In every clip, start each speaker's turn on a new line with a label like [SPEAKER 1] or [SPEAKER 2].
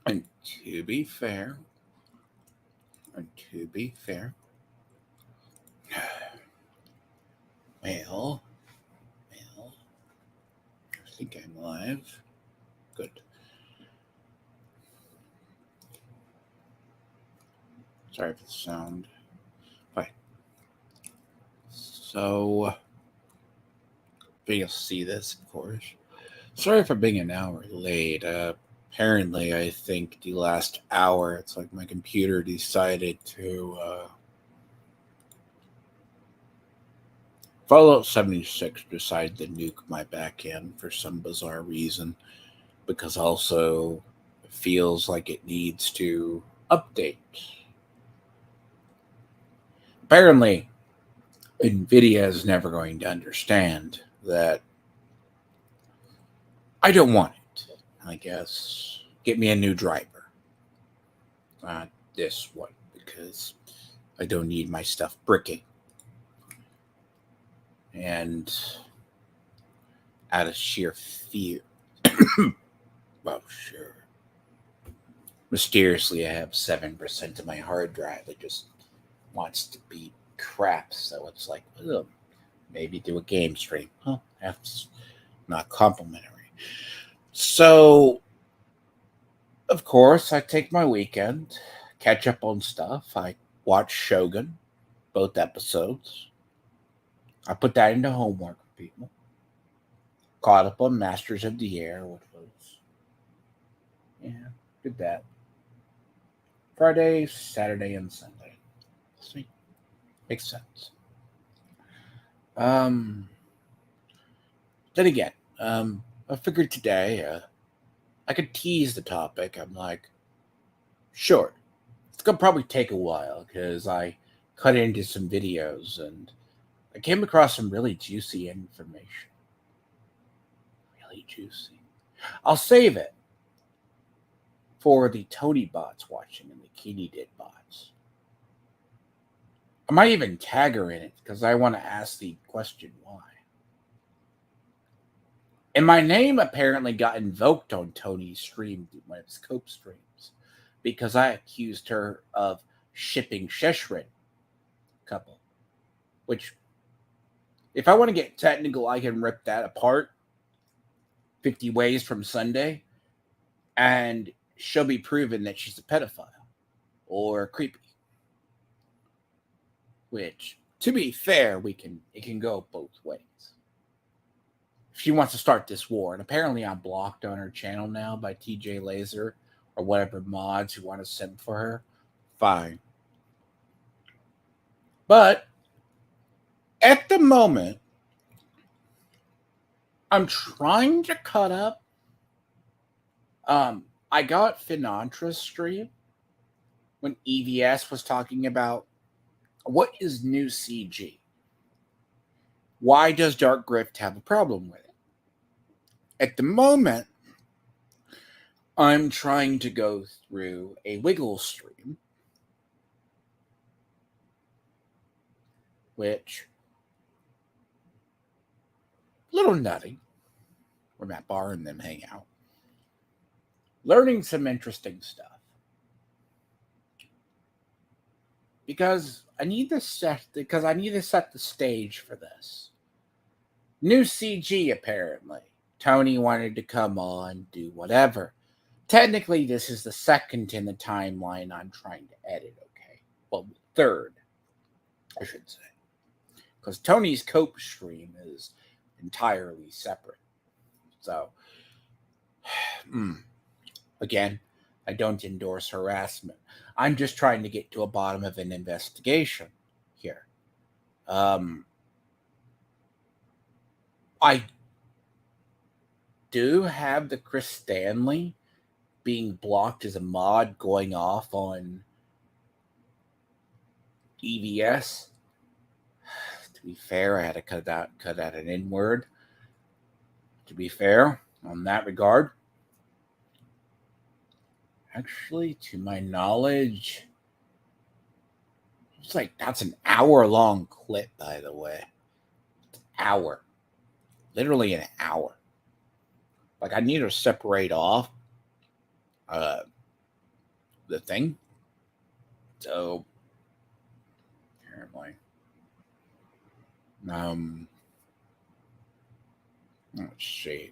[SPEAKER 1] And to be fair, and to be fair, well, I think I'm live. Good. Sorry for the sound. Bye. So, you'll see this, of course. Sorry for being an hour late. Apparently, I think the last hour, it's like my computer decided to Fallout 76 decided to nuke my back end for some bizarre reason, because also it feels like it needs to update. Apparently, NVIDIA is never going to understand that I don't want it. I guess get me a new driver. Not this one, because I don't need my stuff bricking. And out of sheer fear, well, sure. Mysteriously, I have 7% of my hard drive that just wants to be crap. So it's like, ugh, maybe do a game stream. Huh? That's not complimentary. So, of course, I take my weekend, catch up on stuff. I watch Shogun, both episodes. I put that into homework for people. Caught up on Masters of the Air, which was, yeah, did that. Friday, Saturday, and Sunday. See, makes sense. Um, then again, I figured today I could tease the topic. I'm like, sure, it's gonna probably take a while because I cut into some videos and I came across some really juicy information. Really juicy. I'll save it for the Tony bots watching and the Kitty Did bots. I might even tag her in it because I want to ask the question why. And my name apparently got invoked on Tony's stream, one of his Cope streams, because I accused her of shipping Sheshrin couple. Which, if I want to get technical, I can rip that apart 50 ways from Sunday, and she'll be proven that she's a pedophile or creepy. Which, to be fair, it can go both ways. If she wants to start this war, and apparently I'm blocked on her channel now by TJ Laser or whatever mods who want to simp for her, fine. But at the moment, I'm trying to cut up. I got Finantra's stream when EVS was talking about what is new CG. Why does Dark Grift have a problem with it? At the moment, I'm trying to go through a Wiggle stream, which a little nutty, where Matt Barr and them hang out, learning some interesting stuff. Because I need to set the stage for this. New CG apparently. Tony wanted to come on, do whatever. Technically, this is the second in the timeline I'm trying to edit, okay? Well, third, I should say. Because Tony's Cope stream is entirely separate. So, again, I don't endorse harassment. I'm just trying to get to a bottom of an investigation here. I do have the Chris Stanley being blocked as a mod going off on EVS. To be fair, I had to cut out an N word. To be fair, on that regard. Actually, to my knowledge, it's like that's an hour-long clip, by the way. Hour. Literally an hour. Like, I need to separate off the thing. So, apparently, let's see.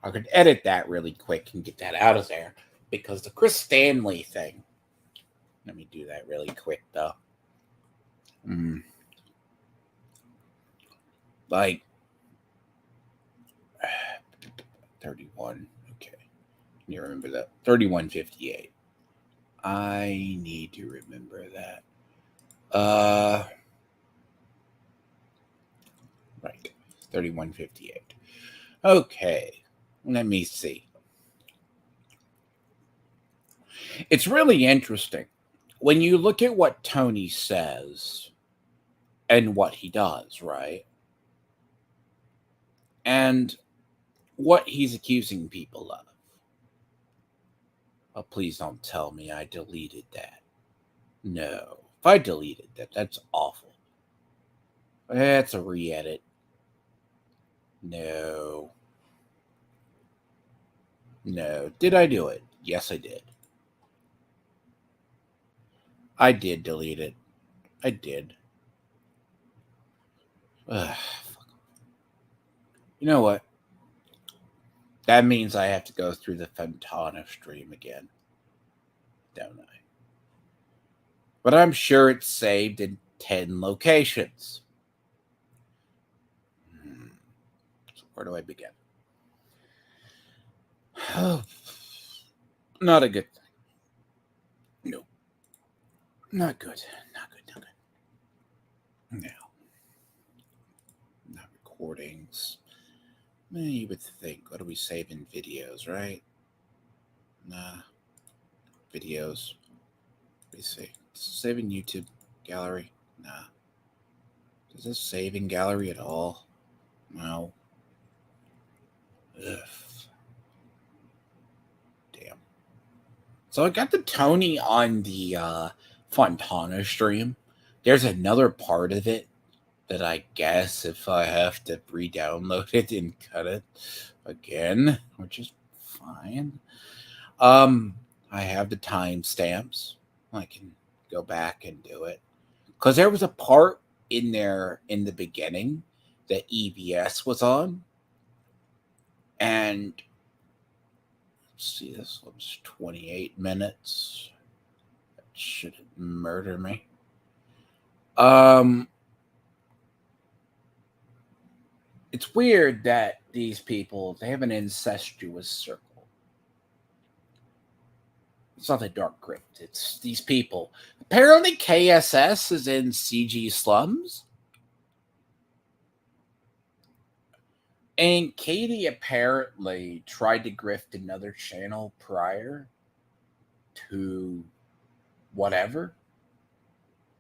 [SPEAKER 1] I could edit that really quick and get that out of there because the Chris Stanley thing. Let me do that really quick though. Like 31. Okay. Can you remember that? 3158. I need to remember that. Right. 3158. Okay. Let me see. It's really interesting when you look at what Tony says and what he does, right? And what he's accusing people of. Oh, please don't tell me I deleted that. No. If I deleted that, that's awful. That's a re-edit. No. No. Did I do it? Yes, I did. I did delete it. I did. Ugh. You know what? That means I have to go through the Fontana stream again. Don't I? But I'm sure it's saved in 10 locations. So where do I begin? Not a good thing. No. Not good. Not good. Not good. No. Not recordings. You would think. What do we save in videos, right? Nah. Videos. Let me see. Does it save in YouTube gallery? Nah. Does this save in gallery at all? No. Ugh. Damn. So I got the Tony on the Fontana stream. There's another part of it that I guess if I have to re-download it and cut it again, which is fine. I have the timestamps. I can go back and do it. Because there was a part in there in the beginning that EBS was on. And let's see, this was 28 minutes. That shouldn't murder me. It's weird that these people, they have an incestuous circle. It's not the Dark Crypt. It's these people. Apparently, KSS is in CG slums. And Katie apparently tried to grift another channel prior to whatever.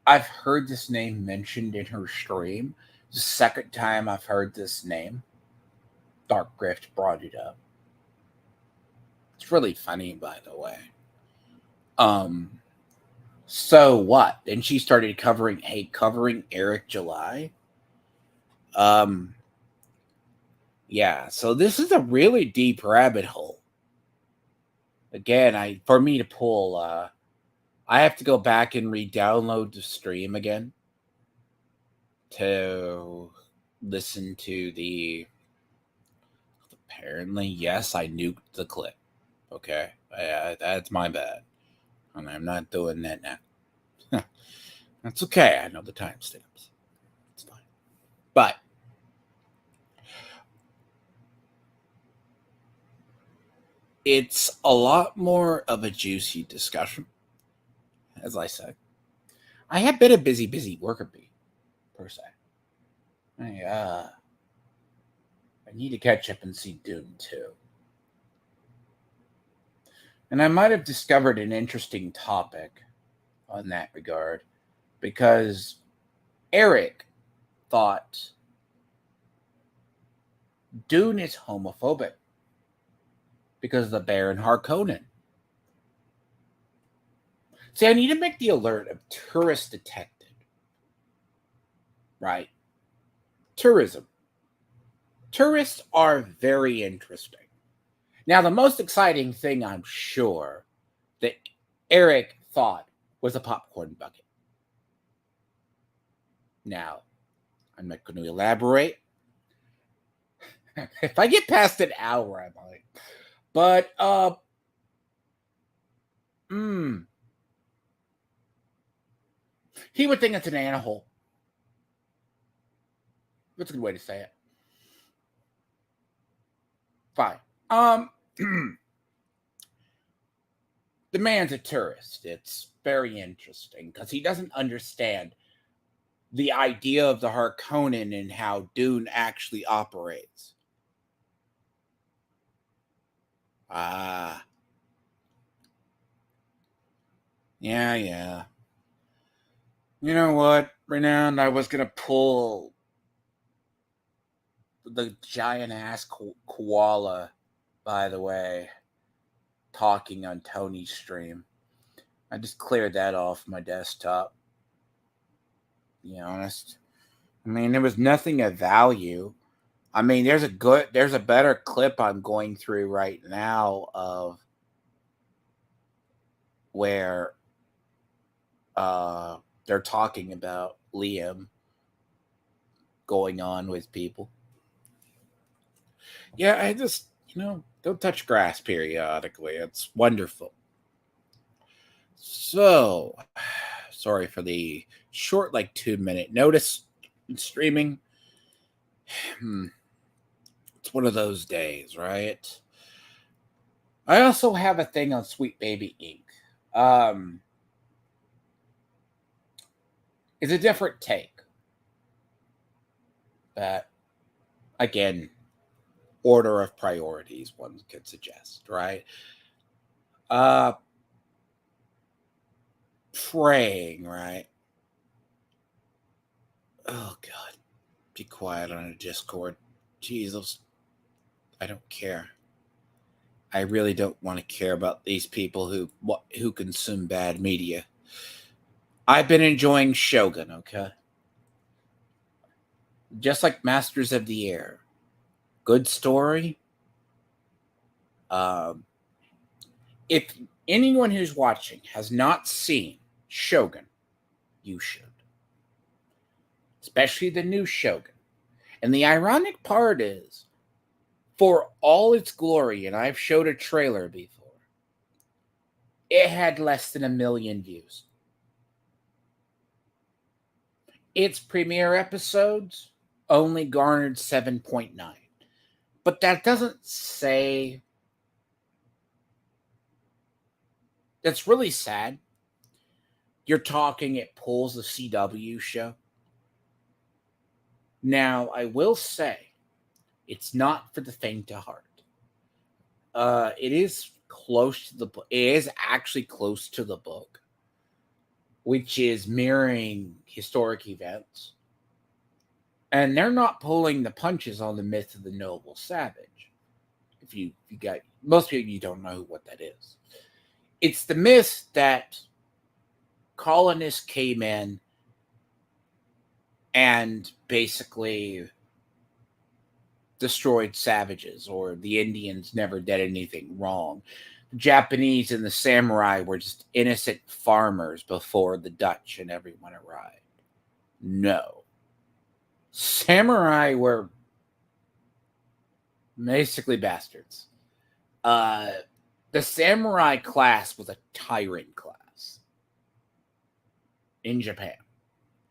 [SPEAKER 1] I've heard this name mentioned in her stream. The second time I've heard this name. Dark Grift brought it up. It's really funny, by the way. So what? Then she started covering Eric July. Yeah, so this is a really deep rabbit hole. Again, for me to pull, I have to go back and re-download the stream again to listen to the. Apparently, yes, I nuked the clip. Okay, that's my bad, and I'm not doing that now. That's okay. I know the timestamps. It's fine, but. It's a lot more of a juicy discussion, as I said. I have been a busy worker bee, per se. I need to catch up and see Dune 2. And I might have discovered an interesting topic on that regard, because Eric thought Dune is homophobic because of the Baron Harkonnen. See, I need to make the alert of tourist detected. Right? Tourism. Tourists are very interesting. Now, the most exciting thing, I'm sure, that Eric thought was a popcorn bucket. Now, I'm not going to elaborate. If I get past an hour, I might. But, he would think it's an animal. That's a good way to say it. Fine. The man's a tourist. It's very interesting because he doesn't understand the idea of the Harkonnen and how Dune actually operates. Ah. Yeah. You know what, Renowned? I was going to pull the giant ass koala, by the way, talking on Tony's stream. I just cleared that off my desktop. To be honest. I mean, there was nothing of value. I mean, there's a better clip I'm going through right now of where they're talking about Liam going on with people. Yeah, I just, don't touch grass periodically. It's wonderful. So, sorry for the short, 2-minute notice in streaming. It's one of those days, right? I also have a thing on Sweet Baby Ink. It's a different take. But, again, order of priorities one could suggest, right? Praying, right? Oh, God. Be quiet on a Discord. Jesus. I don't care. I really don't want to care about these people who consume bad media. I've been enjoying Shogun, okay? Just like Masters of the Air. Good story. If anyone who's watching has not seen Shogun, you should. Especially the new Shogun. And the ironic part is, for all its glory, and I've showed a trailer before, it had less than 1 million views. Its premiere episodes only garnered 7.9. But that doesn't say... That's really sad. You're talking it pulls a CW show. Now, I will say, it's not for the faint of heart. It is close to the book. It is actually close to the book, which is mirroring historic events. And they're not pulling the punches on the myth of the noble savage. If you got, most of you don't know what that is. It's the myth that colonists came in and basically destroyed savages, or the Indians never did anything wrong. The Japanese and the samurai were just innocent farmers before the Dutch and everyone arrived. No. Samurai were basically bastards. The samurai class was a tyrant class in Japan,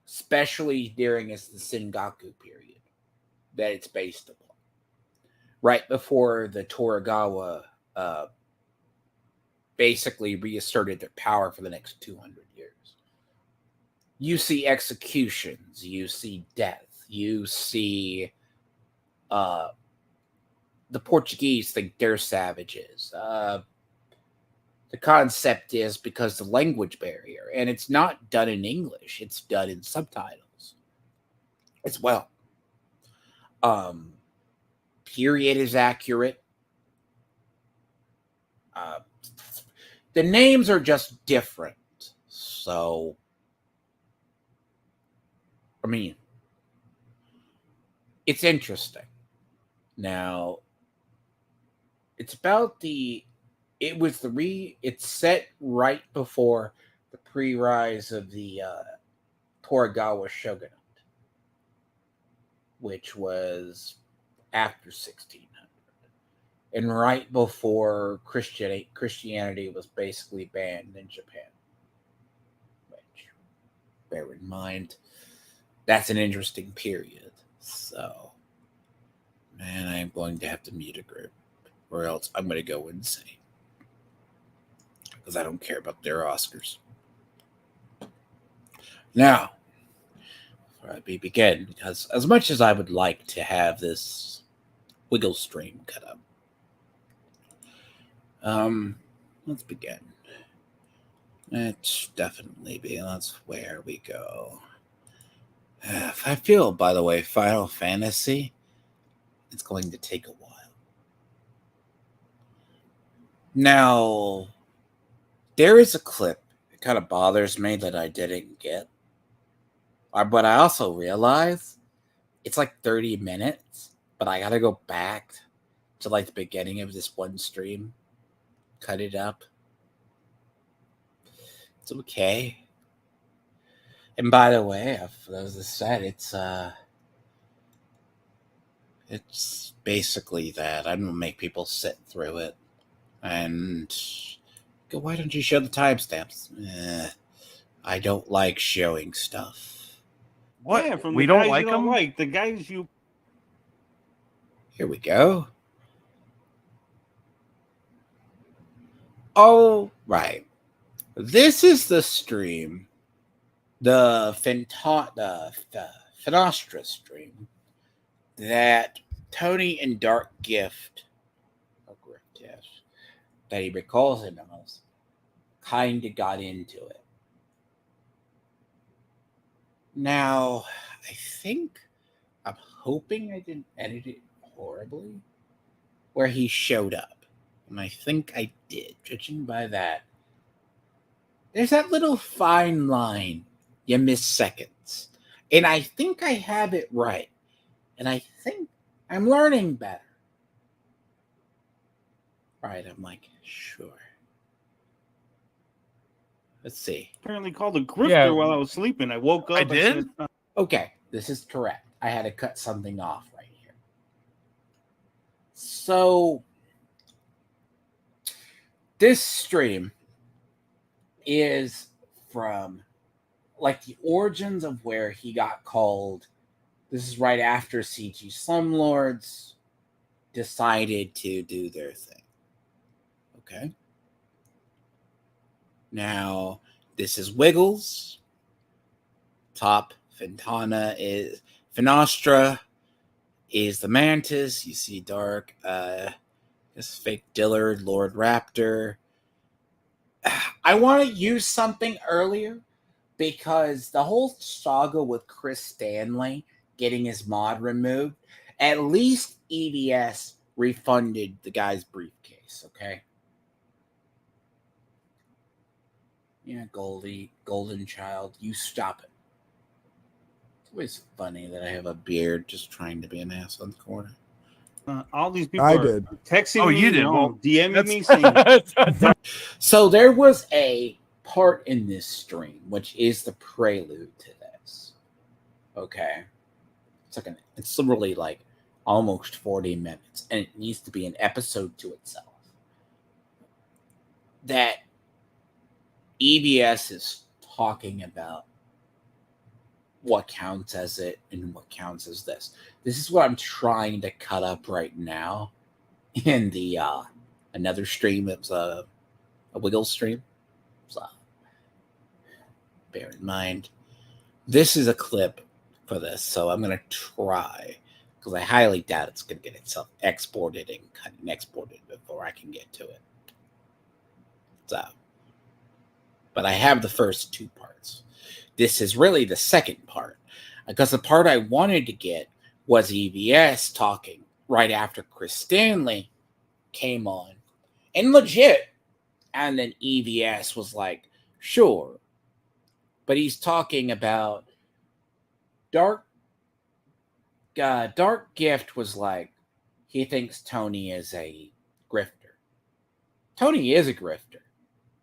[SPEAKER 1] especially during the Sengoku period that it's based upon. Right before the Tokugawa basically reasserted their power for the next 200 years. You see executions, you see death, you see the Portuguese think they're savages. The concept is because the language barrier, and it's not done in English, it's done in subtitles as well. Period is accurate. The names are just different. So, I mean, it's interesting. Now, it's about it's set right before the pre-rise of the Tokugawa shogunate, which was after 1600, and right before Christianity was basically banned in Japan. Which, bear in mind, that's an interesting period. So, man, I am going to have to mute a group, or else I'm going to go insane because I don't care about their Oscars. Now, before we begin, because as much as I would like to have this wiggle stream cut up, let's begin. Let's definitely be. That's where we go. I feel, by the way, Final Fantasy, it's going to take a while. Now, there is a clip. It kind of bothers me that I didn't get. But I also realize it's like 30 minutes, but I got to go back to like the beginning of this one stream, cut it up. It's okay. And by the way, as I said, it's basically that. I'm gonna make people sit through it, and go. Why don't you show the timestamps? I don't like showing stuff.
[SPEAKER 2] What?
[SPEAKER 3] Yeah, from
[SPEAKER 2] We
[SPEAKER 3] the
[SPEAKER 2] don't
[SPEAKER 3] guys
[SPEAKER 2] like
[SPEAKER 3] you don't
[SPEAKER 2] them?
[SPEAKER 3] like. The guys you.
[SPEAKER 1] Here we go. Oh, right. This is the stream, the Finostra stream that Tony and Dark Gift, yes, that he recalls him as, kind of got into it. Now, I'm hoping I didn't edit it horribly, where he showed up. And I think I did, judging by that. There's that little fine line. You miss seconds. And I think I have it right. And I think I'm learning better. Right, I'm like, sure. Let's see.
[SPEAKER 3] Apparently called a grifter while I was sleeping. I woke up.
[SPEAKER 2] I did?
[SPEAKER 3] Said,
[SPEAKER 1] Okay, this is correct. I had to cut something off right here. So, this stream is from like the origins of where he got called. This is right after CG Slumlords decided to do their thing. Okay. Now, this is Wiggles. Top Finostra is the Mantis. You see Dark. This Fake Dillard, Lord Raptor. I want to use something earlier because the whole saga with Chris Stanley getting his mod removed, at least EVS refunded the guy's briefcase, okay? Yeah, Golden Child, you stop it. It's always funny that I have a beard just trying to be an ass on the corner.
[SPEAKER 3] all these people
[SPEAKER 4] I
[SPEAKER 3] are
[SPEAKER 4] did.
[SPEAKER 3] texting
[SPEAKER 2] Oh,
[SPEAKER 3] me,
[SPEAKER 2] you did. Well,
[SPEAKER 3] DMing me
[SPEAKER 2] that's-
[SPEAKER 3] saying,
[SPEAKER 1] So there was a part in this stream, which is the prelude to this. Okay. It's literally like almost 40 minutes, and it needs to be an episode to itself. That EVS is talking about what counts as it and what counts as this. This is what I'm trying to cut up right now in the another stream. It was a Wiggle stream. So bear in mind, this is a clip for this, so I'm gonna try, because I highly doubt it's gonna get itself exported and cut and exported before I can get to it. So, but I have the first two parts. This is really the second part, because the part I wanted to get was EVS talking right after Chris Stanley came on, and legit. And then EVS was like, sure. But he's talking about Dark Gift was like, he thinks Tony is a grifter. Tony is a grifter.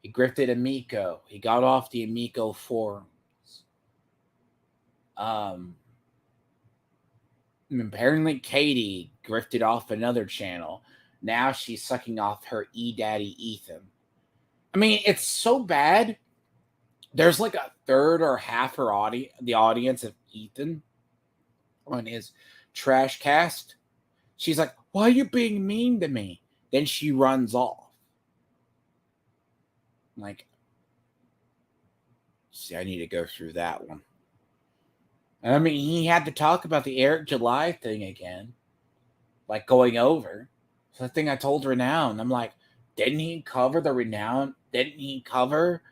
[SPEAKER 1] He grifted Amico. He got off the Amico forums. Apparently Katie grifted off another channel. Now she's sucking off her daddy Ethan. I mean, it's so bad. There's like a third or half the audience of Ethan on his trash cast. She's like, "Why are you being mean to me?" Then she runs off. Like, see, I need to go through that one. I mean, he had to talk about the Eric July thing again, like going over. So the thing I told Renown, I'm like, didn't he cover the Renown? Didn't he cover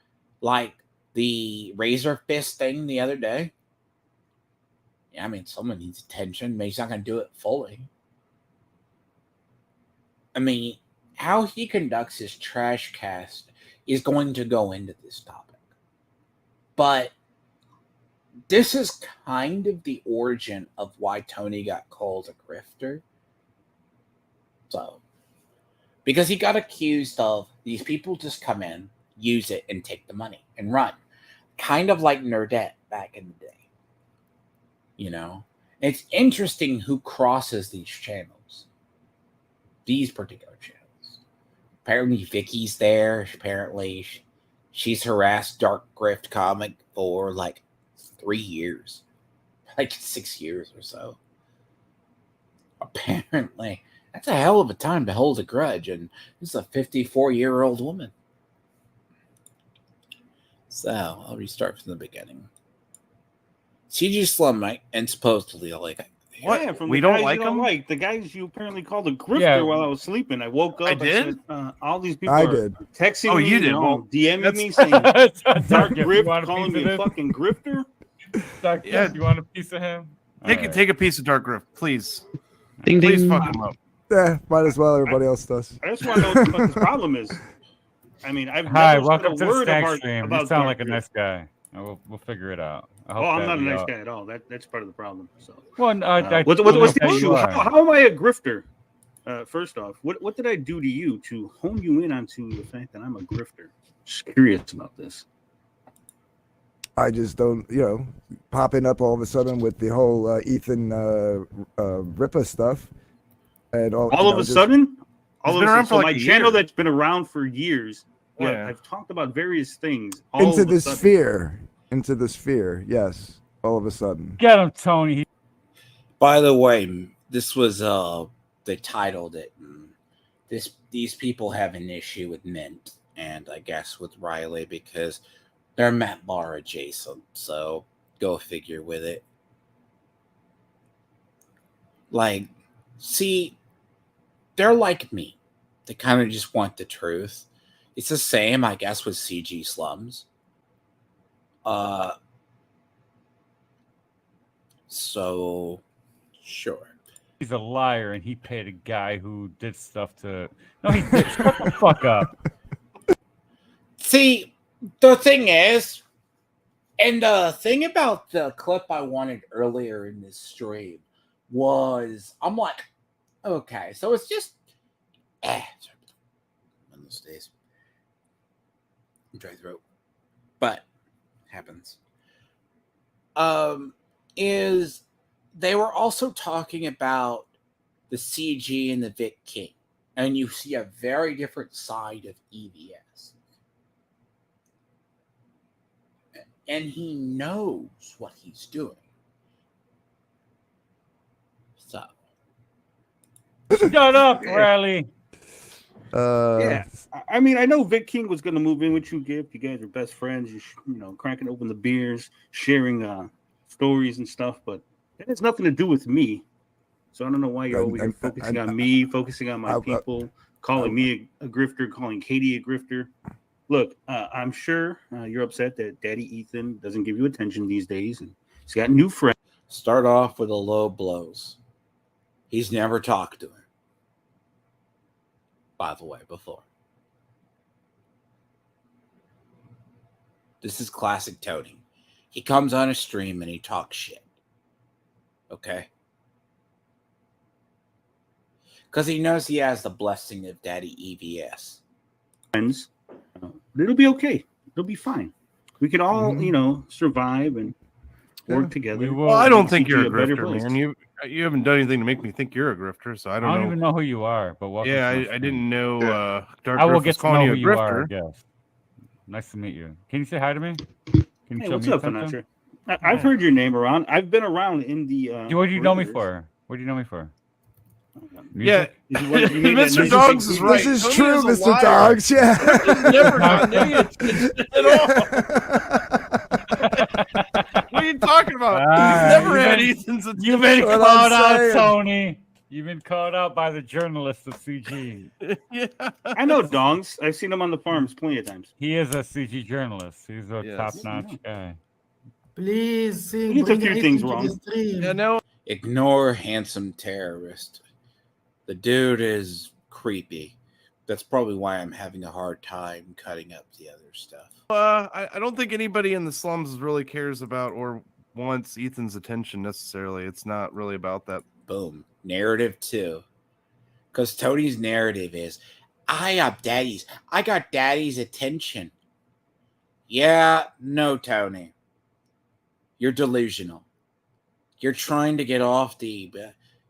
[SPEAKER 1] like the Razor Fist thing the other day? Yeah, I mean, someone needs attention. Maybe he's not going to do it fully. I mean, how he conducts his trash cast is going to go into this topic. But this is kind of the origin of why Tony got called a grifter. So, because he got accused of these people just come in, use it, and take the money and run. Kind of like Nerdette back in the day. You know? It's interesting who crosses these channels. These particular channels. Apparently Vicky's there. Apparently she's harassed Dark Grift Comic for like 3 years. Like 6 years or so. Apparently. That's a hell of a time to hold a grudge. And this is a 54-year-old woman. So, I'll restart from the beginning. CG Slum, Mike, and supposedly like
[SPEAKER 3] what? Yeah, from
[SPEAKER 2] we
[SPEAKER 3] the
[SPEAKER 2] don't
[SPEAKER 3] guys
[SPEAKER 2] like
[SPEAKER 3] you don't
[SPEAKER 2] him.
[SPEAKER 3] Like the guys you apparently called a grifter while I was sleeping. I woke up.
[SPEAKER 2] I did.
[SPEAKER 3] Said, all these people
[SPEAKER 4] I
[SPEAKER 3] are
[SPEAKER 4] did.
[SPEAKER 3] texting
[SPEAKER 2] Oh,
[SPEAKER 3] me.
[SPEAKER 2] you did. Well,
[SPEAKER 3] DMing me
[SPEAKER 2] that's-
[SPEAKER 3] saying Dark
[SPEAKER 5] Doug, you
[SPEAKER 3] Grift
[SPEAKER 5] want a
[SPEAKER 3] calling
[SPEAKER 5] piece
[SPEAKER 3] me
[SPEAKER 5] of
[SPEAKER 3] a
[SPEAKER 5] this?
[SPEAKER 3] fucking grifter.
[SPEAKER 5] Doug,
[SPEAKER 2] Yeah.
[SPEAKER 5] you want a piece of him?
[SPEAKER 2] Take a piece of Dark Grift, please.
[SPEAKER 6] Ding
[SPEAKER 2] Please
[SPEAKER 6] ding.
[SPEAKER 2] fuck him up.
[SPEAKER 4] Yeah, might as well. Everybody else does.
[SPEAKER 3] I just want to know what the fuck his problem is. I mean, I've
[SPEAKER 5] Hi,
[SPEAKER 3] never
[SPEAKER 5] welcome to
[SPEAKER 3] said a
[SPEAKER 5] the
[SPEAKER 3] word
[SPEAKER 5] Stank
[SPEAKER 3] about,
[SPEAKER 5] Stream.
[SPEAKER 3] about
[SPEAKER 5] You sound
[SPEAKER 3] Dark
[SPEAKER 5] like a
[SPEAKER 3] Grift.
[SPEAKER 5] nice guy. We'll figure it out. I hope
[SPEAKER 3] Oh, I'm
[SPEAKER 5] that
[SPEAKER 3] not a
[SPEAKER 5] we
[SPEAKER 3] nice
[SPEAKER 5] all-
[SPEAKER 3] guy at all. That's part of the problem. So,
[SPEAKER 5] Well,
[SPEAKER 3] what's the
[SPEAKER 5] you
[SPEAKER 3] issue?
[SPEAKER 5] are.
[SPEAKER 3] How am I a grifter? First off, what did I do to you to hone you in onto the fact that I'm a grifter? Just curious about this.
[SPEAKER 4] I just don't, popping up all of a sudden with the whole Ethan Rippa stuff, and
[SPEAKER 3] All of a sudden, so
[SPEAKER 2] like
[SPEAKER 3] my
[SPEAKER 2] a
[SPEAKER 3] channel
[SPEAKER 2] year.
[SPEAKER 3] that's been around for years.
[SPEAKER 2] Yeah.
[SPEAKER 3] I've talked about various things. All
[SPEAKER 4] into
[SPEAKER 3] of a
[SPEAKER 4] the
[SPEAKER 3] sudden.
[SPEAKER 4] sphere. Yes, all of a sudden.
[SPEAKER 5] Get him, Tony.
[SPEAKER 1] By the way, this was they titled it. These people have an issue with Mint and I guess with Riley because they're Matt Barr adjacent. So go figure with it. Like, see, they're like me. They kind of just want the truth. It's the same, I guess, with CG Slums. So sure.
[SPEAKER 5] He's a liar, and he paid a guy who did stuff to. No, he did. Shut the fuck up.
[SPEAKER 1] See, the thing is, and the thing about the clip I wanted earlier in this stream was, I'm like, okay, so it's just, one of those days, dry throat, but happens. Is they were also talking about the CG and the Vic King, and you see a very different side of EVS. And he knows what he's doing. So.
[SPEAKER 5] Shut up, Riley.
[SPEAKER 3] Yeah, I mean, I know Vic King was going to move in with you, Gift. You guys are best friends. You cracking open the beers, sharing stories and stuff, but that has nothing to do with me. So I don't know why you're over here focusing on me, focusing on my people, calling me a grifter, calling Katie a grifter. Look, I'm sure you're upset that Daddy Ethan doesn't give you attention these days, and he's got new friends.
[SPEAKER 1] Start off with the low blows. He's never talked to him. By the way, before. This is classic Tony. He comes on a stream and he talks shit. Okay? Because he knows he has the blessing of Daddy EVS.
[SPEAKER 3] Friends, it'll be okay. It'll be fine. We can all, survive and work together.
[SPEAKER 2] Well, I don't think
[SPEAKER 3] CG
[SPEAKER 2] you're a
[SPEAKER 3] better
[SPEAKER 2] grifter,
[SPEAKER 3] place.
[SPEAKER 2] man. You haven't done anything to make me think you're a grifter, so I
[SPEAKER 5] I
[SPEAKER 2] don't
[SPEAKER 5] don't
[SPEAKER 2] know.
[SPEAKER 5] even know who you are, but welcome.
[SPEAKER 2] Yeah,
[SPEAKER 5] to my
[SPEAKER 2] I
[SPEAKER 5] stream.
[SPEAKER 2] didn't know Dark
[SPEAKER 5] I will
[SPEAKER 2] Griff
[SPEAKER 5] get
[SPEAKER 2] was
[SPEAKER 5] to know
[SPEAKER 2] calling
[SPEAKER 5] who
[SPEAKER 2] you a
[SPEAKER 5] you are, I
[SPEAKER 2] grifter.
[SPEAKER 5] guess. Nice to meet you. Can you say hi to me? Can you
[SPEAKER 3] Hey,
[SPEAKER 5] show
[SPEAKER 3] what's
[SPEAKER 5] me
[SPEAKER 3] up,
[SPEAKER 5] attention?
[SPEAKER 3] Sinatra? I've heard your name around. I've been around in the.
[SPEAKER 5] What do you know me
[SPEAKER 3] perimeters.
[SPEAKER 5] for? What do you know me for?
[SPEAKER 2] Yeah,
[SPEAKER 5] Music?
[SPEAKER 3] You made that
[SPEAKER 2] Mr.
[SPEAKER 3] nice
[SPEAKER 2] Dogs
[SPEAKER 3] big
[SPEAKER 2] is
[SPEAKER 3] beat.
[SPEAKER 2] right.
[SPEAKER 4] This is
[SPEAKER 2] Tony
[SPEAKER 4] true,
[SPEAKER 2] is a
[SPEAKER 4] Mr.
[SPEAKER 2] liar.
[SPEAKER 4] Dogs. Yeah.
[SPEAKER 2] He's never gotten any attention at all. What are you talking about? He's never had Ethan's attention.
[SPEAKER 5] You've been
[SPEAKER 4] What
[SPEAKER 5] called
[SPEAKER 4] I'm
[SPEAKER 5] out,
[SPEAKER 4] saying.
[SPEAKER 5] Tony. You've been called out by the journalists of CG.
[SPEAKER 2] Yeah.
[SPEAKER 3] I know Dongs. I've seen him on the farms plenty of times.
[SPEAKER 5] He is a CG journalist. He's a
[SPEAKER 2] Yes.
[SPEAKER 5] top-notch guy.
[SPEAKER 6] Please,
[SPEAKER 3] He gets a few things wrong.
[SPEAKER 2] Yeah, no.
[SPEAKER 1] Ignore handsome terrorist. The dude is creepy. That's probably why I'm having a hard time cutting up the other stuff.
[SPEAKER 2] I don't think anybody in the slums really cares about or wants Ethan's attention necessarily. It's not really about that.
[SPEAKER 1] Boom. Narrative 2. Because Tony's narrative is, I got daddy's attention. Yeah, no, Tony. You're delusional. You're trying to get off the...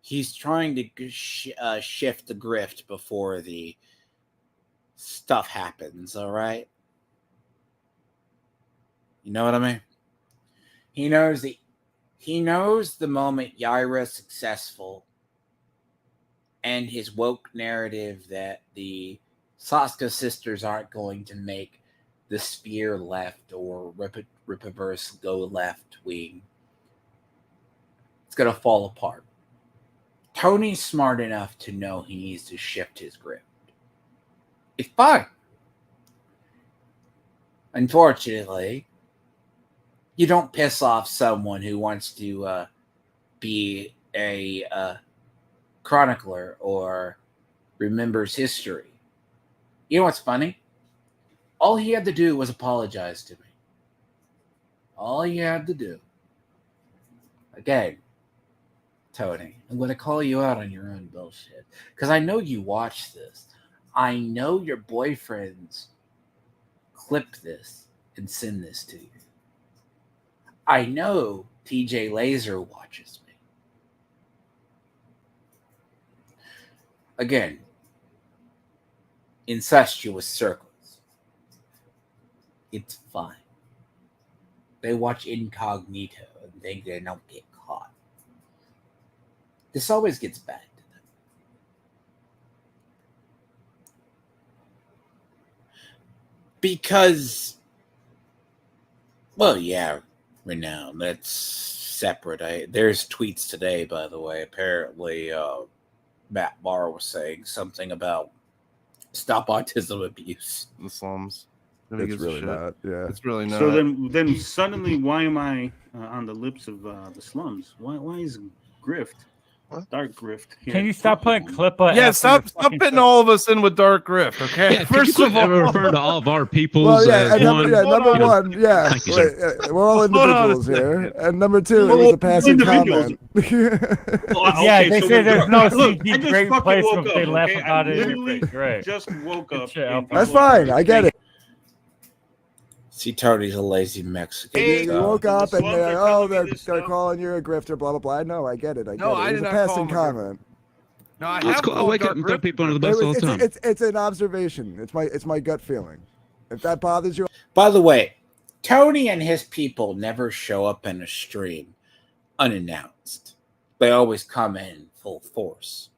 [SPEAKER 1] he's trying to shift the grift before the stuff happens, all right? You know what I mean? He knows the moment Yaira's successful and his woke narrative that the Saska sisters aren't going to make the sphere left or Rippaverse go left wing. It's going to fall apart. Tony's smart enough to know he needs to shift his grip. It's fine. Unfortunately, you don't piss off someone who wants to be a chronicler or remembers history. You know what's funny? All he had to do was apologize to me. All he had to do. Again, Tony, I'm going to call you out on your own bullshit. Because I know you watch this. I know your boyfriends clip this and send this to you. I know TJ Laser watches me. Again, incestuous circles. It's fine. They watch incognito and think they don't get caught. This always gets back to them. Because, well, yeah, Renown, that's separate. There's tweets today, by the way. Apparently, Matt Barr was saying something about stop autism abuse.
[SPEAKER 2] The slums.
[SPEAKER 4] It's really not. Yeah.
[SPEAKER 2] It's really not.
[SPEAKER 3] So then suddenly, why am I on the lips of the slums? Why is grift, dark grift? Here?
[SPEAKER 5] Can you stop putting Clippa?
[SPEAKER 2] Yeah,
[SPEAKER 5] after
[SPEAKER 2] stop
[SPEAKER 5] the fucking
[SPEAKER 2] putting
[SPEAKER 5] stuff?
[SPEAKER 2] all of us in with Dark Grift, okay?
[SPEAKER 7] Yeah, first of all, refer to all of our peoples
[SPEAKER 4] Well, yeah,
[SPEAKER 7] as
[SPEAKER 4] and
[SPEAKER 7] one.
[SPEAKER 4] number one, yeah,
[SPEAKER 7] Thank you, sir.
[SPEAKER 4] we're all
[SPEAKER 2] Hold on a
[SPEAKER 4] individuals here. And number two, it was a passing
[SPEAKER 3] individuals.
[SPEAKER 4] comment.
[SPEAKER 5] Yeah, they say there's no
[SPEAKER 3] look, I
[SPEAKER 5] CG
[SPEAKER 3] just
[SPEAKER 5] great
[SPEAKER 3] fucking
[SPEAKER 5] place
[SPEAKER 3] woke
[SPEAKER 5] if they
[SPEAKER 3] up,
[SPEAKER 5] laugh
[SPEAKER 3] okay?
[SPEAKER 5] about
[SPEAKER 3] I
[SPEAKER 5] it.
[SPEAKER 3] literally
[SPEAKER 5] Great.
[SPEAKER 3] just woke up.
[SPEAKER 5] shit,
[SPEAKER 3] and
[SPEAKER 5] That's
[SPEAKER 3] people
[SPEAKER 4] fine,
[SPEAKER 3] are-
[SPEAKER 4] I get it.
[SPEAKER 1] See, Tony's a lazy Mexican.
[SPEAKER 3] Hey,
[SPEAKER 4] You woke up and
[SPEAKER 3] slums are
[SPEAKER 4] they're,
[SPEAKER 3] telling me
[SPEAKER 4] they're
[SPEAKER 3] this stuff.
[SPEAKER 4] calling you a grifter, blah blah blah. No, I get it. I get
[SPEAKER 2] No,
[SPEAKER 4] it.
[SPEAKER 2] I
[SPEAKER 4] It was
[SPEAKER 2] did
[SPEAKER 4] a
[SPEAKER 2] not call
[SPEAKER 4] passing
[SPEAKER 2] him a grifter.
[SPEAKER 4] comment.
[SPEAKER 2] No, I
[SPEAKER 7] It's
[SPEAKER 2] have
[SPEAKER 7] cool. I
[SPEAKER 2] called
[SPEAKER 7] wake up
[SPEAKER 2] Dark
[SPEAKER 7] and throw
[SPEAKER 2] Grift.
[SPEAKER 7] people under the
[SPEAKER 4] It
[SPEAKER 7] bus
[SPEAKER 4] was-
[SPEAKER 7] all the time.
[SPEAKER 4] it's an observation. It's my gut feeling. If that bothers you,
[SPEAKER 1] By the way, Tony and his people never show up in a stream unannounced. They always come in full force,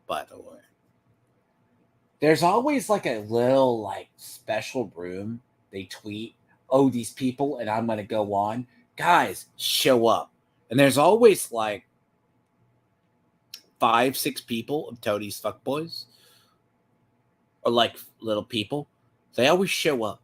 [SPEAKER 1] by the way. There's always like a little like special room. They tweet, oh, these people, and I'm going to go on. Guys, show up. And there's always like 5-6 people of Tony's fuckboys. Or like little people. They always show up.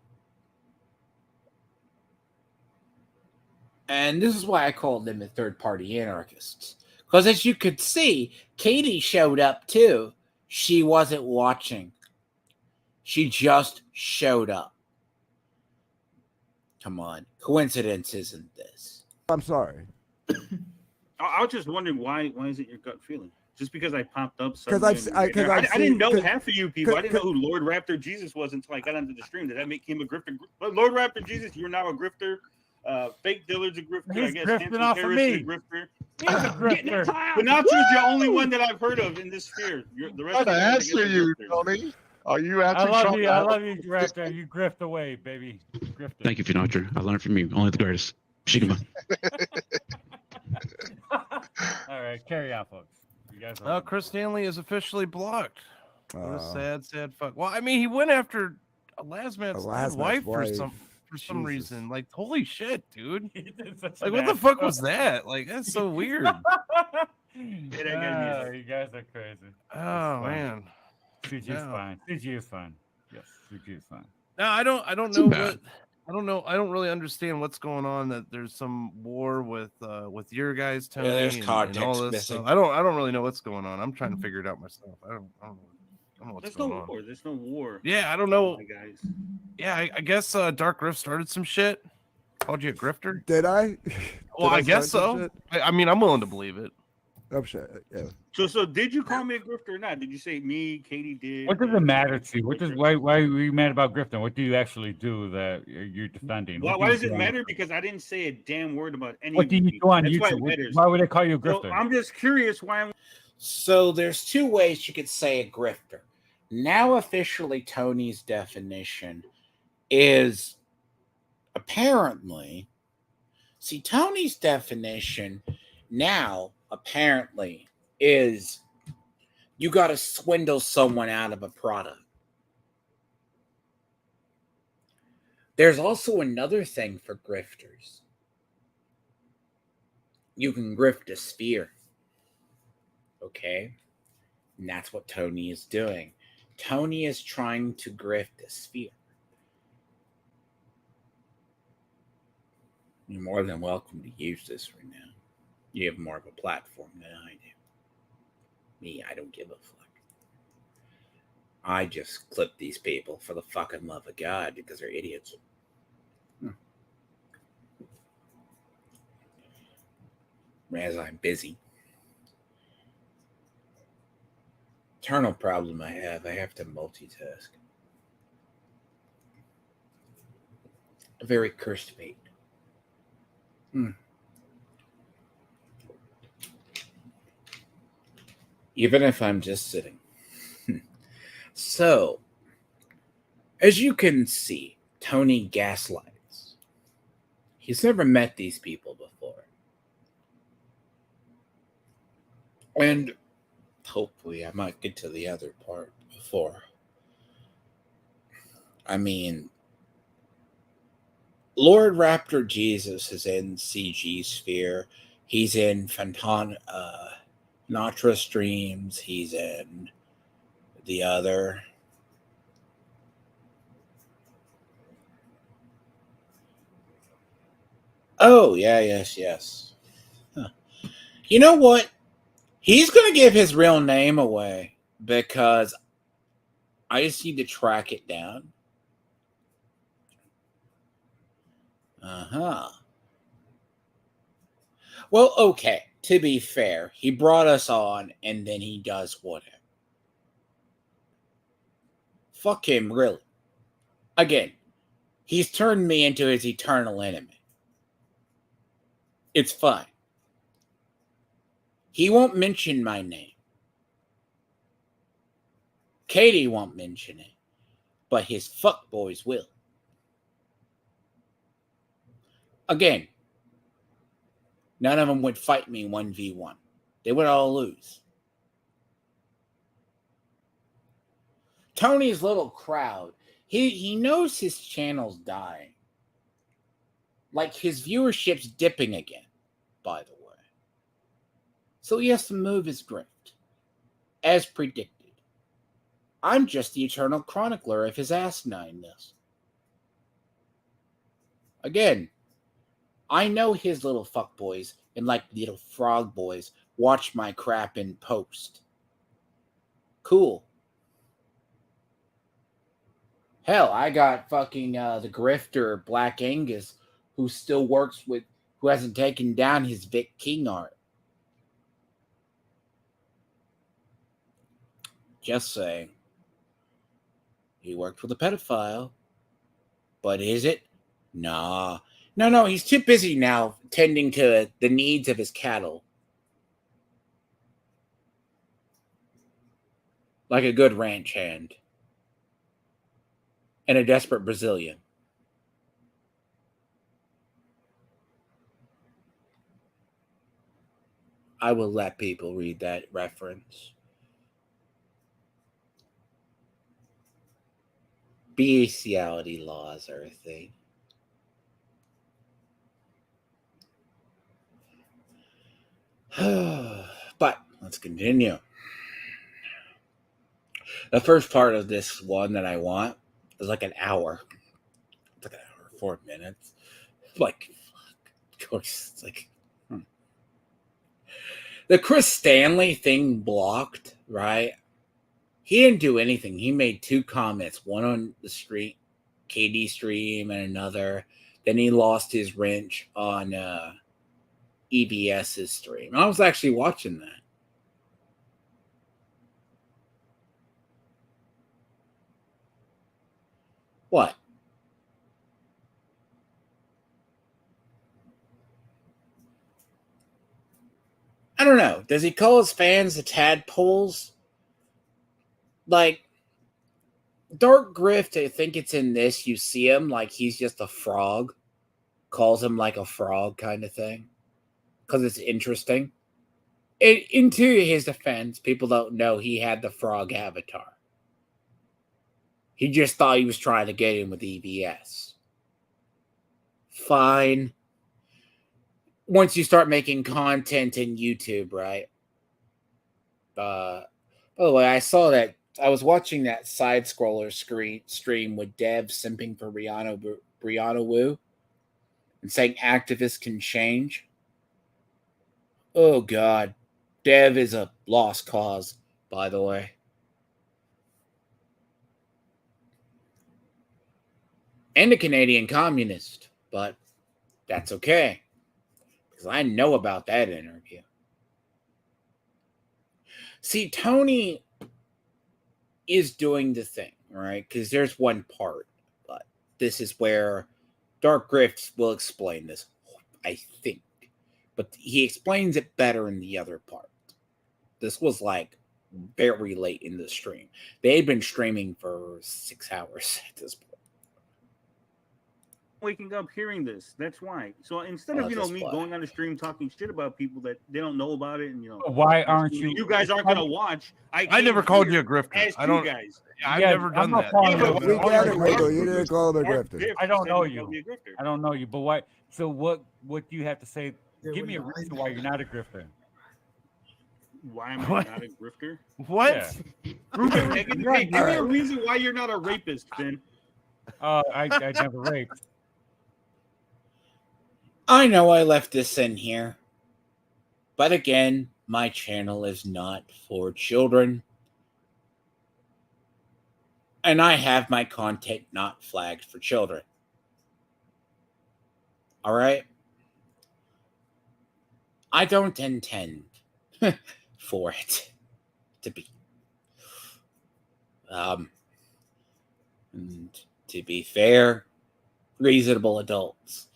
[SPEAKER 1] And this is why I call them the third-party anarchists. Because as you could see, Katie showed up too. She wasn't watching. She just showed up. Come on. Coincidence isn't this.
[SPEAKER 4] I'm sorry.
[SPEAKER 3] I was just wondering why is it your gut feeling? just because I popped up.
[SPEAKER 4] 'Cause
[SPEAKER 3] somewhere
[SPEAKER 4] I've
[SPEAKER 3] in the
[SPEAKER 4] se- I- 'cause
[SPEAKER 3] radar.
[SPEAKER 4] I've
[SPEAKER 3] I didn't
[SPEAKER 4] seen-
[SPEAKER 3] know
[SPEAKER 4] 'cause-
[SPEAKER 3] half of you people. I didn't know
[SPEAKER 4] 'cause-
[SPEAKER 3] who Lord Raptor Jesus was until I got onto the stream. Did that make him a grifter? But Lord Raptor Jesus, you're now a grifter. Fake Dillard's a grifter. I
[SPEAKER 5] He's
[SPEAKER 3] guess
[SPEAKER 5] grifting
[SPEAKER 3] Hanson
[SPEAKER 5] off of
[SPEAKER 3] Harris is a
[SPEAKER 5] me.
[SPEAKER 3] grifter.
[SPEAKER 5] He's a grifter.
[SPEAKER 3] Pinacho's the only one that I've heard of in this sphere. The rest
[SPEAKER 8] I'm
[SPEAKER 3] of
[SPEAKER 8] trying
[SPEAKER 3] you
[SPEAKER 8] to
[SPEAKER 3] guys, I
[SPEAKER 8] answer
[SPEAKER 3] guess, are
[SPEAKER 8] you,
[SPEAKER 3] grifters.
[SPEAKER 8] Tony. Are you
[SPEAKER 5] I
[SPEAKER 8] actually
[SPEAKER 5] love
[SPEAKER 8] trying
[SPEAKER 5] you.
[SPEAKER 8] to
[SPEAKER 5] I
[SPEAKER 8] help
[SPEAKER 5] love you,
[SPEAKER 8] this?
[SPEAKER 5] Grifter. You grift away, baby. Grifter.
[SPEAKER 7] Thank you, Finatra. I learned from you. Only the greatest. Shigama.
[SPEAKER 5] All right, carry on, folks. You guys. are-
[SPEAKER 2] Chris Stanley is officially blocked. What a
[SPEAKER 4] Uh,
[SPEAKER 2] sad, sad fuck. Well, I mean, he went after a Lasmat's
[SPEAKER 4] Lasmat's
[SPEAKER 2] wife for
[SPEAKER 4] wife.
[SPEAKER 2] some
[SPEAKER 4] Jesus.
[SPEAKER 2] reason. Like, holy shit, dude.
[SPEAKER 5] He did such
[SPEAKER 2] Like,
[SPEAKER 5] an
[SPEAKER 2] what the
[SPEAKER 5] ass.
[SPEAKER 2] fuck was that? Like, that's so weird.
[SPEAKER 5] You guys are crazy.
[SPEAKER 2] Oh
[SPEAKER 5] fine.
[SPEAKER 2] man.
[SPEAKER 5] CG is
[SPEAKER 2] No.
[SPEAKER 5] fine. CG is fine. Yes, CG is fine.
[SPEAKER 2] No, I don't know
[SPEAKER 7] Too bad.
[SPEAKER 2] what I don't know. I don't really understand what's going on. That there's some war with your guys, Tony,
[SPEAKER 1] there's
[SPEAKER 2] and
[SPEAKER 1] context
[SPEAKER 2] all this
[SPEAKER 1] missing.
[SPEAKER 2] stuff. I don't really know what's going on. I'm trying to figure it out myself. I don't know what's
[SPEAKER 3] There's
[SPEAKER 2] going
[SPEAKER 3] no
[SPEAKER 2] on.
[SPEAKER 3] war. There's no war.
[SPEAKER 2] Yeah, I don't know.
[SPEAKER 3] My guys.
[SPEAKER 2] Yeah, I guess Dark Rift started some shit. Called you a grifter?
[SPEAKER 4] Did I?
[SPEAKER 2] Well,
[SPEAKER 4] Did
[SPEAKER 2] I guess
[SPEAKER 4] start some
[SPEAKER 2] so.
[SPEAKER 4] shit?
[SPEAKER 2] I mean, I'm willing to believe it.
[SPEAKER 4] Oh shit! Yeah.
[SPEAKER 3] So did you call me a grifter or not? Did you say me, Katie did?
[SPEAKER 5] What does it matter to you? Why are you mad about Grifton? What do you actually do that you're defending?
[SPEAKER 3] Why
[SPEAKER 5] What do
[SPEAKER 3] does
[SPEAKER 5] you
[SPEAKER 3] it
[SPEAKER 5] do on
[SPEAKER 3] matter?
[SPEAKER 5] YouTube?
[SPEAKER 3] Because I didn't say a damn word about any.
[SPEAKER 5] What do
[SPEAKER 3] of
[SPEAKER 5] you
[SPEAKER 3] people.
[SPEAKER 5] do on
[SPEAKER 3] That's why
[SPEAKER 5] YouTube?
[SPEAKER 3] it matters.
[SPEAKER 5] Why would they call you a
[SPEAKER 3] So
[SPEAKER 5] Grifter?
[SPEAKER 3] I'm just curious why I'm.
[SPEAKER 1] So there's two ways you could say a grifter. Now officially Tony's definition is apparently Tony's definition now apparently is you got to swindle someone out of a product. There's also another thing for grifters. You can grift a sphere. Okay? And that's what Tony is doing. Tony is trying to grift a sphere. You're more than welcome to use this right now. You have more of a platform than I do. Me, I don't give a fuck. I just clip these people for the fucking love of God because they're idiots. As I'm busy. Eternal problem I have to multitask. A very cursed fate. Even if I'm just sitting. So, as you can see, Tony gaslights. He's never met these people before. And hopefully I might get to the other part before. I mean, Lord Raptor Jesus is in CG Sphere. He's in Natra Streams. He's in the other. Oh, yeah, yes. Huh. You know what? He's going to give his real name away because I just need to track it down. Well, okay. To be fair, he brought us on and then he does whatever. Fuck him, really. Again, he's turned me into his eternal enemy. It's fine. He won't mention my name. Katie won't mention it, but his fuckboys will. Again, none of them would fight me 1v1. They would all lose. Tony's little crowd, he knows his channel's dying. Like his viewership's dipping again, by the way. So he has to move his grift, as predicted. I'm just the eternal chronicler of his asinineness. Again, I know his little fuckboys and like little frog boys watch my crap in post. Cool. Hell, I got fucking the grifter Black Angus who still works with, who hasn't taken down his Vic King art. Just saying. He worked with a pedophile. But is it? Nah. No, he's too busy now tending to the needs of his cattle. Like a good ranch hand. And a desperate Brazilian. I will let people read that reference. Bestiality laws are a thing. But let's continue. The first part of this one that I want is like an hour. It's like an hour, 4 minutes. Like, of course, it's like the Chris Stanley thing blocked, right? He didn't do anything. He made 2 comments, one on the street, KD stream, and another. Then he lost his wrench on EBS's stream. I was actually watching that. What? I don't know. Does he call his fans the tadpoles? Like, Dark Grift, I think it's in this. You see him like he's just a frog. Calls him like a frog kind of thing. Because it's interesting. Into his defense, people don't know he had the frog avatar. He just thought he was trying to get in with EBS. Fine. Once you start making content in YouTube, right? By the way, I saw that. I was watching that side scroller stream with Dev simping for Brianna Wu and saying activists can change. Oh, God. Dev is a lost cause, by the way. And a Canadian communist, but that's okay. Because I know about that interview. See, Tony is doing the thing, right? Because there's one part, but this is where Dark Grift will explain this, I think. But he explains it better in the other part. This was like very late in the stream. They had been streaming for 6 hours at this point.
[SPEAKER 3] Waking up hearing this. That's why. So instead of me going on the stream talking shit about people that they don't know about it, and
[SPEAKER 5] why aren't you?
[SPEAKER 3] You guys aren't gonna watch.
[SPEAKER 2] I never called you a grifter.
[SPEAKER 3] I don't, guys.
[SPEAKER 2] I've never done that.
[SPEAKER 4] We got it, Michael. You didn't call him a grifter.
[SPEAKER 5] I don't know you. I don't know you. But why? So what do you have to say? Give me a reason why you're not a grifter.
[SPEAKER 3] Why am I not a grifter?
[SPEAKER 2] What?
[SPEAKER 3] Yeah. Give me a reason why you're not a rapist, Ben.
[SPEAKER 5] I never raped.
[SPEAKER 1] I know I left this in here, but again, my channel is not for children, and I have my content not flagged for children. All right? I don't intend for it to be. And to be fair, reasonable adults.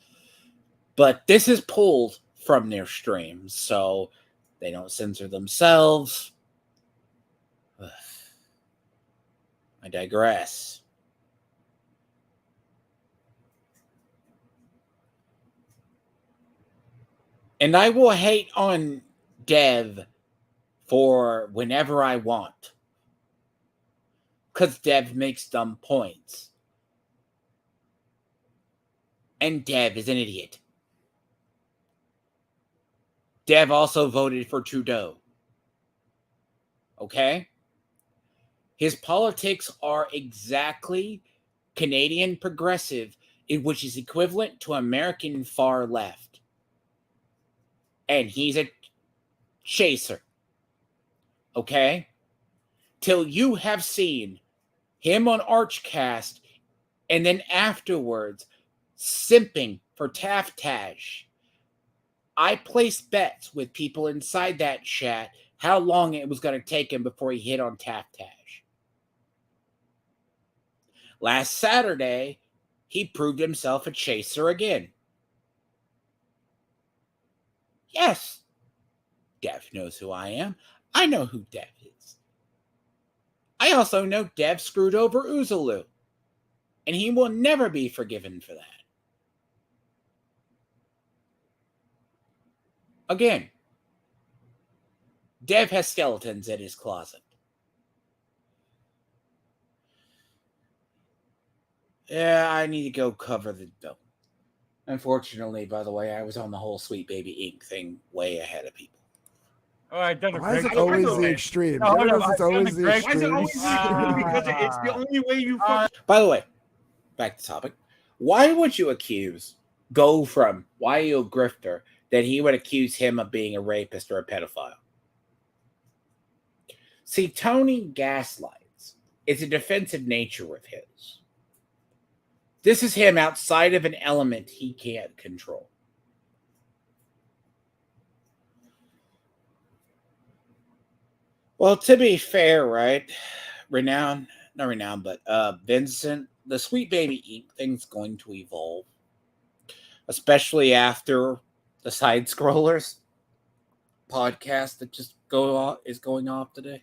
[SPEAKER 1] But this is pulled from their streams, so they don't censor themselves. I digress. And I will hate on Dev for whenever I want. Because Dev makes dumb points. And Dev is an idiot. Dev also voted for Trudeau. Okay? His politics are exactly Canadian progressive, which is equivalent to American far left. And he's a chaser. Okay? Till you have seen him on Archcast and then afterwards simping for Taftash. I placed bets with people inside that chat how long it was going to take him before he hit on Taftash. Last Saturday, he proved himself a chaser again. Yes, Dev knows who I am. I know who Dev is. I also know Dev screwed over Uzulu, and he will never be forgiven for that. Again, Dev has skeletons in his closet. Yeah, I need to go cover the bill. Unfortunately, by the way, I was on the whole Sweet Baby Inc. thing way ahead of people.
[SPEAKER 5] All right, done.
[SPEAKER 4] Why is it
[SPEAKER 3] I don't
[SPEAKER 4] always
[SPEAKER 3] know,
[SPEAKER 4] the
[SPEAKER 3] man.
[SPEAKER 4] extremes?
[SPEAKER 5] No, hold
[SPEAKER 4] Never
[SPEAKER 5] on,
[SPEAKER 4] knows it's
[SPEAKER 5] I've done
[SPEAKER 4] always
[SPEAKER 5] the
[SPEAKER 4] the
[SPEAKER 5] great-
[SPEAKER 3] Why is it always
[SPEAKER 4] extremes.
[SPEAKER 3] the extreme? Because it's the only way you fucking.
[SPEAKER 1] By the way, back to topic. Why would you accuse Go from YO Grifter that he would accuse him of being a rapist or a pedophile? See, Tony gaslights. It's a defensive nature of his. This is him outside of an element he can't control. Well, to be fair, right? Not renowned, but Vincent, the Sweet Baby Inc. thing's going to evolve. Especially after the Side Scrollers podcast that just is going off today.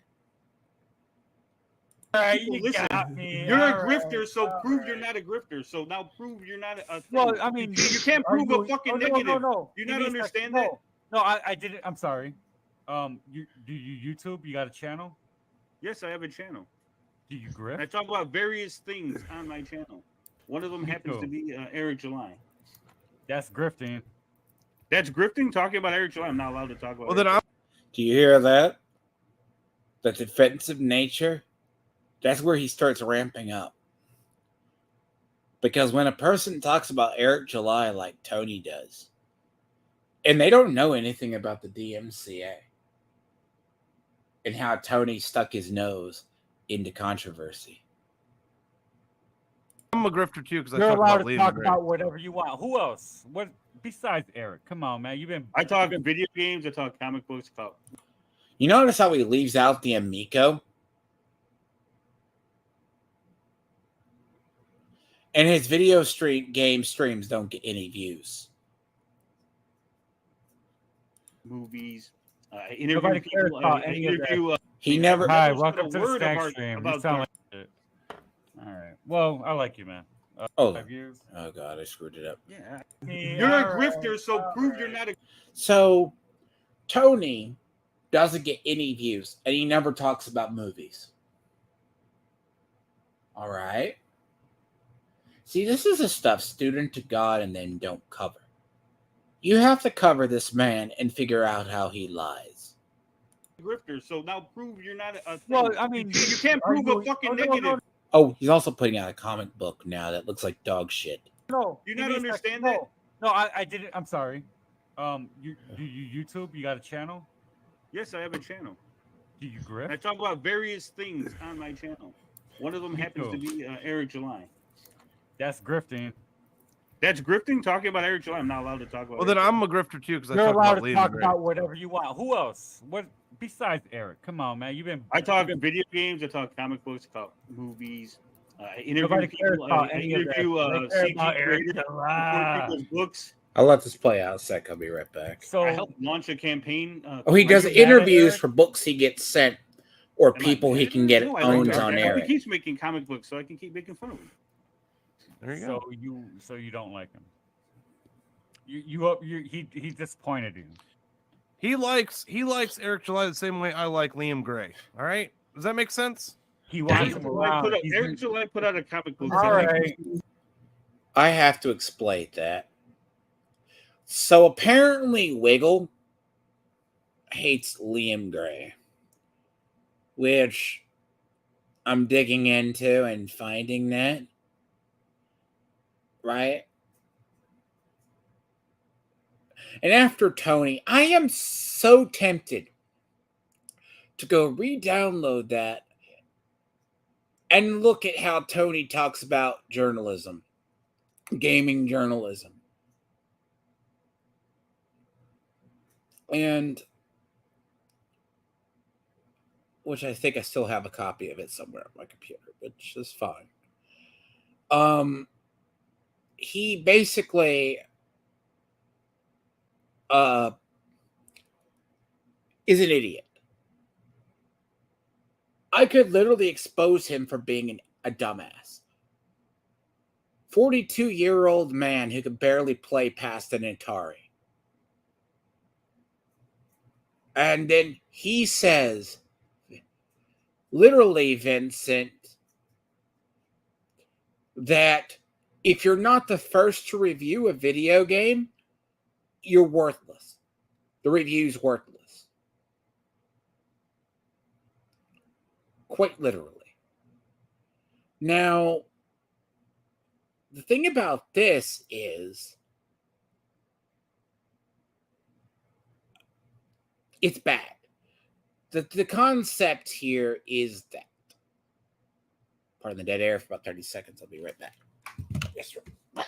[SPEAKER 5] All right,
[SPEAKER 3] People,
[SPEAKER 5] you
[SPEAKER 3] listen,
[SPEAKER 5] got me.
[SPEAKER 3] you're a
[SPEAKER 5] All
[SPEAKER 3] grifter,
[SPEAKER 5] right,
[SPEAKER 3] so
[SPEAKER 5] all
[SPEAKER 3] prove
[SPEAKER 5] right.
[SPEAKER 3] you're not a grifter. So now prove you're not a thing.
[SPEAKER 5] Well, I mean,
[SPEAKER 3] you can't
[SPEAKER 5] are
[SPEAKER 3] prove
[SPEAKER 5] you-
[SPEAKER 3] a fucking
[SPEAKER 5] oh, no,
[SPEAKER 3] negative.
[SPEAKER 5] No.
[SPEAKER 3] You
[SPEAKER 5] Give
[SPEAKER 3] not
[SPEAKER 5] me a second.
[SPEAKER 3] understand that?
[SPEAKER 5] No, I didn't. I'm sorry. You do you YouTube? You got a channel?
[SPEAKER 3] Yes, I have a channel.
[SPEAKER 5] Do you
[SPEAKER 3] I
[SPEAKER 5] grift?
[SPEAKER 3] talk about various things on my channel. One of them
[SPEAKER 5] Me
[SPEAKER 3] happens to
[SPEAKER 5] too.
[SPEAKER 3] be Eric July.
[SPEAKER 5] That's grifting.
[SPEAKER 3] That's grifting. Talking about Eric July. I'm not allowed to talk about.
[SPEAKER 2] Well, then
[SPEAKER 3] Eric
[SPEAKER 1] Do you hear that? The defensive nature? That's where he starts ramping up. Because when a person talks about Eric July like Tony does, and they don't know anything about the DMCA and how Tony stuck his nose into controversy.
[SPEAKER 2] I'm a grifter too because I
[SPEAKER 5] You're
[SPEAKER 2] talk
[SPEAKER 5] allowed
[SPEAKER 2] about
[SPEAKER 5] to
[SPEAKER 2] Liam
[SPEAKER 5] talk
[SPEAKER 2] Gray.
[SPEAKER 5] about whatever you want. Who else? What besides Eric? Come on, man. You've been.
[SPEAKER 3] I talk video games. I talk comic books.
[SPEAKER 1] You notice how he leaves out the Amico? And his video game streams don't get any views.
[SPEAKER 3] Movies.
[SPEAKER 5] Nobody cares about any of that.
[SPEAKER 1] He never.
[SPEAKER 3] Hi,
[SPEAKER 5] Hi,
[SPEAKER 3] never
[SPEAKER 5] welcome
[SPEAKER 3] said
[SPEAKER 5] to
[SPEAKER 3] a
[SPEAKER 5] the
[SPEAKER 3] word
[SPEAKER 5] snack
[SPEAKER 3] about-
[SPEAKER 5] stream.
[SPEAKER 3] about
[SPEAKER 5] You sound like shit. All right. Well, I like you, man.
[SPEAKER 1] Oh.
[SPEAKER 5] 5 years.
[SPEAKER 1] Oh God, I screwed it up.
[SPEAKER 3] Yeah.
[SPEAKER 5] Me,
[SPEAKER 3] You're a
[SPEAKER 5] all
[SPEAKER 3] grifter,
[SPEAKER 5] right,
[SPEAKER 3] so
[SPEAKER 5] all
[SPEAKER 3] prove
[SPEAKER 5] right.
[SPEAKER 3] you're not a.
[SPEAKER 1] So Tony doesn't get any views, and he never talks about movies. All right. See, this is the stuff student to God and then don't cover. You have to cover this man and figure out how he lies.
[SPEAKER 3] grifter, so now prove you're not a thing.
[SPEAKER 5] Well, I mean,
[SPEAKER 3] you can't
[SPEAKER 5] are
[SPEAKER 3] prove
[SPEAKER 5] you-
[SPEAKER 3] a fucking
[SPEAKER 5] oh, no,
[SPEAKER 3] negative.
[SPEAKER 1] Oh, he's also putting out a comic book now that looks like dog shit.
[SPEAKER 5] No,
[SPEAKER 3] You
[SPEAKER 5] give
[SPEAKER 3] not
[SPEAKER 5] me a second.
[SPEAKER 3] understand
[SPEAKER 5] No,
[SPEAKER 3] that?
[SPEAKER 5] No, I didn't. I'm sorry. You do you YouTube? You got a channel?
[SPEAKER 3] Yes, I have a channel.
[SPEAKER 5] Do you
[SPEAKER 3] I
[SPEAKER 5] grift?
[SPEAKER 3] talk about various things on my channel. One of them
[SPEAKER 5] Me
[SPEAKER 3] happens to
[SPEAKER 5] too.
[SPEAKER 3] be Eric July.
[SPEAKER 5] That's grifting.
[SPEAKER 3] That's grifting. Talking about Eric July. I'm not allowed to talk about.
[SPEAKER 2] Well, then
[SPEAKER 3] Eric
[SPEAKER 2] I'm a grifter too because I
[SPEAKER 5] You're
[SPEAKER 2] talk
[SPEAKER 5] allowed
[SPEAKER 2] about
[SPEAKER 5] to
[SPEAKER 2] Liam
[SPEAKER 5] talk
[SPEAKER 2] Gray.
[SPEAKER 5] about whatever you want. Who else? What besides Eric? Come on, man. You've been.
[SPEAKER 3] I talk video games. I talk comic books. I talk movies. Interview
[SPEAKER 5] Nobody cares
[SPEAKER 3] people.
[SPEAKER 5] about
[SPEAKER 3] I
[SPEAKER 5] any of that.
[SPEAKER 3] interview
[SPEAKER 5] They care
[SPEAKER 3] CG
[SPEAKER 5] about Eric
[SPEAKER 3] creators,
[SPEAKER 5] July.
[SPEAKER 3] record people's books.
[SPEAKER 1] I'll let this play out a sec. I'll be right back.
[SPEAKER 5] So
[SPEAKER 3] I helped launch a campaign.
[SPEAKER 1] Oh, he
[SPEAKER 5] Are
[SPEAKER 1] does
[SPEAKER 5] you mad at
[SPEAKER 1] interviews
[SPEAKER 5] Eric?
[SPEAKER 1] for books he gets sent or
[SPEAKER 3] Am I
[SPEAKER 1] people he
[SPEAKER 3] mad?
[SPEAKER 1] can get
[SPEAKER 3] No, I like
[SPEAKER 1] owns
[SPEAKER 3] Eric.
[SPEAKER 1] on
[SPEAKER 3] I hope
[SPEAKER 1] Eric.
[SPEAKER 3] He keeps making comic books, so I can keep making fun of him.
[SPEAKER 2] There you go.
[SPEAKER 5] so you don't like him. He disappointed you.
[SPEAKER 2] He likes Eric July the same way I like Liam Gray. All right, does that make sense?
[SPEAKER 5] He wants him
[SPEAKER 3] Eric
[SPEAKER 5] around. He's been-
[SPEAKER 3] July put out a comic book.
[SPEAKER 5] All right.
[SPEAKER 1] I have to explain that. So apparently Wiggle hates Liam Gray, which I'm digging into and finding that, right? And after Tony, I am so tempted to go re-download that and look at how Tony talks about journalism, gaming journalism. And which I think I still have a copy of it somewhere on my computer, which is fine. He basically is an idiot. I could literally expose him for being a dumbass. 42-year-old man who could barely play past an Atari. And then he says, literally, Vincent, that if you're not the first to review a video game, you're worthless. The review's worthless. Quite literally. Now, the thing about this is it's bad. The concept here is that. Pardon the dead air for about 30 seconds. I'll be right back. Yes, sir. Right.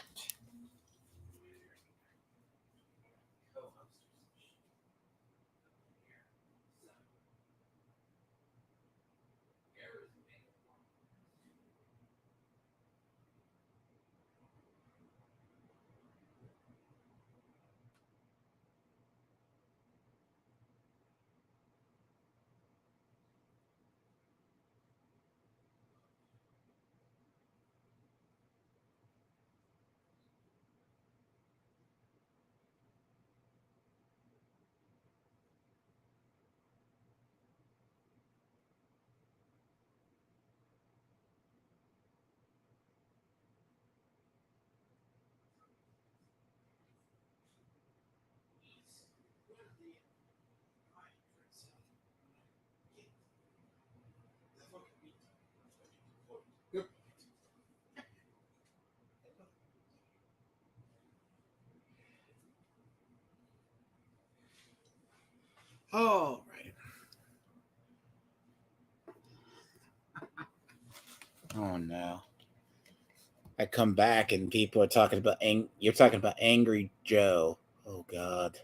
[SPEAKER 1] All right. Oh no. I come back and people are talking about you're talking about Angry Joe. Oh God.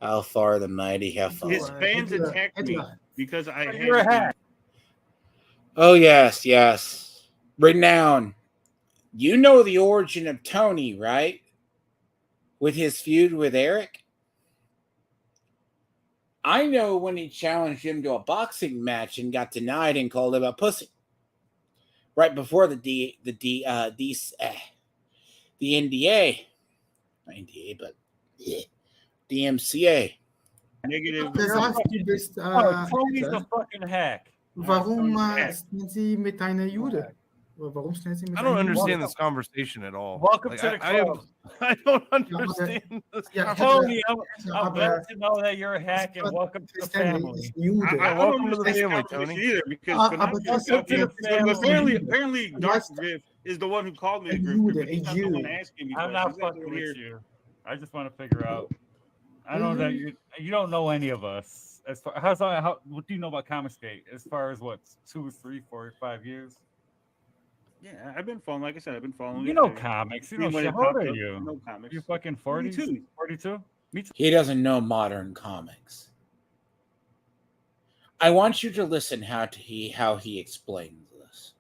[SPEAKER 1] How far the mighty have fallen.
[SPEAKER 3] His fans attacked me because I had
[SPEAKER 5] You're a hack.
[SPEAKER 1] Oh yes, yes. Renown. You know the origin of Tony, right? With his feud with Eric? I know when he challenged him to a boxing match and got denied and called him a pussy. Right before the NDA. Not NDA, but DMCA.
[SPEAKER 3] negative.
[SPEAKER 6] Bist,
[SPEAKER 5] Tony's a fucking hack.
[SPEAKER 6] warum sind Sie mit einer Jude? Warum stellen Sie mit
[SPEAKER 2] I don't
[SPEAKER 6] einer
[SPEAKER 2] understand
[SPEAKER 6] Jude?
[SPEAKER 2] this conversation at all.
[SPEAKER 5] Welcome
[SPEAKER 2] Like,
[SPEAKER 5] to the
[SPEAKER 2] I
[SPEAKER 5] club.
[SPEAKER 2] I don't understand this.
[SPEAKER 6] Yeah,
[SPEAKER 5] Tony, I'm
[SPEAKER 6] aber-
[SPEAKER 5] glad to know that you're a hack and welcome to the
[SPEAKER 6] Stanley
[SPEAKER 5] family.
[SPEAKER 6] ist Jude.
[SPEAKER 3] I
[SPEAKER 2] welcome
[SPEAKER 3] don't
[SPEAKER 2] to the
[SPEAKER 3] understand
[SPEAKER 2] family,
[SPEAKER 3] this conversation
[SPEAKER 2] Tony.
[SPEAKER 3] either because
[SPEAKER 6] Aber
[SPEAKER 3] apparently Dark Griff is the one who called me a Griff.
[SPEAKER 6] Jude,
[SPEAKER 3] But he's not the
[SPEAKER 6] Jude.
[SPEAKER 3] one asking me.
[SPEAKER 5] I'm not fucking with you. I just want to figure out. I know that you don't know any of us. As far what do you know about Comicsgate? As far as what 2, 3, 4, 5 years?
[SPEAKER 3] Yeah, I've been following. Like I said, I've been following.
[SPEAKER 5] You
[SPEAKER 3] it.
[SPEAKER 5] know comics. You know
[SPEAKER 3] When
[SPEAKER 5] shit.
[SPEAKER 3] it
[SPEAKER 5] How old
[SPEAKER 3] popped
[SPEAKER 5] are
[SPEAKER 3] up,
[SPEAKER 5] you?
[SPEAKER 3] No comics.
[SPEAKER 5] You fucking 40s?
[SPEAKER 3] 42.
[SPEAKER 5] 42? Me too.
[SPEAKER 1] He doesn't know modern comics. I want you to listen how he explains this.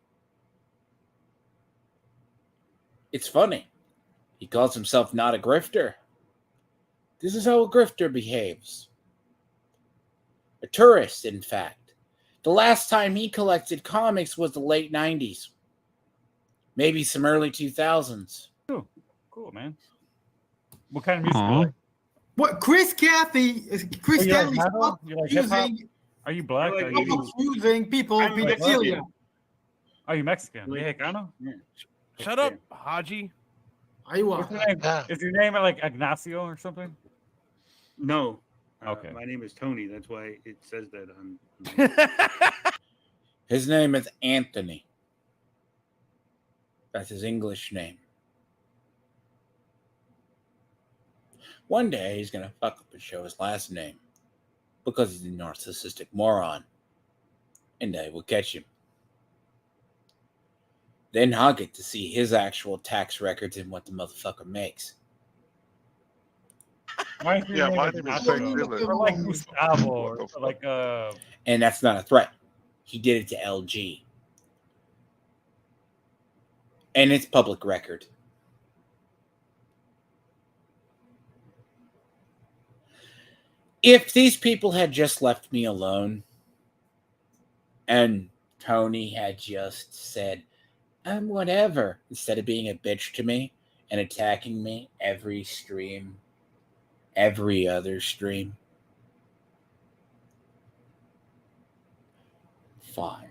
[SPEAKER 1] It's funny. He calls himself not a grifter. This is how a grifter behaves. A tourist, in fact. The last time he collected comics was the late 90s. Maybe some early 2000s.
[SPEAKER 5] Cool, man. What kind of music?
[SPEAKER 7] Aw.
[SPEAKER 5] You like?
[SPEAKER 6] What Chris Cathy, Chris
[SPEAKER 5] Oh, you like
[SPEAKER 6] Stanley
[SPEAKER 5] metal?
[SPEAKER 6] stop
[SPEAKER 5] You like hip-hop?
[SPEAKER 6] using,
[SPEAKER 5] Are you black?
[SPEAKER 3] I
[SPEAKER 5] Are
[SPEAKER 3] like
[SPEAKER 5] you,
[SPEAKER 6] using people
[SPEAKER 3] I'm
[SPEAKER 6] with
[SPEAKER 3] Mexican.
[SPEAKER 6] Celia.
[SPEAKER 5] are you Mexican?
[SPEAKER 3] Like-
[SPEAKER 5] Mexicano?
[SPEAKER 2] Shut up, Haji.
[SPEAKER 6] Aywa.
[SPEAKER 5] What's your name? Is your name like Ignacio or something?
[SPEAKER 3] No.
[SPEAKER 5] Okay.
[SPEAKER 3] My name is Tony. That's why it says that on.
[SPEAKER 1] His name is Anthony. That's his English name. One day he's going to fuck up and show his last name because he's a narcissistic moron. And I will catch him. Then I'll get to see his actual tax records and what the motherfucker makes.
[SPEAKER 5] Why is your
[SPEAKER 8] Yeah,
[SPEAKER 5] name
[SPEAKER 8] my name is
[SPEAKER 5] Ignacio?
[SPEAKER 8] St. Dylan.
[SPEAKER 5] Or like Gustavo or like
[SPEAKER 1] And that's not a threat. He did it to LG. And it's public record. If these people had just left me alone and Tony had just said, whatever, instead of being a bitch to me and attacking me every stream, every other stream, fine.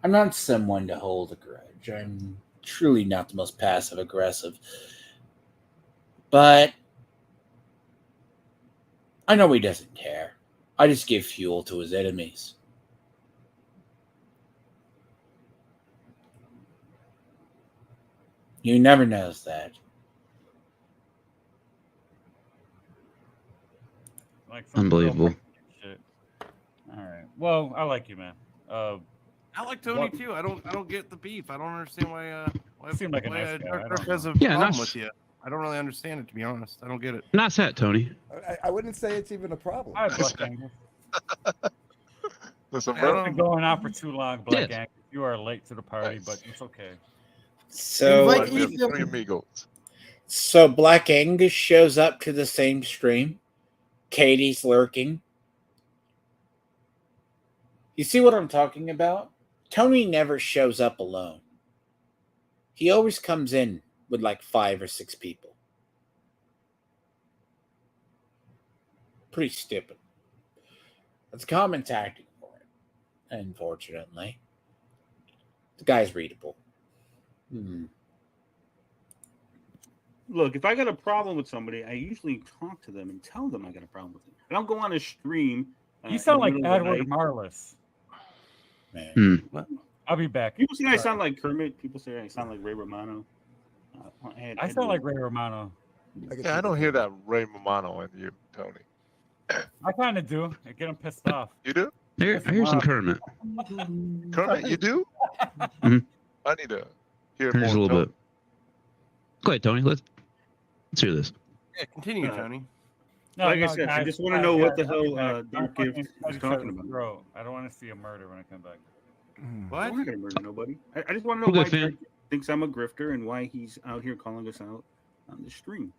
[SPEAKER 1] I'm not someone to hold a grudge. I'm truly not the most passive aggressive. But I know he doesn't care. I just give fuel to his enemies. You never knows that.
[SPEAKER 5] Like some
[SPEAKER 7] Unbelievable.
[SPEAKER 5] shit. All right. Well, I like you, man.
[SPEAKER 2] I like Tony too. I don't get the beef. I don't understand why. Why
[SPEAKER 5] Seemed like a nice guy.
[SPEAKER 2] Dark
[SPEAKER 5] I
[SPEAKER 2] Griff
[SPEAKER 5] don't
[SPEAKER 2] has a
[SPEAKER 7] Yeah,
[SPEAKER 2] problem
[SPEAKER 7] nice.
[SPEAKER 2] with you. I don't really understand it, to be honest. I don't get it.
[SPEAKER 7] Nice hat, Tony.
[SPEAKER 4] I wouldn't say it's even a problem.
[SPEAKER 5] All right, Black Angus.
[SPEAKER 8] Listen,
[SPEAKER 2] I
[SPEAKER 8] bro.
[SPEAKER 5] It's been going on for too long, Black
[SPEAKER 7] Yes.
[SPEAKER 5] Angus. You are late to the party,
[SPEAKER 8] Nice.
[SPEAKER 5] but it's okay.
[SPEAKER 1] So,
[SPEAKER 6] Invite
[SPEAKER 8] We have
[SPEAKER 6] Ethan.
[SPEAKER 8] three amigos.
[SPEAKER 1] so Black Angus shows up to the same stream. Katie's lurking. You see what I'm talking about? Tony never shows up alone. He always comes in with like 5 or 6 people. Pretty stupid. That's a common tactic for him, unfortunately. The guy's readable.
[SPEAKER 3] Look, if I got a problem with somebody, I usually talk to them and tell them I got a problem with them. I don't go on a stream.
[SPEAKER 5] You sound like
[SPEAKER 3] in the middle of the
[SPEAKER 5] Edward
[SPEAKER 3] night.
[SPEAKER 5] Marlis.
[SPEAKER 1] Man.
[SPEAKER 5] I'll be back.
[SPEAKER 3] People say I sound like Kermit. People say I sound like Ray Romano.
[SPEAKER 5] I sound like Ray Romano.
[SPEAKER 8] Yeah, I don't hear that Ray Romano in you, Tony.
[SPEAKER 5] I kind of do. I get him pissed off.
[SPEAKER 8] You do?
[SPEAKER 7] I hear some Kermit.
[SPEAKER 8] Kermit, you do?
[SPEAKER 7] Mhm.
[SPEAKER 8] I need to hear
[SPEAKER 7] Here's
[SPEAKER 8] more.
[SPEAKER 7] a little
[SPEAKER 8] Tony.
[SPEAKER 7] bit. Go ahead, Tony. Let's hear this.
[SPEAKER 2] Yeah, continue, Tony.
[SPEAKER 5] No,
[SPEAKER 3] Like I
[SPEAKER 5] no,
[SPEAKER 3] said, I
[SPEAKER 5] guys,
[SPEAKER 3] just wanna
[SPEAKER 5] guys,
[SPEAKER 3] know what
[SPEAKER 5] guys,
[SPEAKER 3] the
[SPEAKER 5] I'll be
[SPEAKER 3] hell,
[SPEAKER 5] back.
[SPEAKER 3] Dark
[SPEAKER 5] I'm fucking
[SPEAKER 3] Gift is
[SPEAKER 5] excited
[SPEAKER 3] talking
[SPEAKER 5] for the
[SPEAKER 3] about.
[SPEAKER 5] throat. I don't want to see a murder when I come back.
[SPEAKER 2] What?
[SPEAKER 3] I'm not gonna murder nobody. I just want to know
[SPEAKER 7] We'll go,
[SPEAKER 3] why
[SPEAKER 7] Finn.
[SPEAKER 3] Dark thinks I'm a grifter and why he's out here calling us out on the stream.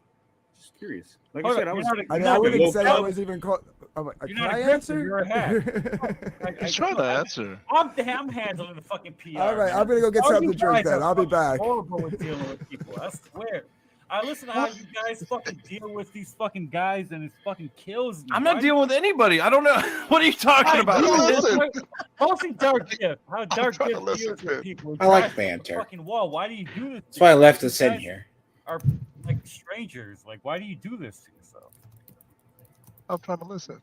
[SPEAKER 3] Just curious. Like
[SPEAKER 5] Hold
[SPEAKER 3] I said,
[SPEAKER 5] up,
[SPEAKER 3] I was.
[SPEAKER 5] you're not a-
[SPEAKER 4] I mean,
[SPEAKER 5] you're
[SPEAKER 4] I
[SPEAKER 5] not
[SPEAKER 4] wouldn't
[SPEAKER 5] woke
[SPEAKER 4] say I
[SPEAKER 5] up.
[SPEAKER 4] was even called.
[SPEAKER 5] You're
[SPEAKER 4] Can
[SPEAKER 5] not a
[SPEAKER 4] I
[SPEAKER 5] grifter,
[SPEAKER 4] answer?
[SPEAKER 5] you're a hack.
[SPEAKER 8] He's trying to answer.
[SPEAKER 5] I'm handling the fucking PR.
[SPEAKER 4] All right,
[SPEAKER 5] man.
[SPEAKER 4] I'm gonna go get
[SPEAKER 5] All
[SPEAKER 4] something
[SPEAKER 5] you
[SPEAKER 4] to drink
[SPEAKER 5] guys
[SPEAKER 4] then.
[SPEAKER 5] are
[SPEAKER 4] I'll be
[SPEAKER 5] fucking
[SPEAKER 4] back.
[SPEAKER 5] Horrible with dealing with people. I swear. I listen to how you guys fucking deal with these fucking guys, and it fucking kills me.
[SPEAKER 2] I'm not
[SPEAKER 5] Why-
[SPEAKER 2] dealing with anybody. I don't know. What are you talking
[SPEAKER 5] I
[SPEAKER 2] about?
[SPEAKER 5] do.
[SPEAKER 8] Listen.
[SPEAKER 5] Mostly Dark Gift. How Dark
[SPEAKER 8] trying to
[SPEAKER 5] Gift
[SPEAKER 8] listen,
[SPEAKER 5] deals with
[SPEAKER 8] Finn.
[SPEAKER 5] people.
[SPEAKER 1] I like
[SPEAKER 5] Drives through the
[SPEAKER 1] banter.
[SPEAKER 5] Fucking wall. Why do you do this?
[SPEAKER 1] That's why I left
[SPEAKER 5] You
[SPEAKER 1] us in
[SPEAKER 5] guys
[SPEAKER 1] here.
[SPEAKER 5] Are like strangers. Like, why do you do this to yourself?
[SPEAKER 8] I'm trying to listen.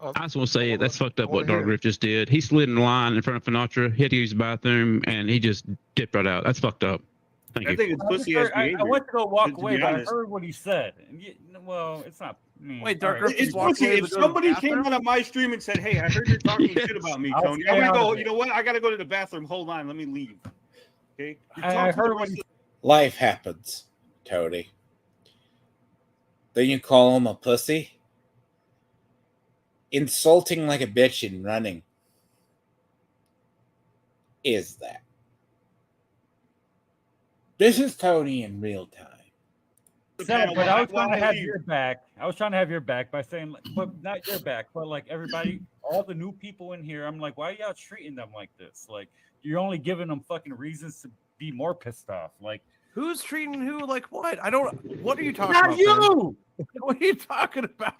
[SPEAKER 7] I just want to say that's fucked up
[SPEAKER 8] I
[SPEAKER 7] what
[SPEAKER 8] wanna hear
[SPEAKER 7] Dark
[SPEAKER 8] it.
[SPEAKER 7] Griff just did. He slid in line in front of Sinatra. He had to use the bathroom, and he just dipped right out. That's fucked up. Thank
[SPEAKER 3] I
[SPEAKER 7] you.
[SPEAKER 3] think it's
[SPEAKER 5] I just
[SPEAKER 3] pussy ass
[SPEAKER 5] heard- I
[SPEAKER 3] behavior.
[SPEAKER 5] went to go walk
[SPEAKER 3] to be
[SPEAKER 5] away, but I
[SPEAKER 3] honest.
[SPEAKER 5] heard what he said. And well, it's not.
[SPEAKER 2] Wait, Dark
[SPEAKER 5] all right.
[SPEAKER 2] Griff
[SPEAKER 3] It's
[SPEAKER 2] just walked
[SPEAKER 3] pussy.
[SPEAKER 2] away
[SPEAKER 3] If
[SPEAKER 2] to go to the
[SPEAKER 3] somebody came
[SPEAKER 2] bathroom?
[SPEAKER 3] out of my stream and said, "Hey, I heard you're talking
[SPEAKER 7] Yes.
[SPEAKER 3] shit about me,
[SPEAKER 5] I'll
[SPEAKER 3] Tony,"
[SPEAKER 5] stay
[SPEAKER 3] I'm gonna
[SPEAKER 5] out
[SPEAKER 3] go.
[SPEAKER 5] of it.
[SPEAKER 3] You know what? I gotta go to the bathroom. Hold on, let me leave. Okay. You
[SPEAKER 5] I
[SPEAKER 3] talk to the
[SPEAKER 5] heard what
[SPEAKER 3] rest
[SPEAKER 5] he
[SPEAKER 3] of-
[SPEAKER 1] Life happens, Tony. Then you call him a pussy? Insulting like a bitch and running. Is that? This is Tony in real time.
[SPEAKER 5] Sam, but I was trying to have
[SPEAKER 3] leave?
[SPEAKER 5] your back. I was trying to have your back by saying, but not your back, but like everybody, all the new people in here. I'm like, why are y'all treating them like this? Like, you're only giving them fucking reasons to be more pissed off. Like,
[SPEAKER 2] Who's treating who like what? I don't. What are you talking
[SPEAKER 5] not
[SPEAKER 2] about?
[SPEAKER 5] you.
[SPEAKER 2] Ben? What are you talking about?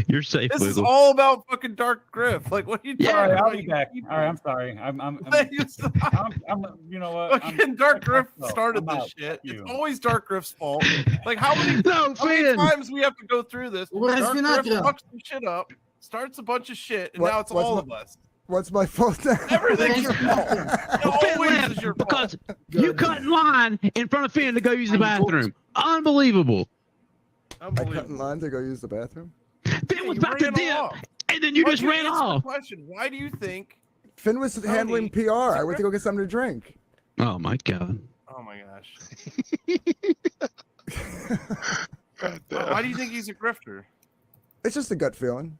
[SPEAKER 7] You're safe,
[SPEAKER 2] This is
[SPEAKER 7] Wiggle.
[SPEAKER 2] all about fucking Dark Griff. Like, what are you talking
[SPEAKER 5] All right,
[SPEAKER 2] about?
[SPEAKER 5] I'll be back. All right, I'm sorry. You know what?
[SPEAKER 2] Fucking Dark Griff
[SPEAKER 5] I'm
[SPEAKER 2] started
[SPEAKER 5] out.
[SPEAKER 2] this shit.
[SPEAKER 5] Fuck you.
[SPEAKER 2] It's always Dark Griff's fault. Like, how many
[SPEAKER 7] No,
[SPEAKER 2] How many times we have to go through this?
[SPEAKER 6] Where's
[SPEAKER 2] Dark Griff
[SPEAKER 6] Sinatra?
[SPEAKER 2] fucks some shit up, starts a bunch of shit, and
[SPEAKER 4] What-
[SPEAKER 2] now it's
[SPEAKER 4] what's
[SPEAKER 2] all
[SPEAKER 4] my-
[SPEAKER 2] of us.
[SPEAKER 4] What's my fault now?
[SPEAKER 2] Everything's your fault. It always is your fault.
[SPEAKER 7] Because you cut in line in front of Finn to go use the bathroom. Unbelievable.
[SPEAKER 4] I cut in
[SPEAKER 2] Unbelievable.
[SPEAKER 4] line to go use the bathroom.
[SPEAKER 7] Finn was
[SPEAKER 2] You
[SPEAKER 7] about to
[SPEAKER 2] ran
[SPEAKER 7] dip,
[SPEAKER 2] off.
[SPEAKER 7] and then you
[SPEAKER 2] Why
[SPEAKER 7] just
[SPEAKER 2] don't
[SPEAKER 7] ran
[SPEAKER 2] answer the
[SPEAKER 7] off.
[SPEAKER 2] Question: why do you think?
[SPEAKER 4] Finn was handling PR. I went to go get something to drink.
[SPEAKER 7] Oh my god.
[SPEAKER 2] Oh my gosh!
[SPEAKER 8] God
[SPEAKER 2] Why
[SPEAKER 8] damn.
[SPEAKER 2] do you think he's a grifter?
[SPEAKER 4] It's just a gut feeling.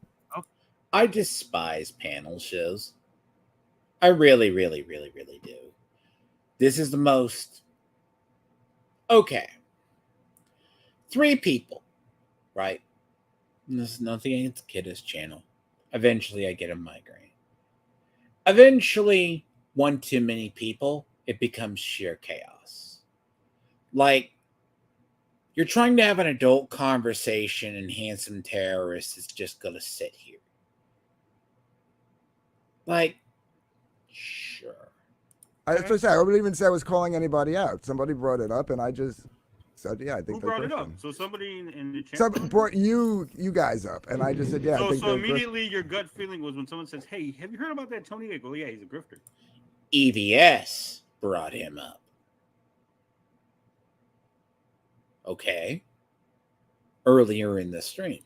[SPEAKER 1] I despise panel shows. I really, really, really, really do. This is the most... Okay. 3 people, right? And this is nothing against Kidda's channel. Eventually, I get a migraine. Eventually, one too many people, it becomes sheer chaos. Like, you're trying to have an adult conversation and Handsome Terrorist is just going to sit here. Like, sure.
[SPEAKER 4] That's what I said. I wouldn't even say I was calling anybody out. Somebody brought it up, and I just said, "Yeah, I think."
[SPEAKER 3] Who brought it up? So somebody in the chat.
[SPEAKER 4] Somebody brought you guys up, and I just said, "Yeah."
[SPEAKER 3] So,
[SPEAKER 4] I think
[SPEAKER 3] so immediately your gut feeling was when someone says, "Hey, have you heard about that Tony?" I go, "Yeah, he's a grifter."
[SPEAKER 1] EVS brought him up. Okay. Earlier in the stream.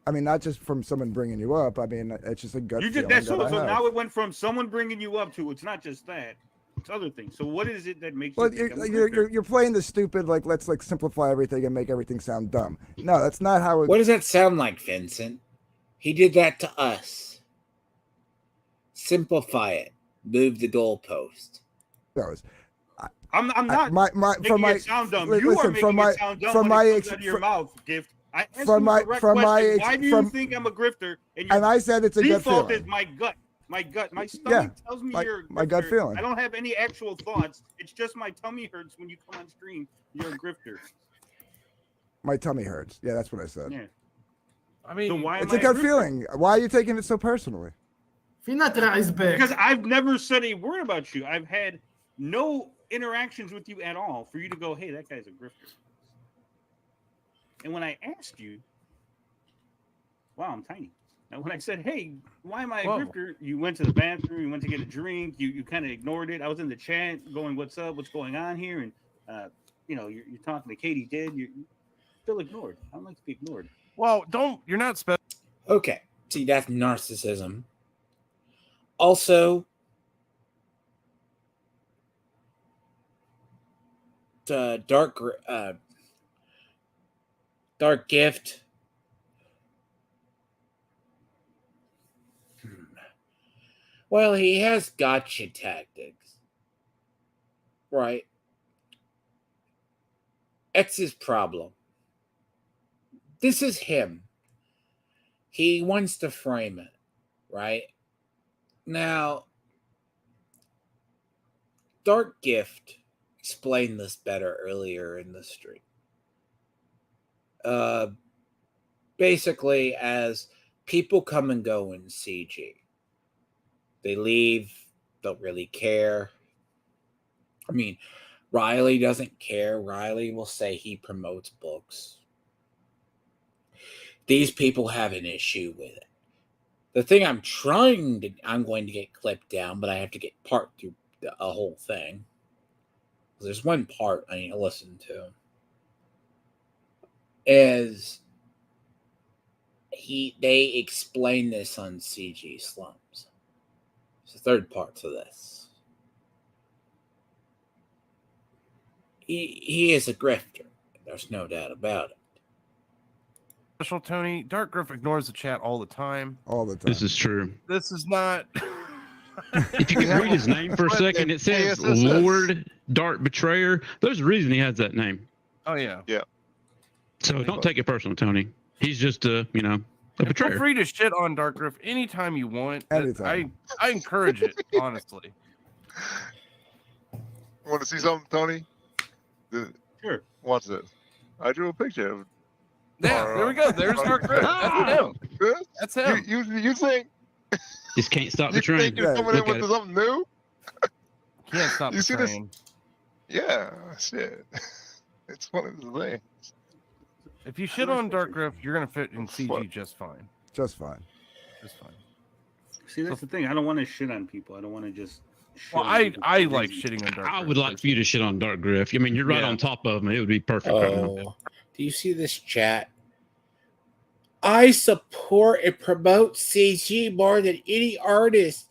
[SPEAKER 4] I mean, not just from someone bringing you up. I mean, it's just a gut
[SPEAKER 3] You
[SPEAKER 4] feeling.
[SPEAKER 3] just
[SPEAKER 4] that I
[SPEAKER 3] so
[SPEAKER 4] have.
[SPEAKER 3] now it went from someone bringing you up to it's not just that, it's other things. So what is it that makes
[SPEAKER 4] Well,
[SPEAKER 3] you think I'm a grifter?
[SPEAKER 4] you're playing the stupid, like, let's like simplify everything and make everything sound dumb. No, that's not how it
[SPEAKER 1] What does that sound like, Vincent? He did that to us. Simplify it. Move the goalpost.
[SPEAKER 4] goes.
[SPEAKER 3] I'm not
[SPEAKER 4] From my
[SPEAKER 3] it sound dumb.
[SPEAKER 4] listen,
[SPEAKER 3] You are making
[SPEAKER 4] from my
[SPEAKER 3] it sound dumb
[SPEAKER 4] from
[SPEAKER 3] when
[SPEAKER 4] my
[SPEAKER 3] it comes out of your mouth, Gift. I asked
[SPEAKER 4] from
[SPEAKER 3] you
[SPEAKER 4] my
[SPEAKER 3] a direct
[SPEAKER 4] from my
[SPEAKER 3] question. Why do you
[SPEAKER 4] from
[SPEAKER 3] think I'm a grifter? And
[SPEAKER 4] I said it's a gut
[SPEAKER 3] default
[SPEAKER 4] feeling.
[SPEAKER 3] is my gut. My stomach tells me you're a
[SPEAKER 4] my gut
[SPEAKER 3] grifter.
[SPEAKER 4] feeling.
[SPEAKER 3] I don't have any actual thoughts. It's just my tummy hurts when you come on stream. You're a grifter.
[SPEAKER 4] My tummy hurts. Yeah, that's what I said.
[SPEAKER 3] Yeah.
[SPEAKER 2] I mean,
[SPEAKER 3] So why
[SPEAKER 4] It's
[SPEAKER 3] am
[SPEAKER 4] a
[SPEAKER 3] I
[SPEAKER 4] gut
[SPEAKER 3] grifter?
[SPEAKER 4] feeling. Why are you taking it so personally?
[SPEAKER 6] Finatra is back.
[SPEAKER 3] Because I've never said a word about you. I've had no interactions with you at all for you to go, hey, that guy's a grifter. And when I asked you, wow, I'm tiny. And when I said, hey, why am I a
[SPEAKER 2] Whoa.
[SPEAKER 3] grifter? You went to the bathroom, you went to get a drink, you kind of ignored it. I was in the chat going, what's up? What's going on here? And, you're talking to Katie did. You're still ignored. I don't like to be ignored.
[SPEAKER 2] well, you're not special.
[SPEAKER 1] Okay. See, that's narcissism. Also, Dark Gift. Well, he has gotcha tactics. Right. That's his problem. This is him. He wants to frame it. Right. Now, Dark Gift explained this better earlier in the stream. Basically, as people come and go in CG, they leave, don't really care. I mean, Riley doesn't care. Riley will say he promotes books. These people have an issue with it. The thing I'm going to get clipped down, but I have to get part through a whole thing. There's one part I need to listen to. Is they explain this on CG Slums. It's the third part to this. He is a grifter. There's no doubt about it.
[SPEAKER 2] Special Tony. Dark Griff ignores the chat all the time.
[SPEAKER 4] All the time.
[SPEAKER 7] This is true.
[SPEAKER 2] This is not.
[SPEAKER 7] If you can read his name for a second, it says Lord Dark Betrayer. There's a reason he has that name.
[SPEAKER 2] Oh yeah.
[SPEAKER 7] So don't take it personal, Tony. He's just a betrayer.
[SPEAKER 2] Feel free to shit on Dark Griff anytime you want.
[SPEAKER 4] Anytime.
[SPEAKER 2] I encourage it, honestly.
[SPEAKER 8] Want to see something, Tony?
[SPEAKER 3] Sure.
[SPEAKER 8] Watch this. I drew a picture of.
[SPEAKER 2] Yeah, there we go. There's Dark Griff. That's him.
[SPEAKER 8] This?
[SPEAKER 2] That's him.
[SPEAKER 8] You think
[SPEAKER 7] Just can't stop
[SPEAKER 8] you
[SPEAKER 7] betraying.
[SPEAKER 8] think you're coming in
[SPEAKER 7] Look at
[SPEAKER 8] with
[SPEAKER 7] it.
[SPEAKER 8] something new?
[SPEAKER 2] Can't stop
[SPEAKER 8] You see this?
[SPEAKER 2] betraying.
[SPEAKER 8] Yeah, shit. It's one of the things.
[SPEAKER 2] If you shit on Dark Griff, you're gonna fit in CG just fine.
[SPEAKER 4] Just fine.
[SPEAKER 2] Just fine.
[SPEAKER 3] See, that's the thing. I don't want to shit on people. I don't want to just. shit
[SPEAKER 2] Well,
[SPEAKER 3] on people
[SPEAKER 2] I
[SPEAKER 3] for
[SPEAKER 2] like
[SPEAKER 3] reasons.
[SPEAKER 2] shitting on Dark
[SPEAKER 7] I
[SPEAKER 2] Griff.
[SPEAKER 7] would like for you to shit on Dark Griff. I mean, you're right
[SPEAKER 2] Yeah.
[SPEAKER 7] on top of him. It would be perfect. right now.
[SPEAKER 1] Oh, do you see this chat? I support and promote CG more than any artist.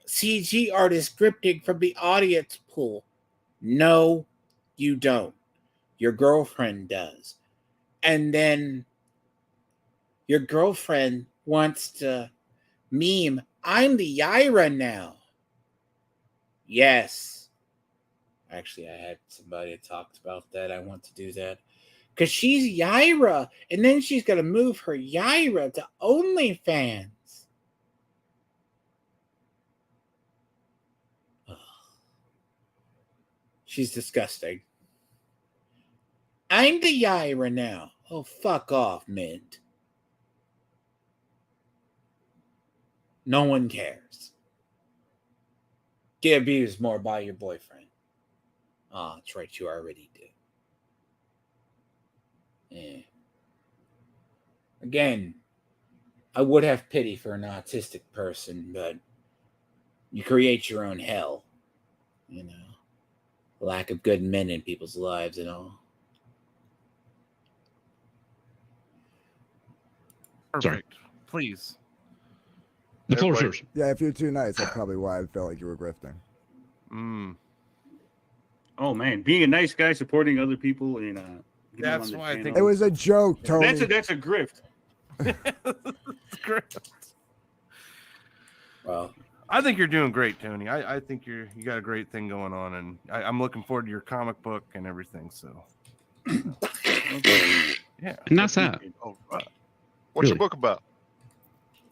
[SPEAKER 1] CG artist scripting from the audience pool. No, you don't. Your girlfriend does. And then your girlfriend wants to Meme, I'm the Yaira now. Yes. Actually, I had somebody that talked about that. I want to do that. Because she's Yaira, and then she's going to move her Yaira to OnlyFans. Ugh. She's disgusting. I'm the Yaira now. Oh, fuck off, Mint. No one cares. Get abused more by your boyfriend. Oh, that's right, you already do. Yeah. Again, I would have pity for an autistic person, but you create your own hell. You know, lack of good men in people's lives and all.
[SPEAKER 2] Perfect. Please.
[SPEAKER 7] The floor's
[SPEAKER 8] Everybody-
[SPEAKER 7] yours.
[SPEAKER 4] Yeah, if you're too nice, that's probably why I felt like you were grifting.
[SPEAKER 3] Oh man, being a nice guy, supporting other people, and getting them
[SPEAKER 2] That's
[SPEAKER 3] on the
[SPEAKER 2] why I
[SPEAKER 3] channel.
[SPEAKER 2] think
[SPEAKER 4] It was a joke, Tony.
[SPEAKER 3] That's a grift.
[SPEAKER 1] Well,
[SPEAKER 2] I think you're doing great, Tony. I think you got a great thing going on, and I'm looking forward to your comic book and everything. So, yeah,
[SPEAKER 7] Nice hat.
[SPEAKER 8] Oh, right. What's your
[SPEAKER 7] Really?
[SPEAKER 8] book about?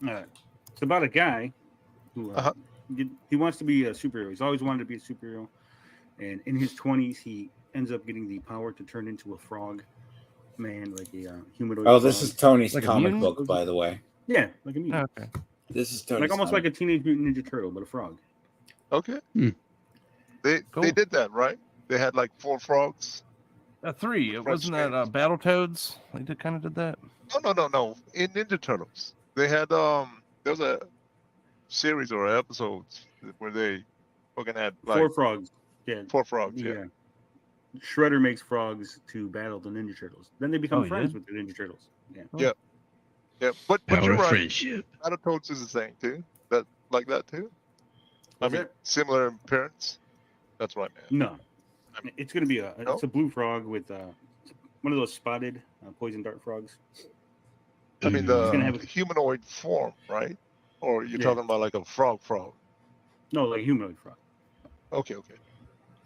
[SPEAKER 3] It's about a guy who
[SPEAKER 8] Uh-huh.
[SPEAKER 3] he wants to be a superhero. He's always wanted to be a superhero, and in his 20s, he ends up getting the power to turn into a frog man, like a humanoid.
[SPEAKER 1] oh, this is Tony's
[SPEAKER 2] Like a
[SPEAKER 1] comic
[SPEAKER 2] mutant?
[SPEAKER 1] book, by the way.
[SPEAKER 3] yeah, like a mutant.
[SPEAKER 2] okay.
[SPEAKER 1] This is Tony's
[SPEAKER 3] Like almost
[SPEAKER 1] comic.
[SPEAKER 3] like a Teenage Mutant Ninja Turtle, but a frog.
[SPEAKER 8] Okay.
[SPEAKER 7] Hmm.
[SPEAKER 8] They
[SPEAKER 2] Cool.
[SPEAKER 8] did that, right? They had like 4 frogs.
[SPEAKER 2] 3. It
[SPEAKER 8] French
[SPEAKER 2] wasn't that
[SPEAKER 8] games.
[SPEAKER 2] Battletoads? They kind of did that.
[SPEAKER 8] No. In Ninja Turtles, they had there was a series or episodes where they fucking had like
[SPEAKER 3] 4 frogs. Yeah.
[SPEAKER 8] 4 frogs. Yeah.
[SPEAKER 3] Yeah. Shredder makes frogs to battle the Ninja Turtles. Then they become
[SPEAKER 2] Oh,
[SPEAKER 3] friends
[SPEAKER 2] yeah?
[SPEAKER 3] with the Ninja Turtles. Yeah.
[SPEAKER 8] Yeah. Yeah, but
[SPEAKER 7] Power
[SPEAKER 8] you're
[SPEAKER 7] of
[SPEAKER 8] right.
[SPEAKER 7] friendship.
[SPEAKER 8] Battletoads is the same too. That like that too.
[SPEAKER 3] Was
[SPEAKER 8] I mean,
[SPEAKER 3] it?
[SPEAKER 8] similar in appearance. That's right, man.
[SPEAKER 3] No. It's gonna be
[SPEAKER 8] No?
[SPEAKER 3] it's a blue frog with one of those spotted poison dart frogs.
[SPEAKER 8] I mean
[SPEAKER 3] It's gonna have
[SPEAKER 8] the humanoid form, right? Or you're
[SPEAKER 3] Yeah.
[SPEAKER 8] talking about like a frog?
[SPEAKER 3] No, like a humanoid frog.
[SPEAKER 8] Okay.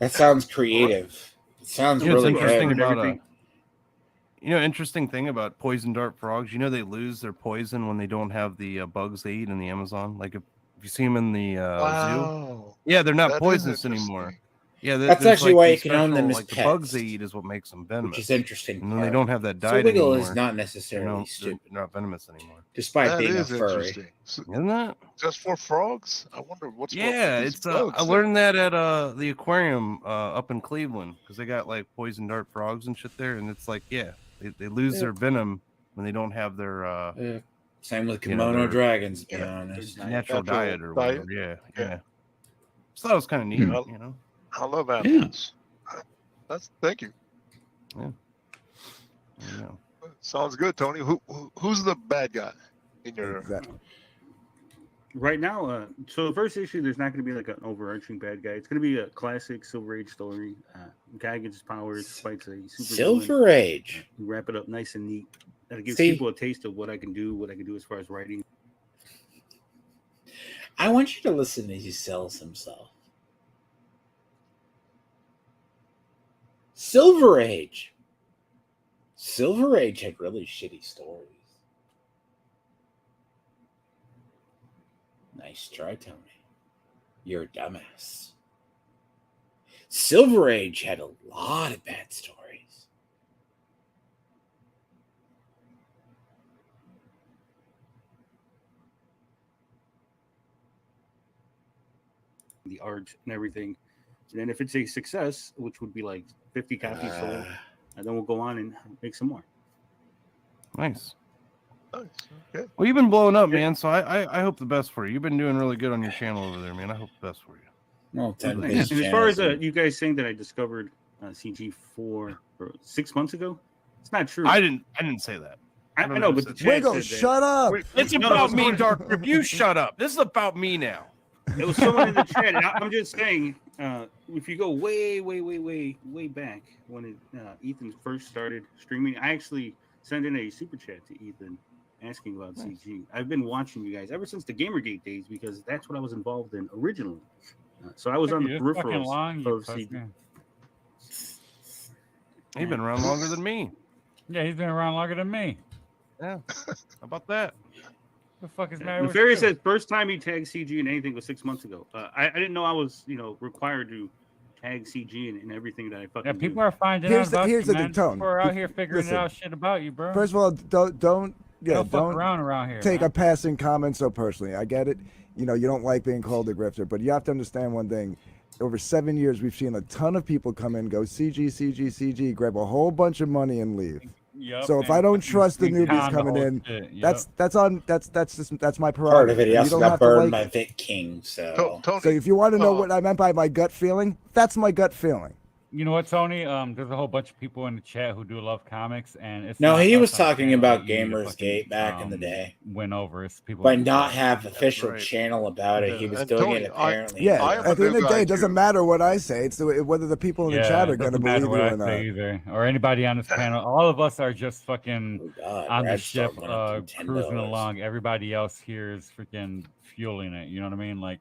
[SPEAKER 1] That sounds creative. It sounds
[SPEAKER 2] You know, it's
[SPEAKER 1] really
[SPEAKER 2] interesting
[SPEAKER 1] good.
[SPEAKER 2] about
[SPEAKER 3] everything.
[SPEAKER 2] interesting thing about poison dart frogs. You know, they lose their poison when they don't have the bugs they eat in the Amazon. Like if you see them in the zoo,
[SPEAKER 8] Wow.
[SPEAKER 2] yeah, they're not
[SPEAKER 8] That is
[SPEAKER 2] poisonous anymore.
[SPEAKER 8] interesting.
[SPEAKER 2] Yeah,
[SPEAKER 1] That's
[SPEAKER 2] there's,
[SPEAKER 1] actually
[SPEAKER 2] like,
[SPEAKER 1] why
[SPEAKER 2] these
[SPEAKER 1] you can own them
[SPEAKER 2] special,
[SPEAKER 1] as
[SPEAKER 2] like the bugs they
[SPEAKER 1] pets,
[SPEAKER 2] eat is what makes them venomous.
[SPEAKER 1] which is interesting.
[SPEAKER 2] And then they
[SPEAKER 1] part.
[SPEAKER 2] don't have that
[SPEAKER 1] So
[SPEAKER 2] diet
[SPEAKER 1] Wiggle
[SPEAKER 2] anymore.
[SPEAKER 1] is not
[SPEAKER 2] They're
[SPEAKER 1] necessarily stupid,
[SPEAKER 2] not venomous anymore.
[SPEAKER 1] despite
[SPEAKER 8] That
[SPEAKER 1] being a
[SPEAKER 8] is
[SPEAKER 1] furry.
[SPEAKER 8] interesting. So,
[SPEAKER 2] Isn't that?
[SPEAKER 8] just for frogs? I wonder what's going on
[SPEAKER 2] Yeah,
[SPEAKER 8] with these
[SPEAKER 2] it's
[SPEAKER 8] bugs
[SPEAKER 2] I
[SPEAKER 8] then.
[SPEAKER 2] learned that at the aquarium up in Cleveland because they got like poison dart frogs and shit there, and it's like they lose their venom when they don't have their
[SPEAKER 1] Same with
[SPEAKER 2] you know,
[SPEAKER 1] kimono
[SPEAKER 2] their-
[SPEAKER 1] dragons, to be
[SPEAKER 8] yeah,
[SPEAKER 1] honest.
[SPEAKER 2] natural diet or
[SPEAKER 8] diet.
[SPEAKER 2] whatever. Yeah.
[SPEAKER 8] Yeah.
[SPEAKER 2] So that was kind of neat,
[SPEAKER 8] Yeah.
[SPEAKER 2] you know.
[SPEAKER 8] I love animals. Thank you.
[SPEAKER 2] Yeah.
[SPEAKER 8] Sounds good, Tony. Who's the bad guy in your?
[SPEAKER 4] Exactly.
[SPEAKER 3] Right now, so the first issue, there's not going to be like an overarching bad guy. It's going to be a classic Silver Age story. Guy gets his powers, fights a super villain.
[SPEAKER 1] Silver Age.
[SPEAKER 3] We wrap it up nice and neat. That gives
[SPEAKER 1] See?
[SPEAKER 3] people a taste of what I can do as far as writing.
[SPEAKER 1] I want you to listen as he sells himself. Silver Age. Silver Age had really shitty stories. Nice try, Tony. You're a dumbass. Silver Age had a lot of bad stories.
[SPEAKER 3] The art and everything. And then if it's a success, which would be like 50 copies sold, and then we'll go on and make some more.
[SPEAKER 2] Nice.
[SPEAKER 8] Nice. Okay.
[SPEAKER 2] Well, you've been blowing up, man. So I hope the best for you. You've been doing really good on your channel over there, man. I hope the best for you.
[SPEAKER 1] Well,
[SPEAKER 3] And as far as you guys saying that I discovered CG 4 or 6 months ago, it's not true.
[SPEAKER 2] I didn't say that.
[SPEAKER 3] I
[SPEAKER 2] don't
[SPEAKER 3] know,
[SPEAKER 2] know
[SPEAKER 3] but
[SPEAKER 2] who
[SPEAKER 3] the
[SPEAKER 2] said
[SPEAKER 3] chat
[SPEAKER 4] Wiggle,
[SPEAKER 3] said that.
[SPEAKER 4] shut up.
[SPEAKER 2] It's
[SPEAKER 3] No,
[SPEAKER 2] about
[SPEAKER 3] no,
[SPEAKER 2] me,
[SPEAKER 3] no.
[SPEAKER 2] Dark Rip. You shut up. This is about me now.
[SPEAKER 3] It was someone in the chat. And I'm just saying, if you go way back when Ethan first started streaming, I actually sent in a super chat to Ethan, asking about CG. I've been watching you guys ever since the Gamergate days because that's what I was involved in originally. So I was on the
[SPEAKER 5] You're fucking
[SPEAKER 3] peripherals
[SPEAKER 5] long, you
[SPEAKER 3] of CG.
[SPEAKER 5] fucking-
[SPEAKER 2] He's been around longer than me.
[SPEAKER 5] Yeah, he's been around longer than me.
[SPEAKER 2] Yeah. How about that?
[SPEAKER 5] The fuck is matter with
[SPEAKER 3] Nefarious
[SPEAKER 5] you?
[SPEAKER 3] said first time he tagged CG in anything was 6 months ago. I didn't know I was, required to tag CG in everything that I fucking
[SPEAKER 5] Yeah,
[SPEAKER 3] do.
[SPEAKER 5] people are finding
[SPEAKER 4] Here's
[SPEAKER 5] out
[SPEAKER 4] the-
[SPEAKER 5] about
[SPEAKER 4] here's
[SPEAKER 5] you,
[SPEAKER 4] the
[SPEAKER 5] man.
[SPEAKER 4] tone.
[SPEAKER 5] People are out here figuring
[SPEAKER 4] Listen.
[SPEAKER 5] out shit about you, bro.
[SPEAKER 4] First of all, don't
[SPEAKER 5] don't fuck around here.
[SPEAKER 4] take
[SPEAKER 5] man.
[SPEAKER 4] a passing comment so personally. I get it. You don't like being called a grifter, but you have to understand one thing. Over 7 years, we've seen a ton of people come in, go CG, CG, CG, grab a whole bunch of money and leave.
[SPEAKER 5] Yep,
[SPEAKER 4] So if
[SPEAKER 5] and
[SPEAKER 4] I don't
[SPEAKER 5] fucking
[SPEAKER 4] trust the
[SPEAKER 5] screen
[SPEAKER 4] newbies
[SPEAKER 5] con the
[SPEAKER 4] coming
[SPEAKER 5] whole
[SPEAKER 4] in,
[SPEAKER 5] shit. Yep.
[SPEAKER 4] that's my
[SPEAKER 1] Part
[SPEAKER 4] prerogative.
[SPEAKER 1] of it, he
[SPEAKER 4] And you
[SPEAKER 1] also
[SPEAKER 4] don't
[SPEAKER 1] got
[SPEAKER 4] have to
[SPEAKER 1] burned
[SPEAKER 4] like
[SPEAKER 1] by Vic King.
[SPEAKER 8] Tony,
[SPEAKER 4] So if you want to know what I meant by my gut feeling, that's my gut feeling.
[SPEAKER 5] You know what, Tony? There's a whole bunch of people in the chat who do love comics, and it's
[SPEAKER 1] No,
[SPEAKER 5] not
[SPEAKER 1] he
[SPEAKER 5] us
[SPEAKER 1] was
[SPEAKER 5] on the
[SPEAKER 1] talking
[SPEAKER 5] channel
[SPEAKER 1] about
[SPEAKER 5] that you need to
[SPEAKER 1] Gamers
[SPEAKER 5] fucking,
[SPEAKER 1] Gate back in the day.
[SPEAKER 5] Win over. It's people
[SPEAKER 1] But
[SPEAKER 5] in the
[SPEAKER 1] not
[SPEAKER 5] chat.
[SPEAKER 1] have official
[SPEAKER 2] right.
[SPEAKER 1] channel about it. He
[SPEAKER 8] Yeah,
[SPEAKER 1] was
[SPEAKER 8] and
[SPEAKER 1] doing
[SPEAKER 8] Tony,
[SPEAKER 1] it apparently.
[SPEAKER 4] Yeah,
[SPEAKER 8] I am
[SPEAKER 4] at
[SPEAKER 8] a
[SPEAKER 4] the end
[SPEAKER 8] new
[SPEAKER 4] of the day,
[SPEAKER 8] guy,
[SPEAKER 4] it doesn't
[SPEAKER 8] too.
[SPEAKER 4] matter what I say. It's whether the people in the chat are
[SPEAKER 5] it
[SPEAKER 4] going to
[SPEAKER 5] doesn't matter
[SPEAKER 4] believe you
[SPEAKER 5] what
[SPEAKER 4] or
[SPEAKER 5] I say
[SPEAKER 4] not.
[SPEAKER 5] either, or anybody on this panel. All of us are just fucking
[SPEAKER 1] Oh God,
[SPEAKER 5] on the
[SPEAKER 1] Brad's
[SPEAKER 5] ship,
[SPEAKER 1] talking about
[SPEAKER 5] cruising
[SPEAKER 1] Nintendos.
[SPEAKER 5] along. Everybody else here is freaking fueling it. You know what I mean? Like,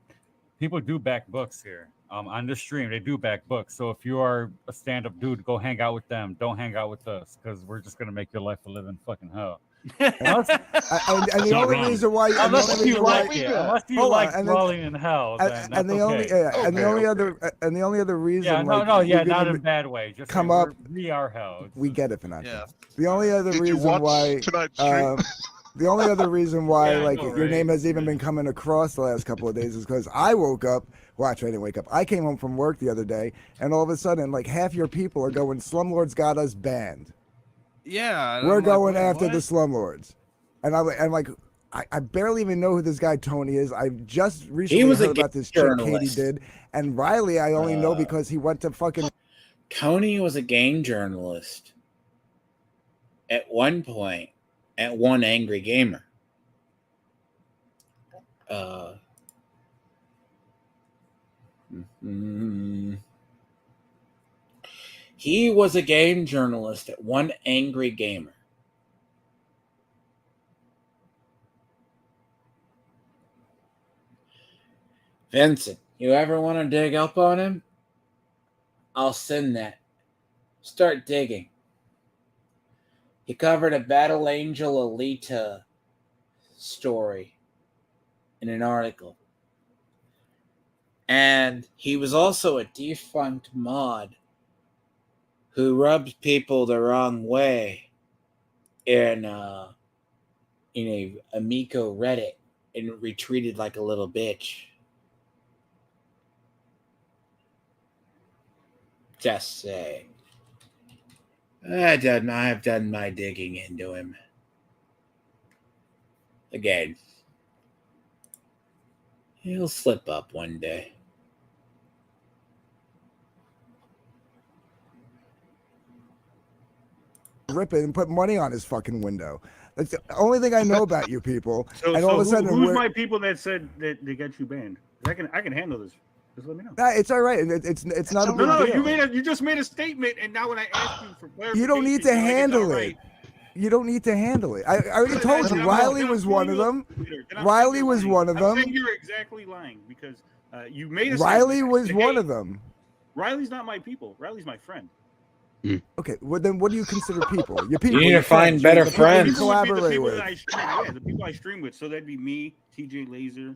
[SPEAKER 5] people do back books here. On the stream, they do back books. So if you are a stand-up dude, go hang out with them. Don't hang out with us because we're just gonna make your life a living fucking hell. Unless,
[SPEAKER 4] And the
[SPEAKER 7] Not
[SPEAKER 4] only
[SPEAKER 7] wrong.
[SPEAKER 4] reason why, and the
[SPEAKER 5] unless
[SPEAKER 4] only
[SPEAKER 5] you
[SPEAKER 4] reason why,
[SPEAKER 5] like it, unless you
[SPEAKER 4] Hold on,
[SPEAKER 5] like
[SPEAKER 4] and then-
[SPEAKER 5] dwelling in hell, then that's
[SPEAKER 4] and the only,
[SPEAKER 5] okay.
[SPEAKER 4] and the
[SPEAKER 8] Okay,
[SPEAKER 4] only
[SPEAKER 8] okay.
[SPEAKER 4] other reason,
[SPEAKER 5] Yeah,
[SPEAKER 4] like,
[SPEAKER 5] no, yeah,
[SPEAKER 4] you're
[SPEAKER 5] not
[SPEAKER 4] gonna
[SPEAKER 5] in a bad way. Just
[SPEAKER 4] come
[SPEAKER 5] say
[SPEAKER 4] up-
[SPEAKER 5] we are hell. It's
[SPEAKER 4] we
[SPEAKER 5] just-
[SPEAKER 4] get it, Fanatic.
[SPEAKER 2] Yeah.
[SPEAKER 4] The only other
[SPEAKER 8] Did you
[SPEAKER 4] reason
[SPEAKER 8] watch
[SPEAKER 4] why,
[SPEAKER 8] tonight's stream?
[SPEAKER 4] the only other reason why,
[SPEAKER 5] Yeah, I
[SPEAKER 4] like,
[SPEAKER 5] know,
[SPEAKER 4] your name
[SPEAKER 5] right?
[SPEAKER 4] has even been coming across the last couple of days is because I woke up. Well, actually, I didn't wake up. I came home from work the other day, and all of a sudden, like, half your people are going, Slumlords got us banned.
[SPEAKER 2] Yeah. and
[SPEAKER 4] We're
[SPEAKER 2] I'm like,
[SPEAKER 4] going
[SPEAKER 2] wait,
[SPEAKER 4] after
[SPEAKER 2] what?
[SPEAKER 4] the Slumlords. And I'm like, I barely even know who this guy Tony is. I just recently
[SPEAKER 1] was a
[SPEAKER 4] heard about this chick Katie
[SPEAKER 1] journalist.
[SPEAKER 4] did. And Riley, I only know
[SPEAKER 1] Uh,
[SPEAKER 4] because he went to fucking...
[SPEAKER 1] Tony was a game journalist at one point at One Angry Gamer. He was a game journalist at One Angry Gamer. Vincent, you ever want to dig up on him? I'll send that. Start digging. He covered a Battle Angel Alita story in an article. And he was also a defunct mod who rubbed people the wrong way in a Amico Reddit and retreated like a little bitch. Just saying. I have done my digging into him. Again, he'll slip up one day.
[SPEAKER 4] Rip it and put money on his fucking window. That's the only thing I know about you people.
[SPEAKER 3] So,
[SPEAKER 4] and all of a
[SPEAKER 3] so
[SPEAKER 4] sudden,
[SPEAKER 3] who's
[SPEAKER 4] we're...
[SPEAKER 3] my people that said that they got you banned? I can handle this. Just let me know.
[SPEAKER 4] It's all right. It's not a big
[SPEAKER 3] No,
[SPEAKER 4] deal.
[SPEAKER 3] you just made a statement, and now when I ask you for clarification,
[SPEAKER 4] You don't need to
[SPEAKER 3] you're like, it's
[SPEAKER 4] handle
[SPEAKER 3] all
[SPEAKER 4] it.
[SPEAKER 3] right.
[SPEAKER 4] You don't need to handle it. I already
[SPEAKER 3] Then
[SPEAKER 4] told
[SPEAKER 3] I'm
[SPEAKER 4] you.
[SPEAKER 3] not-
[SPEAKER 4] Riley
[SPEAKER 3] then
[SPEAKER 4] was
[SPEAKER 3] I'm
[SPEAKER 4] one
[SPEAKER 3] calling
[SPEAKER 4] of
[SPEAKER 3] you
[SPEAKER 4] them.
[SPEAKER 3] a traitor. Then I'm
[SPEAKER 4] Riley
[SPEAKER 3] saying
[SPEAKER 4] was
[SPEAKER 3] you're
[SPEAKER 4] one of
[SPEAKER 3] lying. I'm
[SPEAKER 4] them.
[SPEAKER 3] saying you're exactly lying because you made a
[SPEAKER 4] Riley
[SPEAKER 3] statement.
[SPEAKER 4] was
[SPEAKER 3] Hey,
[SPEAKER 4] one of them.
[SPEAKER 3] Riley's not my people. Riley's my friend.
[SPEAKER 4] Okay, well then, what do you consider people? Your people.
[SPEAKER 1] need to
[SPEAKER 4] your
[SPEAKER 1] find
[SPEAKER 4] friends,
[SPEAKER 1] better
[SPEAKER 4] the people
[SPEAKER 1] friends.
[SPEAKER 4] you
[SPEAKER 3] People would be the
[SPEAKER 4] collaborate
[SPEAKER 3] people
[SPEAKER 4] with.
[SPEAKER 3] that I stream. Yeah, the people I stream with. So that'd be me, TJ Laser.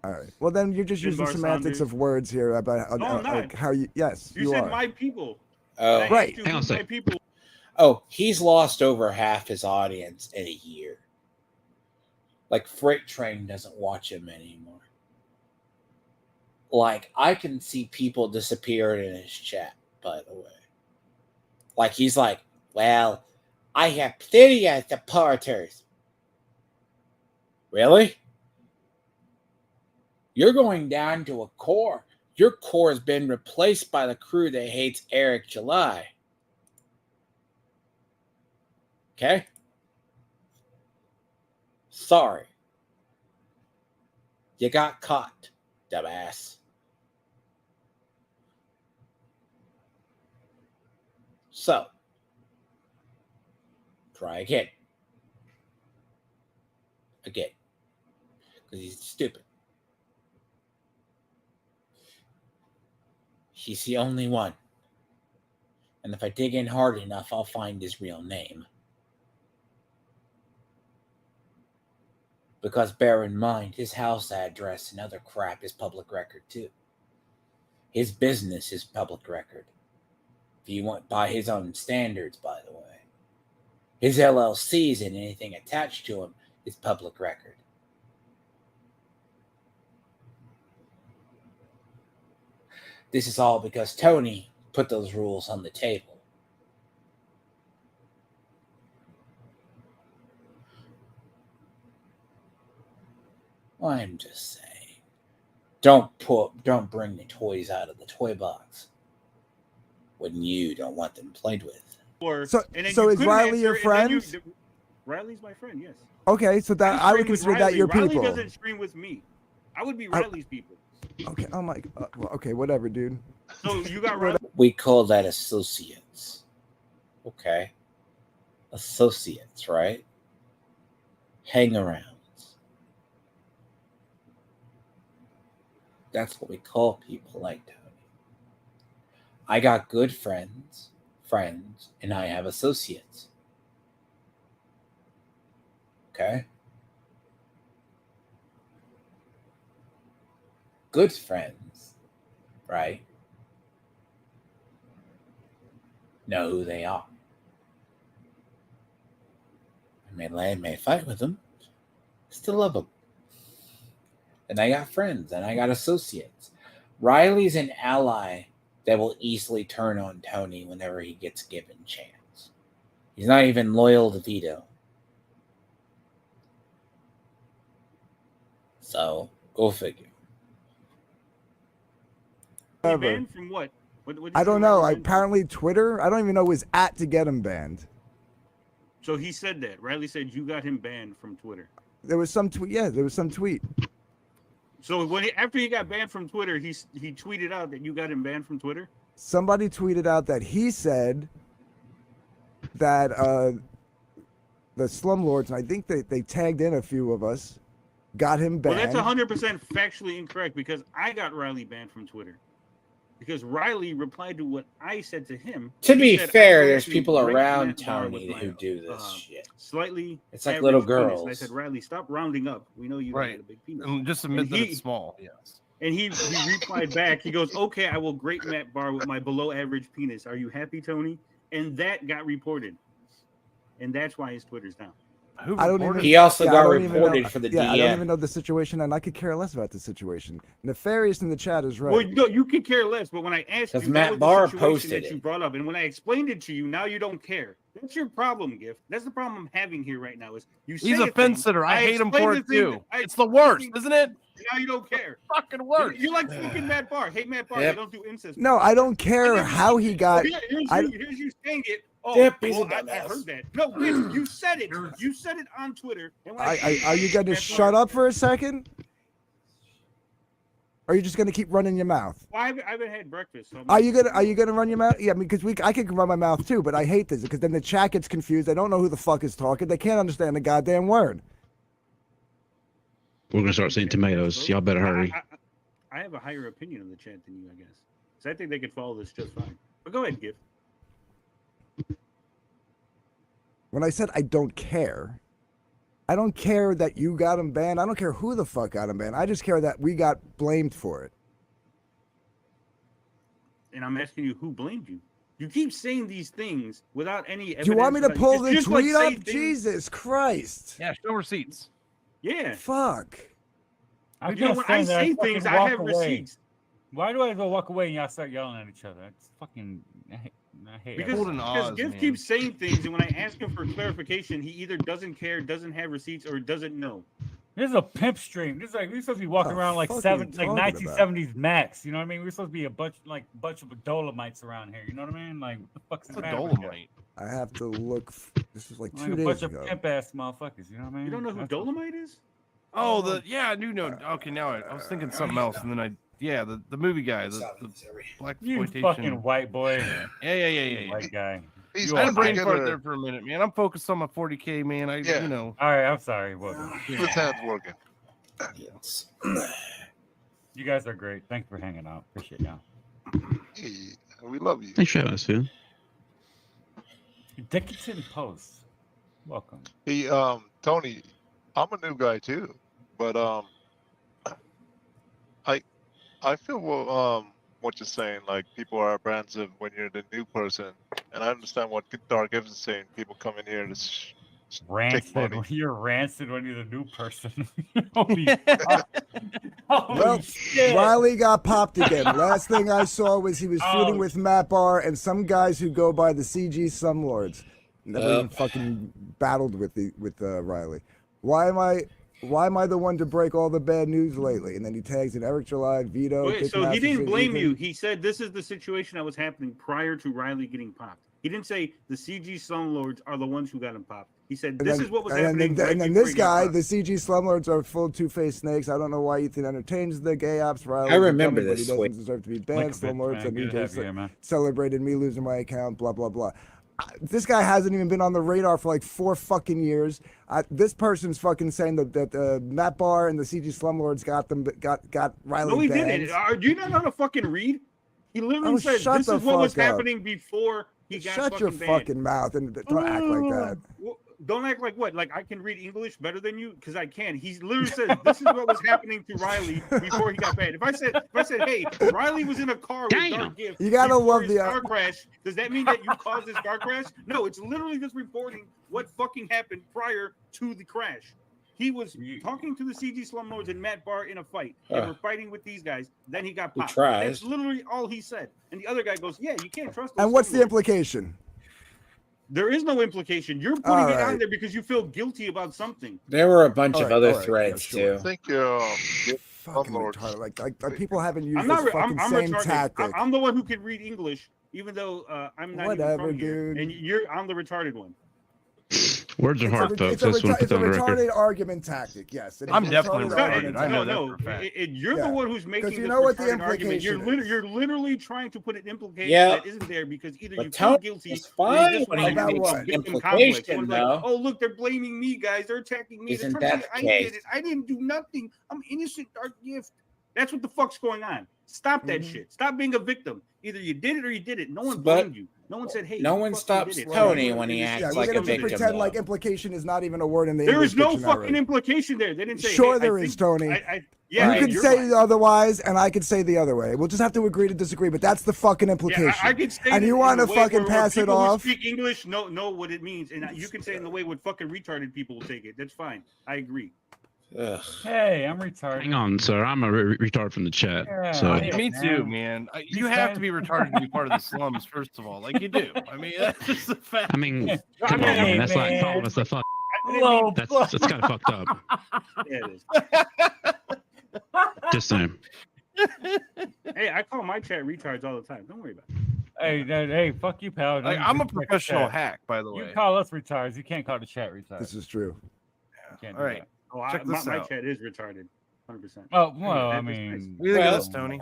[SPEAKER 4] All right. Well, then you're just using
[SPEAKER 3] Bar
[SPEAKER 4] semantics
[SPEAKER 3] Saunders.
[SPEAKER 4] of words here about
[SPEAKER 3] No, I'm not.
[SPEAKER 4] like how you. Yes,
[SPEAKER 3] You
[SPEAKER 4] you
[SPEAKER 3] said
[SPEAKER 4] are.
[SPEAKER 3] my people.
[SPEAKER 1] Oh,
[SPEAKER 3] And I
[SPEAKER 4] Right.
[SPEAKER 3] asked you
[SPEAKER 7] Hang on a
[SPEAKER 3] who's my
[SPEAKER 7] second.
[SPEAKER 3] people.
[SPEAKER 1] Oh, he's lost over half his audience in a year. Like Freight Train doesn't watch him anymore. Like I can see people disappearing in his chat, by the way. Like he's like, well, I have plenty of supporters. Really? You're going down to a core. Your core has been replaced by the crew that hates Eric July. Okay? Sorry. You got caught, dumbass. So, try again. again because he's stupid. He's the only one. And if I dig in hard enough, I'll find his real name. Because bear in mind, his house address and other crap is public record too. His business is public record. If you want, by his own standards, by the way. His LLCs and anything attached to him is public record. This is all because Tony put those rules on the table. I'm just saying, don't bring the toys out of the toy box when you don't want them played with.
[SPEAKER 4] So is Riley your friend?
[SPEAKER 3] Riley's my friend, yes.
[SPEAKER 4] Okay, so that I would consider that your people.
[SPEAKER 3] Riley doesn't stream with me. I would be Riley's people.
[SPEAKER 4] Okay, oh my God. Well, okay, whatever, dude.
[SPEAKER 3] So you got Riley.
[SPEAKER 1] We call that associates. Okay. Associates, right? Hang-arounds. That's what we call people like Tony. I got good friends, and I have associates. Okay? Good friends, right? Know who they are. I may fight with them, still love them. And I got friends, and I got associates. Riley's an ally that will easily turn on Tony whenever he gets given chance. He's not even loyal to Vito. So, go figure.
[SPEAKER 3] Banned from what?
[SPEAKER 4] I don't know. Apparently Twitter. I don't even know his @ to get him banned.
[SPEAKER 3] So he said that. Riley said you got him banned from Twitter.
[SPEAKER 4] There was some tweet. Yeah, there was some tweet.
[SPEAKER 3] So after he got banned from Twitter, he tweeted out that you got him banned from Twitter.
[SPEAKER 4] Somebody tweeted out that he said that the slumlords, and I think they tagged in a few of us, got him banned.
[SPEAKER 3] Well, that's 100% factually incorrect because I got Riley banned from Twitter. Because Riley replied to what I said to him.
[SPEAKER 1] To be fair, there's people around Tony who do this shit.
[SPEAKER 3] Slightly.
[SPEAKER 1] It's like little girls.
[SPEAKER 3] And I said, Riley, stop rounding up. We know you got a big penis.
[SPEAKER 2] And just admit that it's small. Yes.
[SPEAKER 3] And he replied back. He goes, okay, I will grate Matt Barr with my below average penis. Are you happy, Tony? And that got reported. And that's why his Twitter's down.
[SPEAKER 1] He also got reported for the DM.
[SPEAKER 4] I don't even know the situation, and I could care less about the situation. Nefarious in the chat is right.
[SPEAKER 3] Well, no, you could care less, but when I asked you,
[SPEAKER 1] Matt Barr posted
[SPEAKER 3] that you brought up, and when I explained it to you, now you don't care. That's your problem, Gift. That's the problem I'm having here right now. Is you?
[SPEAKER 2] He's a fence sitter. I hate him for it too. It's the worst, isn't it?
[SPEAKER 3] Now you don't care.
[SPEAKER 2] Fucking worst.
[SPEAKER 3] You like fucking Matt Barr. Hate Matt Barr. They don't do incest.
[SPEAKER 4] No, I don't care how he got.
[SPEAKER 3] Here's you saying it. Oh,
[SPEAKER 1] I
[SPEAKER 3] heard that. No, you said it. You said it on Twitter. And
[SPEAKER 4] are you going to shut up for a second? Or are you just going to keep running your mouth?
[SPEAKER 3] Well, I haven't had breakfast. So
[SPEAKER 4] are you gonna run your mouth? Yeah, I mean, because I can run my mouth too, but I hate this because then the chat gets confused. They don't know who the fuck is talking. They can't understand the goddamn word.
[SPEAKER 7] We're gonna start seeing tomatoes. Y'all better hurry.
[SPEAKER 3] I have a higher opinion of the chat than you, I guess. So I think they could follow this just fine. But go ahead, Gift.
[SPEAKER 4] When I said I don't care that you got him banned. I don't care who the fuck got him banned. I just care that we got blamed for it.
[SPEAKER 3] And I'm asking you, who blamed you? You keep saying these things without any evidence.
[SPEAKER 4] Do you want me to pull the tweet up?
[SPEAKER 3] Things.
[SPEAKER 4] Jesus Christ.
[SPEAKER 2] Yeah, show receipts.
[SPEAKER 3] Yeah.
[SPEAKER 4] Fuck.
[SPEAKER 5] I'm
[SPEAKER 3] when I say things, I have receipts.
[SPEAKER 5] Why do I go walk away and y'all start yelling at each other? It's fucking... I hate it.
[SPEAKER 3] Because Gift keeps saying things, and when I ask him for clarification, he either doesn't care, doesn't have receipts, or doesn't know.
[SPEAKER 5] This is a pimp stream. This is like we're supposed to be walking around like 1970s Max. You know what I mean? We're supposed to be a bunch of Dolomites around here. You know what I mean? Like what the fuck's the matter?
[SPEAKER 2] Dolomite.
[SPEAKER 4] I have to look. This is like 2
[SPEAKER 5] a
[SPEAKER 4] days
[SPEAKER 5] bunch
[SPEAKER 4] ago.
[SPEAKER 5] of pimp ass motherfuckers. You know what I mean?
[SPEAKER 3] You don't know who Dolomite is?
[SPEAKER 2] Oh, I do know. Okay, now I was thinking something else, and then the movie guy, the black
[SPEAKER 5] you
[SPEAKER 2] exploitation.
[SPEAKER 5] fucking white boy.
[SPEAKER 2] Yeah.
[SPEAKER 5] White guy.
[SPEAKER 8] He's
[SPEAKER 2] I had a
[SPEAKER 8] putting
[SPEAKER 2] brain fart
[SPEAKER 8] together.
[SPEAKER 2] there for a minute, man. I'm focused on my 40K, man.
[SPEAKER 8] Yeah.
[SPEAKER 2] You know.
[SPEAKER 5] All right, I'm sorry. Welcome.
[SPEAKER 8] His hands working.
[SPEAKER 1] Yes.
[SPEAKER 5] You guys are great. Thanks for hanging out. Appreciate y'all.
[SPEAKER 8] Hey, we love you.
[SPEAKER 7] Thanks for having us, Phil.
[SPEAKER 5] Dickinson Post. Welcome.
[SPEAKER 8] He Tony, I'm a new guy too, but I feel what you're saying. Like people are apprehensive when you're the new person, and I understand what Dark Gibbs is saying. People come in here to take
[SPEAKER 5] Rancid.
[SPEAKER 8] money.
[SPEAKER 5] You're rancid when you're the new person. Holy fuck. Holy
[SPEAKER 4] Well,
[SPEAKER 5] shit.
[SPEAKER 4] Riley got popped again. Last thing I saw was he was feuding
[SPEAKER 5] Oh.
[SPEAKER 4] with Matt Barr and some guys who go by the CG Slumlords. Never even fucking battled with Riley. Why am I the one to break all the bad news lately? And then he tags in Eric July, Vito.
[SPEAKER 3] Wait,
[SPEAKER 4] Dick
[SPEAKER 3] so he didn't
[SPEAKER 4] Masterson,
[SPEAKER 3] blame
[SPEAKER 4] Ethan.
[SPEAKER 3] you. He said this is the situation that was happening prior to Riley getting popped. He didn't say the CG Slumlords are the ones who got him popped. He said this is what was happening.
[SPEAKER 4] And then this guy, the CG Slumlords are full two-faced snakes. I don't know why Ethan entertains the gay ops. Riley,
[SPEAKER 1] I remember
[SPEAKER 4] but he
[SPEAKER 1] this.
[SPEAKER 4] doesn't deserve to be banned. Slumlords and EJ celebrated me losing my account. Blah blah blah. This guy hasn't even been on the radar for like 4 fucking years. This person's fucking saying that Matt Barr and the CG Slumlords got Riley.
[SPEAKER 3] No, he
[SPEAKER 4] banned.
[SPEAKER 3] didn't. Do you not know how to fucking read? He literally said this is what was happening before he got
[SPEAKER 4] Shut your
[SPEAKER 3] banned.
[SPEAKER 4] fucking mouth and don't act like that.
[SPEAKER 3] Don't act like what? Like I can read English better than you? Because I can. He literally said this is what was happening to Riley before he got banned. If I said, hey, Riley was in a car with Dark Gift.
[SPEAKER 4] You gotta
[SPEAKER 3] before
[SPEAKER 4] love
[SPEAKER 3] his
[SPEAKER 4] the
[SPEAKER 3] car crash. Does that mean that you caused this car crash? No, it's literally just reporting what fucking happened prior to the crash. He was talking to the CG Slumlords and Matt Barr in a fight. They were fighting with these guys. Then he got popped. That's literally all he said. And the other guy goes, yeah, you can't trust those
[SPEAKER 4] And what's the
[SPEAKER 3] Slumlords.
[SPEAKER 4] implication?
[SPEAKER 3] There is no implication. You're putting it on there because you feel guilty about something.
[SPEAKER 1] There were a bunch of other threads too.
[SPEAKER 8] I think
[SPEAKER 4] fucking retarded. Like people haven't used
[SPEAKER 3] I'm
[SPEAKER 4] this
[SPEAKER 3] not.
[SPEAKER 4] fucking
[SPEAKER 3] I'm
[SPEAKER 4] same
[SPEAKER 3] retarded.
[SPEAKER 4] tactic.
[SPEAKER 3] I'm the one who can read English, even though I'm not
[SPEAKER 4] Whatever,
[SPEAKER 3] even from here.
[SPEAKER 4] dude.
[SPEAKER 3] And I'm the retarded one.
[SPEAKER 7] Words are hard, folks.
[SPEAKER 4] It's a
[SPEAKER 7] Just want to put that on the
[SPEAKER 4] retarded
[SPEAKER 7] record.
[SPEAKER 4] argument tactic. Yes,
[SPEAKER 2] I'm definitely retarded. I know
[SPEAKER 3] No,
[SPEAKER 2] that for a fact.
[SPEAKER 3] you're the one who's making
[SPEAKER 4] you
[SPEAKER 3] this
[SPEAKER 4] know what the
[SPEAKER 3] retarded argument.
[SPEAKER 4] implication is.
[SPEAKER 3] You're literally trying to put an implication
[SPEAKER 1] Yeah.
[SPEAKER 3] that isn't there because either
[SPEAKER 1] But
[SPEAKER 3] you feel
[SPEAKER 1] Tony
[SPEAKER 3] guilty
[SPEAKER 1] is
[SPEAKER 3] or
[SPEAKER 1] fine
[SPEAKER 3] you just
[SPEAKER 1] when
[SPEAKER 3] want
[SPEAKER 1] he
[SPEAKER 3] to
[SPEAKER 4] makes
[SPEAKER 3] make
[SPEAKER 4] an
[SPEAKER 3] some victim
[SPEAKER 1] implication,
[SPEAKER 3] complex. One's
[SPEAKER 1] though.
[SPEAKER 3] like, oh look, they're blaming me, guys. They're attacking me.
[SPEAKER 1] Isn't
[SPEAKER 3] They're trying to
[SPEAKER 1] that
[SPEAKER 3] say
[SPEAKER 1] the
[SPEAKER 3] I
[SPEAKER 1] case?
[SPEAKER 3] did it. I didn't do nothing. I'm innocent, Dark Gift. That's what the fuck's going on. Stop that shit. Stop being a victim. Either you did it or you did it. No one
[SPEAKER 1] But
[SPEAKER 3] blamed you. No one said, hey.
[SPEAKER 1] no
[SPEAKER 3] you
[SPEAKER 1] one
[SPEAKER 3] fucking
[SPEAKER 1] stops
[SPEAKER 3] did it.
[SPEAKER 1] Tony
[SPEAKER 3] So
[SPEAKER 1] when he
[SPEAKER 3] you're
[SPEAKER 1] acts
[SPEAKER 4] Yeah,
[SPEAKER 3] innocent.
[SPEAKER 1] like
[SPEAKER 4] we're
[SPEAKER 1] a
[SPEAKER 4] gonna
[SPEAKER 1] victim.
[SPEAKER 4] pretend
[SPEAKER 1] though.
[SPEAKER 4] like implication is not even a word in the
[SPEAKER 3] There
[SPEAKER 4] English
[SPEAKER 3] is no
[SPEAKER 4] dictionary.
[SPEAKER 3] fucking implication there. They didn't say.
[SPEAKER 4] Sure
[SPEAKER 3] hey,
[SPEAKER 4] there
[SPEAKER 3] I
[SPEAKER 4] is,
[SPEAKER 3] think-
[SPEAKER 4] Tony.
[SPEAKER 3] Yeah,
[SPEAKER 1] Right.
[SPEAKER 4] You can
[SPEAKER 3] you're
[SPEAKER 4] say
[SPEAKER 3] right.
[SPEAKER 4] otherwise, and I could say the other way. We'll just have to agree to disagree, but that's the fucking implication.
[SPEAKER 3] Yeah, I could say
[SPEAKER 4] and
[SPEAKER 3] it
[SPEAKER 4] you
[SPEAKER 3] in
[SPEAKER 4] want
[SPEAKER 3] a
[SPEAKER 4] to
[SPEAKER 3] way
[SPEAKER 4] fucking
[SPEAKER 3] where
[SPEAKER 4] pass it
[SPEAKER 3] people who
[SPEAKER 4] off?
[SPEAKER 3] speak English know what it means, and you can say it in the way what fucking retarded people will take it. That's fine. I agree.
[SPEAKER 1] Ugh.
[SPEAKER 5] Hey, I'm retarded.
[SPEAKER 7] Hang on, sir. I'm a retard from the chat.
[SPEAKER 5] Yeah,
[SPEAKER 7] So
[SPEAKER 5] yeah.
[SPEAKER 2] Me too, man. You have to be retarded to be part of the slums, first of all. Like you do. I mean, that's just a fact.
[SPEAKER 7] I mean,
[SPEAKER 5] Yeah.
[SPEAKER 7] come on,
[SPEAKER 5] Hey,
[SPEAKER 7] man. That's like
[SPEAKER 5] man.
[SPEAKER 7] calling us a fuck.
[SPEAKER 5] Low
[SPEAKER 7] That's kind of fucked up.
[SPEAKER 3] Yeah, it is.
[SPEAKER 7] Just saying.
[SPEAKER 3] Hey, I call my chat retards all the time. Don't worry about it.
[SPEAKER 5] Hey, fuck you, pal.
[SPEAKER 2] Like,
[SPEAKER 5] Don't
[SPEAKER 2] I'm a
[SPEAKER 5] disrespect the
[SPEAKER 2] professional
[SPEAKER 5] chat.
[SPEAKER 2] hack, by the
[SPEAKER 5] You
[SPEAKER 2] way.
[SPEAKER 5] call us retards. You can't call the chat retards.
[SPEAKER 4] This is true.
[SPEAKER 5] You can't
[SPEAKER 2] All
[SPEAKER 5] do
[SPEAKER 2] right.
[SPEAKER 5] that.
[SPEAKER 3] Oh,
[SPEAKER 2] Check
[SPEAKER 3] my
[SPEAKER 2] this out.
[SPEAKER 3] chat is retarded. 100%.
[SPEAKER 5] Oh well, I
[SPEAKER 3] That is
[SPEAKER 5] mean,
[SPEAKER 3] nice.
[SPEAKER 2] What do you think
[SPEAKER 1] Well,
[SPEAKER 2] of this, Tony?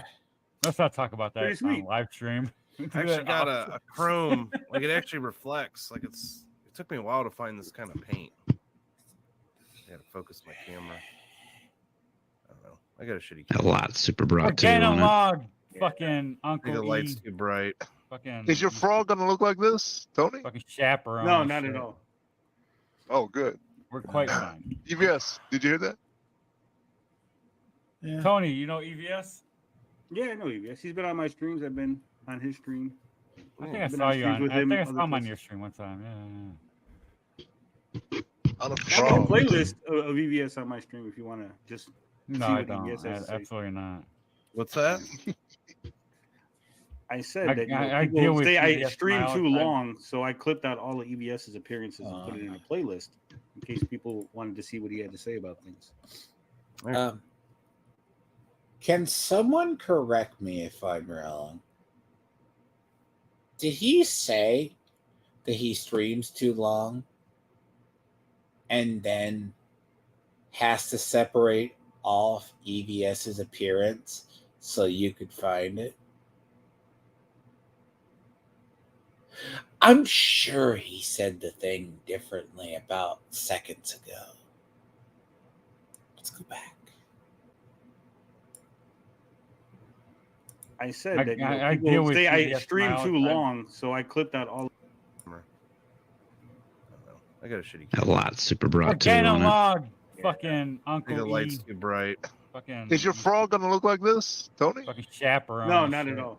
[SPEAKER 5] let's not talk about that
[SPEAKER 3] Pretty sweet.
[SPEAKER 5] on live stream.
[SPEAKER 2] I actually got a chrome. Like it actually reflects. Like it took me a while to find this kind of paint. I had to focus my camera. I don't know. I got a shitty
[SPEAKER 7] A
[SPEAKER 2] camera.
[SPEAKER 7] lot super bright too
[SPEAKER 5] Organic
[SPEAKER 7] on it.
[SPEAKER 5] log, fucking
[SPEAKER 2] I think
[SPEAKER 5] Uncle
[SPEAKER 2] the light's
[SPEAKER 5] E,
[SPEAKER 2] too bright.
[SPEAKER 5] fucking.
[SPEAKER 8] Is your frog gonna look like this, Tony?
[SPEAKER 5] fucking chaperone?
[SPEAKER 3] No,
[SPEAKER 5] and
[SPEAKER 3] not
[SPEAKER 5] shit.
[SPEAKER 3] at all.
[SPEAKER 8] Oh, good.
[SPEAKER 5] We're quite fine.
[SPEAKER 8] EVS, did you hear that?
[SPEAKER 5] Tony, you know EVS?
[SPEAKER 3] Yeah, I know you. Yes, he's been on my streams. I've been on his stream.
[SPEAKER 5] I think I
[SPEAKER 3] Been
[SPEAKER 5] saw
[SPEAKER 3] on
[SPEAKER 5] you
[SPEAKER 3] streams
[SPEAKER 5] on.
[SPEAKER 3] with
[SPEAKER 5] I
[SPEAKER 3] him
[SPEAKER 5] think I
[SPEAKER 3] other
[SPEAKER 5] saw him on
[SPEAKER 3] places.
[SPEAKER 5] your stream one time.
[SPEAKER 8] On a
[SPEAKER 3] I have a
[SPEAKER 8] frog.
[SPEAKER 3] playlist of EVS on my stream if you want to just.
[SPEAKER 5] No,
[SPEAKER 3] See
[SPEAKER 5] I
[SPEAKER 3] what
[SPEAKER 5] don't.
[SPEAKER 3] EVS has to say.
[SPEAKER 5] Absolutely not.
[SPEAKER 2] What's that?
[SPEAKER 3] I said
[SPEAKER 5] I-
[SPEAKER 3] that you know,
[SPEAKER 5] I
[SPEAKER 3] people
[SPEAKER 5] deal with
[SPEAKER 3] say I
[SPEAKER 5] EVS
[SPEAKER 3] stream
[SPEAKER 5] my
[SPEAKER 3] too
[SPEAKER 5] own time.
[SPEAKER 3] long, so I clipped out all of EVS's appearances and put it in a playlist in case people wanted to see what he had to say about things.
[SPEAKER 1] Can someone correct me if I'm wrong? Did he say that he streams too long and then has to separate off EVS's appearance so you could find it? I'm sure he said the thing differently about seconds ago. Let's go back.
[SPEAKER 3] I said that
[SPEAKER 5] I
[SPEAKER 3] people
[SPEAKER 5] deal with
[SPEAKER 3] say I
[SPEAKER 5] TBS
[SPEAKER 3] stream
[SPEAKER 5] all
[SPEAKER 3] too
[SPEAKER 5] the time.
[SPEAKER 3] long, so I clipped out all.
[SPEAKER 2] I got a shitty
[SPEAKER 7] That
[SPEAKER 2] camera.
[SPEAKER 7] light's super bright too
[SPEAKER 5] Again,
[SPEAKER 7] on it.
[SPEAKER 5] log. Fucking
[SPEAKER 2] I think
[SPEAKER 5] Uncle
[SPEAKER 2] the light's
[SPEAKER 5] E.
[SPEAKER 2] too bright.
[SPEAKER 5] Fucking.
[SPEAKER 8] Is your frog gonna look like this, Tony?
[SPEAKER 5] Fucking chaperone?
[SPEAKER 3] No,
[SPEAKER 5] and
[SPEAKER 3] not
[SPEAKER 5] shit.
[SPEAKER 3] at all.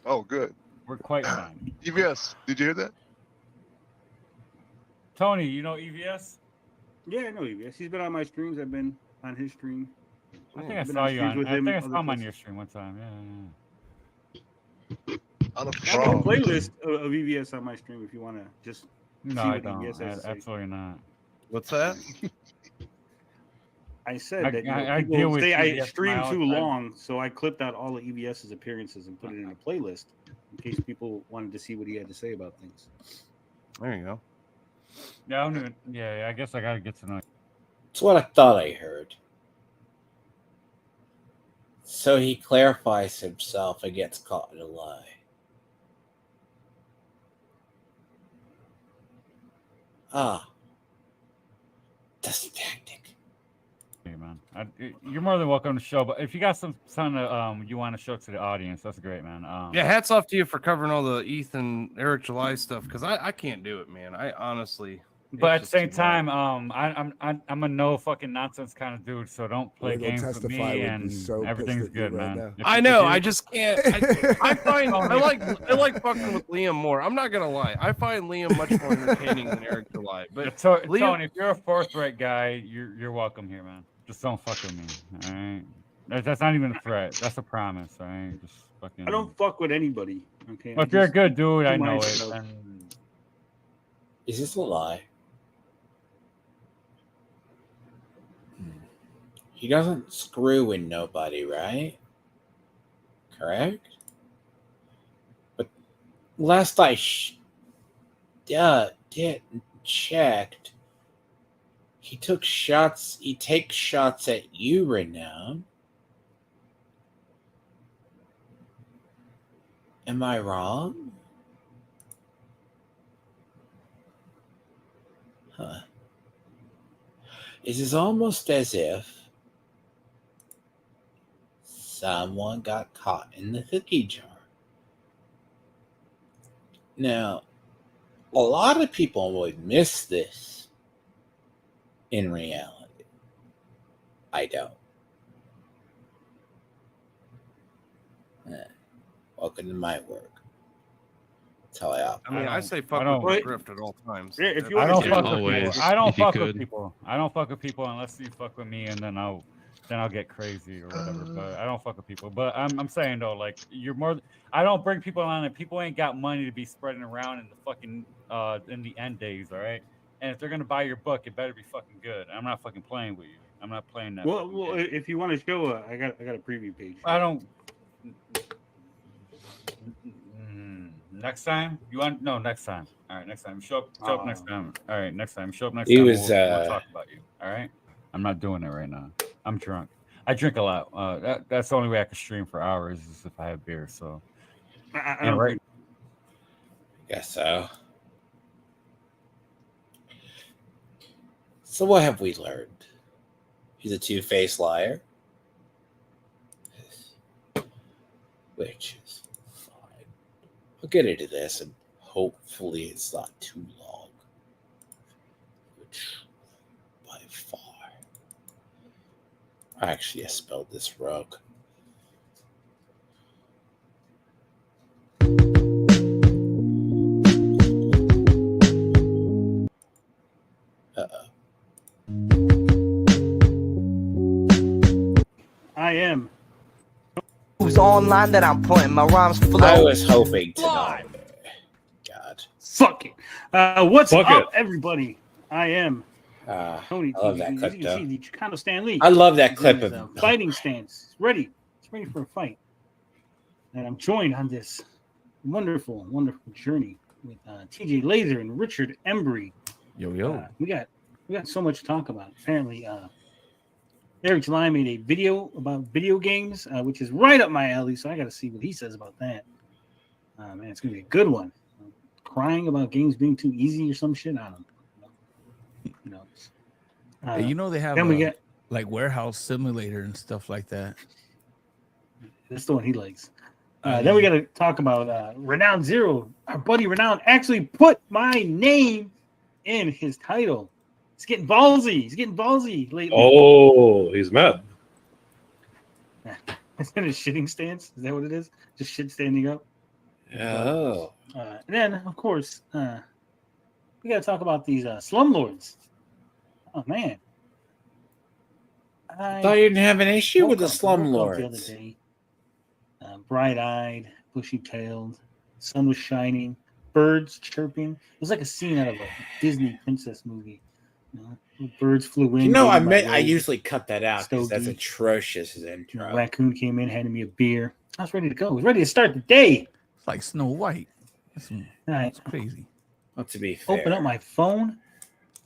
[SPEAKER 8] Oh, good.
[SPEAKER 5] We're quite fine.
[SPEAKER 8] EVS, did you hear that?
[SPEAKER 5] Tony, you know EVS?
[SPEAKER 3] Yeah, I know EVS. He's been on my streams. I've been on his stream.
[SPEAKER 5] I think I
[SPEAKER 3] I've been
[SPEAKER 5] saw
[SPEAKER 3] on
[SPEAKER 5] you
[SPEAKER 3] streams
[SPEAKER 5] on.
[SPEAKER 3] with
[SPEAKER 5] I
[SPEAKER 3] him
[SPEAKER 5] think I
[SPEAKER 3] other
[SPEAKER 5] saw him on
[SPEAKER 3] places.
[SPEAKER 5] your stream one time. Yeah.
[SPEAKER 8] On a
[SPEAKER 3] I have a
[SPEAKER 8] frog.
[SPEAKER 3] playlist of EVS on my stream if you want to just
[SPEAKER 5] No,
[SPEAKER 3] see
[SPEAKER 5] I
[SPEAKER 3] what
[SPEAKER 5] don't.
[SPEAKER 3] EVS has to say.
[SPEAKER 5] Absolutely not.
[SPEAKER 2] What's that?
[SPEAKER 3] I said that
[SPEAKER 5] I deal
[SPEAKER 3] people
[SPEAKER 5] with
[SPEAKER 3] say I
[SPEAKER 5] EVS
[SPEAKER 3] stream
[SPEAKER 5] all
[SPEAKER 3] too
[SPEAKER 5] the time.
[SPEAKER 3] long, so I clipped out all of EVS's appearances and put it in a playlist in case people wanted to see what he had to say about things.
[SPEAKER 2] There you go.
[SPEAKER 5] Yeah, I don't even. Yeah, I guess I gotta get to know.
[SPEAKER 1] That's what I thought I heard. So he clarifies himself and gets caught in a lie. Ah. That's the tactic.
[SPEAKER 5] Hey, man. You're more than welcome to show, but if you got something you want to show to the audience, that's great, man.
[SPEAKER 2] Yeah, hats off to you for covering all the Ethan Eric July stuff because I can't do it, man. I honestly.
[SPEAKER 5] But at
[SPEAKER 2] it's
[SPEAKER 5] the
[SPEAKER 2] just
[SPEAKER 5] same
[SPEAKER 2] too much.
[SPEAKER 5] time, I'm a no fucking nonsense kind of dude, so don't play
[SPEAKER 4] Legal
[SPEAKER 5] games with
[SPEAKER 4] testify
[SPEAKER 5] me,
[SPEAKER 4] would be
[SPEAKER 5] and
[SPEAKER 4] so pissed
[SPEAKER 5] everything's
[SPEAKER 4] at you
[SPEAKER 5] good,
[SPEAKER 4] right
[SPEAKER 5] man.
[SPEAKER 4] now.
[SPEAKER 5] If
[SPEAKER 2] I
[SPEAKER 5] you-
[SPEAKER 2] know.
[SPEAKER 5] if you-
[SPEAKER 2] I just can't. I find I like fucking with Liam more. I'm not gonna lie. I find Liam much more entertaining than Eric July. But Liam,
[SPEAKER 5] Tony, if you're a forthright guy, you're welcome here, man. Just don't fuck with me. All right. That's not even a threat. That's a promise. All right. Just fucking.
[SPEAKER 3] I don't fuck with anybody. Okay.
[SPEAKER 5] Well,
[SPEAKER 3] I
[SPEAKER 5] if you're a
[SPEAKER 3] just
[SPEAKER 5] good dude,
[SPEAKER 3] do
[SPEAKER 5] I know it.
[SPEAKER 3] myself.
[SPEAKER 5] And
[SPEAKER 1] Is this a lie? He doesn't screw in nobody, right? Correct? But last I checked, he takes shots at you, Renown. Am I wrong? Huh. It is almost as if someone got caught in the cookie jar. Now, a lot of people would miss this in reality. I don't. Welcome to my work. That's how I operate.
[SPEAKER 2] I mean, I say fuck with grift at all times.
[SPEAKER 3] Yeah, if you
[SPEAKER 5] I
[SPEAKER 3] want
[SPEAKER 5] don't
[SPEAKER 3] to
[SPEAKER 5] fuck with people. I don't fuck with people. I don't fuck with people unless you fuck with me, and then I'll get crazy or whatever. But I don't fuck with people. But I'm saying though, like you're more. I don't bring people on, and people ain't got money to be spreading around in the fucking in the end days. All right. And if they're gonna buy your book, it better be fucking good. I'm not fucking playing with you. I'm not playing that.
[SPEAKER 3] Well, if you want to show, I got a preview page.
[SPEAKER 5] I don't. Next time you want? No, next time. All right, next time. Show up next time. All right, next time. Show up next time. We'll talk about you. All right. I'm not doing it right now. I'm drunk. I drink a lot. That's the only way I can stream for hours is if I have beer. So.
[SPEAKER 3] I don't
[SPEAKER 5] right.
[SPEAKER 1] Guess so. So what have we learned? He's a two-faced liar. Which is fine. I'll get into this and hopefully it's not too long. Which by far. Actually, I spelled this wrong.
[SPEAKER 3] I am.
[SPEAKER 9] Who's online that I'm putting my rhymes flow.
[SPEAKER 1] I was hoping to know. God.
[SPEAKER 3] Fuck it. What's
[SPEAKER 1] Fuck
[SPEAKER 3] up,
[SPEAKER 1] it.
[SPEAKER 3] everybody? I am Tony.
[SPEAKER 1] I love that clip,
[SPEAKER 3] You
[SPEAKER 1] though.
[SPEAKER 3] can see the Chicano Stan Lee.
[SPEAKER 1] I love that
[SPEAKER 3] He's
[SPEAKER 1] clip
[SPEAKER 3] in his,
[SPEAKER 1] of
[SPEAKER 3] fighting stance. It's ready. It's ready for a fight. And I'm joined on this wonderful, wonderful journey with TJ Laser and Richard Embry.
[SPEAKER 2] Yo.
[SPEAKER 3] We got so much to talk about. Apparently, Eric July made a video about video games, which is right up my alley. So I got to see what he says about that. Man, it's gonna be a good one. crying about games being too easy or some shit. I don't know.
[SPEAKER 10] They have
[SPEAKER 3] then we get
[SPEAKER 10] like warehouse simulator and stuff like that.
[SPEAKER 3] that's the one he likes. Then we got to talk about Renowned Zero. Our buddy Renowned actually put my name in his title. He's getting ballsy. He's getting ballsy lately.
[SPEAKER 11] Oh, he's mad.
[SPEAKER 3] Is that a shitting stance? Is that what it is? Just shit standing up?
[SPEAKER 1] Oh.
[SPEAKER 3] And then, of course, we got to talk about these slumlords. Oh, man.
[SPEAKER 1] I thought you didn't have an issue with the slumlords.
[SPEAKER 3] The other day, bright-eyed, bushy-tailed, sun was shining, birds chirping. It was like a scene out of a Disney princess movie. Birds flew in.
[SPEAKER 1] I usually cut that out because that's atrocious intro.
[SPEAKER 3] Raccoon came in, handed me a beer. I was ready to go. I was ready to start the day.
[SPEAKER 10] It's like Snow White. That's crazy.
[SPEAKER 1] Well, to be fair.
[SPEAKER 3] Open up my phone.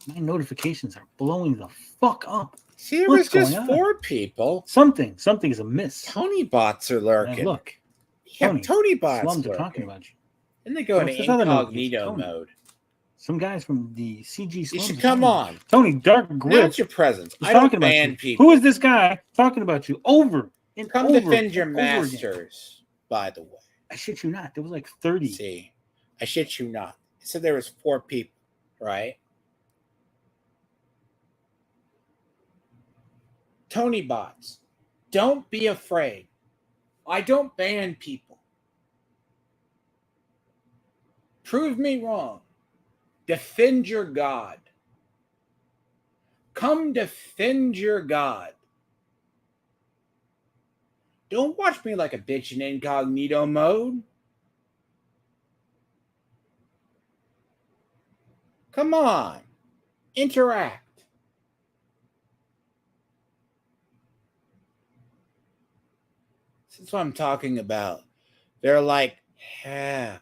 [SPEAKER 3] My notifications are blowing the fuck up.
[SPEAKER 1] See, it was just 4 people.
[SPEAKER 3] Something is amiss.
[SPEAKER 1] Tony bots are lurking.
[SPEAKER 3] Look,
[SPEAKER 1] Tony bots
[SPEAKER 3] slums are talking about you.
[SPEAKER 1] And they go into incognito mode.
[SPEAKER 3] Some guys from the CG slums.
[SPEAKER 1] You should come on.
[SPEAKER 3] Tony, Dark Grip.
[SPEAKER 1] That's your presence. I don't ban people.
[SPEAKER 3] Who is this guy talking about you? Over and
[SPEAKER 1] come
[SPEAKER 3] over.
[SPEAKER 1] Defend your masters, by the way.
[SPEAKER 3] I shit you not. There was like 30.
[SPEAKER 1] See, I shit you not. So there was 4 people, right? Tony bots, don't be afraid. I don't ban people. Prove me wrong. Defend your God. Come defend your God. Don't watch me like a bitch in incognito mode. Come on. Interact. That's what I'm talking about. They're like, yeah.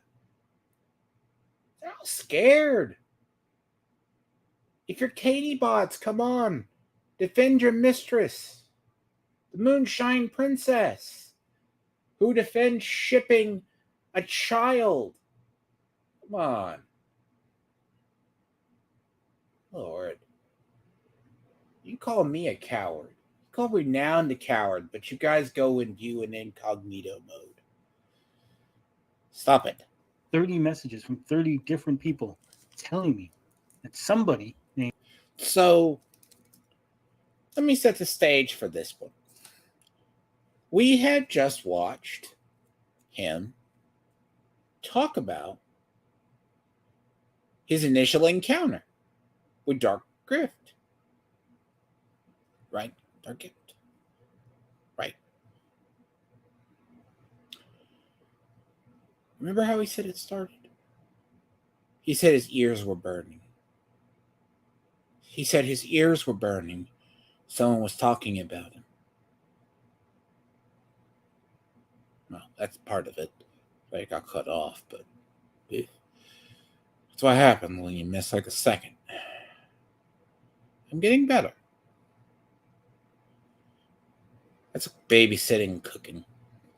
[SPEAKER 1] They're all scared. If you're Katie bots, come on. Defend your mistress. The Moonshine Princess. Who defends shipping a child. Come on. Lord. You call me a coward. Call Renowned a coward, but you guys go and view in incognito mode. Stop it.
[SPEAKER 3] 30 messages from 30 different people telling me that somebody named.
[SPEAKER 1] So, let me set the stage for this one. We had just watched him talk about his initial encounter with Dark Grift. Right? Dark Gift. Right. Remember how he said it started? He said his ears were burning. He said his ears were burning. Someone was talking about him. Well, that's part of it. I got cut off, but that's what happened when you miss like a second. I'm getting better. That's babysitting cooking.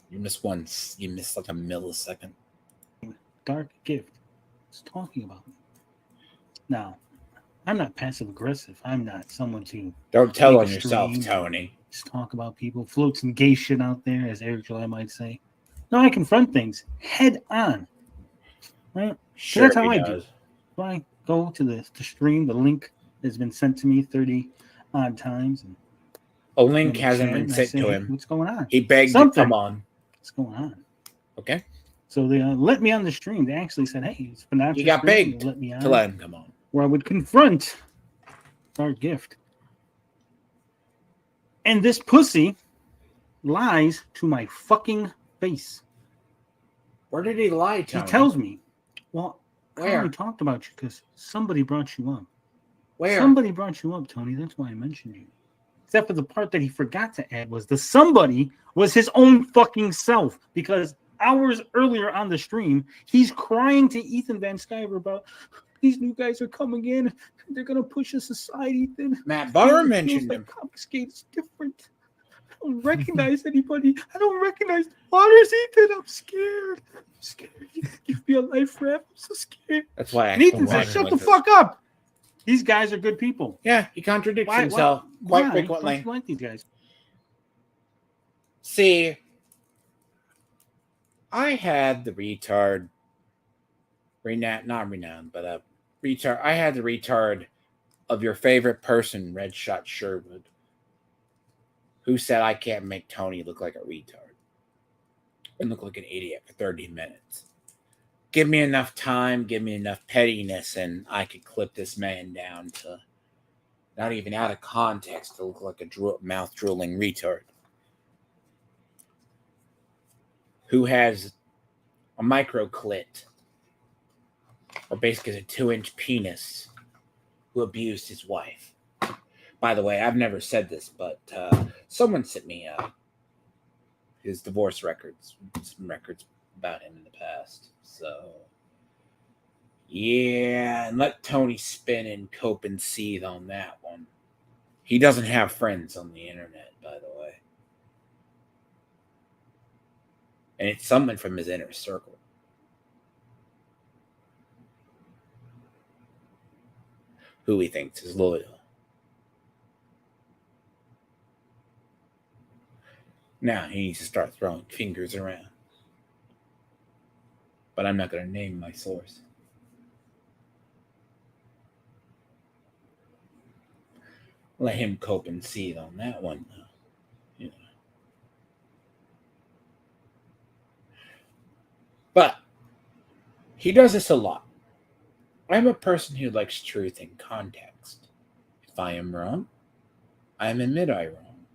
[SPEAKER 1] You miss once, you miss like a millisecond.
[SPEAKER 3] Dark Gift is talking about me. Now, I'm not passive aggressive. I'm not someone to
[SPEAKER 1] don't tell on yourself, Tony.
[SPEAKER 3] Just talk about people, float some gay shit out there, as Eric July might say. No, I confront things head on. Right?
[SPEAKER 1] Sure,
[SPEAKER 3] that's how I do. So I go to the stream. The link has been sent to me 30 odd times, and
[SPEAKER 1] a link hasn't been sent to him.
[SPEAKER 3] What's going on?
[SPEAKER 1] He begged to come on.
[SPEAKER 3] What's going on?
[SPEAKER 1] Okay.
[SPEAKER 3] So they let me on the stream. They actually said, "Hey, it's been
[SPEAKER 1] you got begged
[SPEAKER 3] let me on
[SPEAKER 1] to let him come on."
[SPEAKER 3] Where I would confront Dark Gift, and this pussy lies to my fucking face.
[SPEAKER 1] Where did he lie, Tony?
[SPEAKER 3] He tells me, "Well,
[SPEAKER 1] where?
[SPEAKER 3] I already talked about you because somebody brought you up.
[SPEAKER 1] Where?
[SPEAKER 3] Somebody brought you up, Tony. That's why I mentioned you." Except for the part that he forgot to add was the somebody was his own fucking self, because hours earlier on the stream, he's crying to Ethan Van Sciver about these new guys are coming in. They're going to push us aside, Ethan.
[SPEAKER 1] Matt Butter mentioned him.
[SPEAKER 3] Confiscate's different. I don't recognize anybody. I don't recognize the waters, Ethan. I'm scared. I'm scared. Give me a life raft. I'm so scared.
[SPEAKER 1] That's why I
[SPEAKER 3] And Ethan said, "Shut the fuck up." These guys are good people.
[SPEAKER 1] Yeah, he contradicts himself quite frequently.
[SPEAKER 3] I like these guys.
[SPEAKER 1] See, I had the retard, not renowned, but retard. I had the retard of your favorite person, Red Shot Sherwood, who said I can't make Tony look like a retard and look like an idiot for 30 minutes. Give me enough time, give me enough pettiness, and I could clip this man down to not even out of context to look like a mouth-drooling retard who has a micro clit, or basically a 2-inch penis, who abused his wife. By the way, I've never said this, but someone sent me his divorce records, some records about him in the past. So, yeah, and let Tony spin and cope and seethe on that one. He doesn't have friends on the internet, by the way. And it's someone from his inner circle. Who he thinks is loyal. Now he needs to start throwing fingers around. But I'm not going to name my source. Let him cope and seethe on that one, though. You know. But he does this a lot. I'm a person who likes truth in context. If I am wrong, I admit I'm wrong.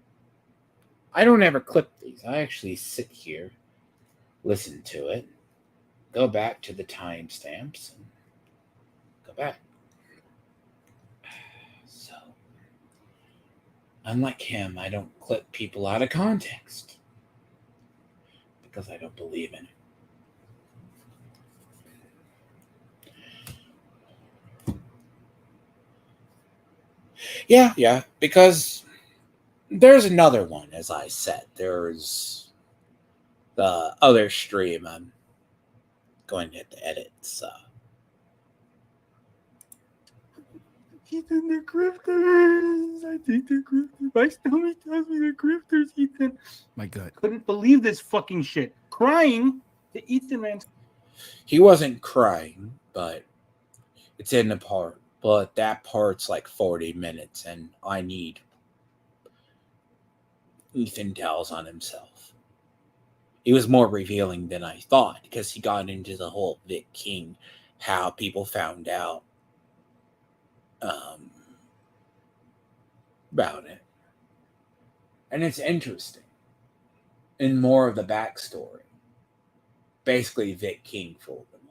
[SPEAKER 1] I don't ever clip these. I actually sit here, listen to it, go back to the timestamps, and go back. So, unlike him, I don't clip people out of context because I don't believe in it. Yeah, because there's another one, as I said. There's the other stream I'm going to have to edit, so.
[SPEAKER 3] Ethan, they're grifters. I think they're grifters. My stomach tells me they're grifters, Ethan.
[SPEAKER 10] My gut.
[SPEAKER 3] Couldn't believe this fucking shit. Crying to Ethan, man.
[SPEAKER 1] He wasn't crying, but it's in the part. But that part's like 40 minutes, and I need Ethan tells on himself. It was more revealing than I thought, because he got into the whole Vic King, how people found out about it. And it's interesting. And more of the backstory. Basically, Vic King fooled them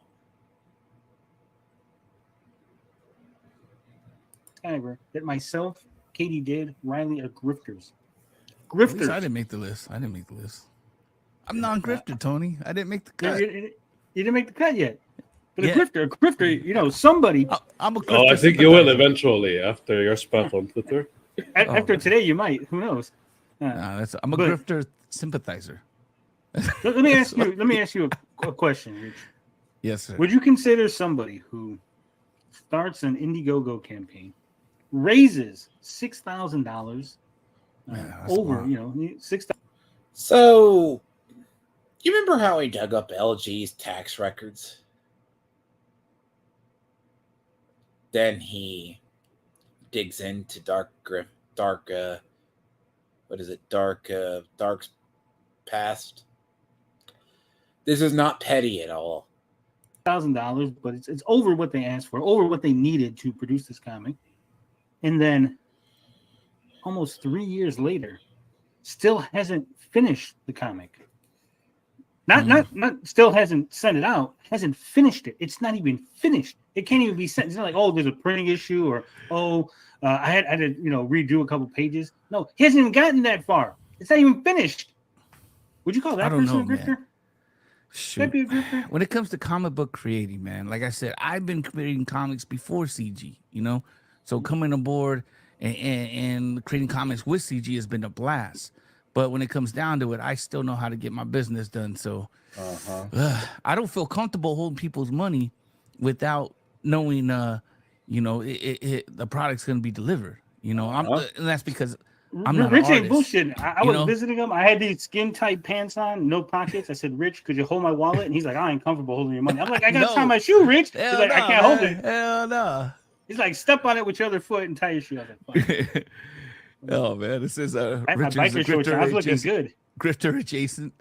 [SPEAKER 3] all. That myself, Katie did, Riley are grifters.
[SPEAKER 10] At least I didn't make the list. I'm non-grifter, Tony. I didn't make the cut.
[SPEAKER 3] You didn't make the cut yet. But a grifter, you know, somebody.
[SPEAKER 10] I'm a grifter.
[SPEAKER 11] Oh, I think you will eventually after your spat on Twitter.
[SPEAKER 3] After today, you might. Who knows?
[SPEAKER 10] I'm a grifter sympathizer.
[SPEAKER 3] Let me ask you a question, Rich.
[SPEAKER 10] Yes, sir.
[SPEAKER 3] Would you consider somebody who starts an Indiegogo campaign, raises $6,000 over,
[SPEAKER 10] wild.
[SPEAKER 3] you know, $6,000?
[SPEAKER 1] So, you remember how he dug up LG's tax records? Then he digs into Dark's past. This is not petty at all.
[SPEAKER 3] $1,000, but it's over what they asked for, over what they needed to produce this comic. And then almost 3 years later, still hasn't finished the comic. Not still hasn't sent it out, hasn't finished it. It's not even finished. It can't even be sent. It's not like, oh, there's a printing issue, or I had to redo a couple pages. No, he hasn't even gotten that far. It's not even finished. Would you call that person a grifter?
[SPEAKER 10] Shoot. When it comes to comic book creating, man, like I said, I've been creating comics before CG, you know? So coming aboard and creating comics with CG has been a blast. But when it comes down to it, I still know how to get my business done. So I don't feel comfortable holding people's money without knowing, the product's going to be delivered. And that's because I'm not
[SPEAKER 3] Rich
[SPEAKER 10] an
[SPEAKER 3] ain't
[SPEAKER 10] artist.
[SPEAKER 3] bullshit. I was visiting him. I had these skin tight pants on, no pockets. I said, Rich, could you hold my wallet? And he's like, I ain't comfortable holding your money. I'm like, I gotta tie my shoe, Rich. He's like, I can't hold it.
[SPEAKER 10] Hell no.
[SPEAKER 3] He's like, step on it with your other foot and tie your shoe. I was like,
[SPEAKER 10] oh man, this is
[SPEAKER 3] I had my biker shorts on. I was looking good.
[SPEAKER 10] Grifter adjacent.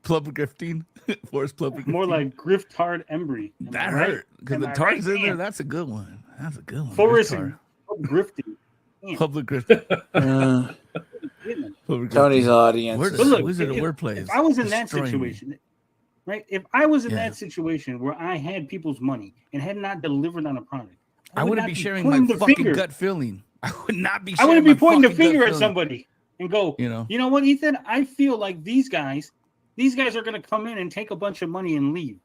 [SPEAKER 10] Plub grifting. Force plub grifting.
[SPEAKER 3] More like grift hard embry.
[SPEAKER 10] That hurt because the tar's in there. That's a good one. That's a good one.
[SPEAKER 3] Forest grifting.
[SPEAKER 10] Public grifting.
[SPEAKER 1] Tony's audience.
[SPEAKER 3] But look,
[SPEAKER 10] Wizard of Wordplay.
[SPEAKER 3] If I was in that situation, right? If I was in that situation where I had people's money and had not delivered on a product,
[SPEAKER 10] I wouldn't be sharing my fucking gut feeling. I would not be.
[SPEAKER 3] I wouldn't be pointing the finger at somebody and go, you know what, Ethan? I feel like these guys are going to come in and take a bunch of money and leave.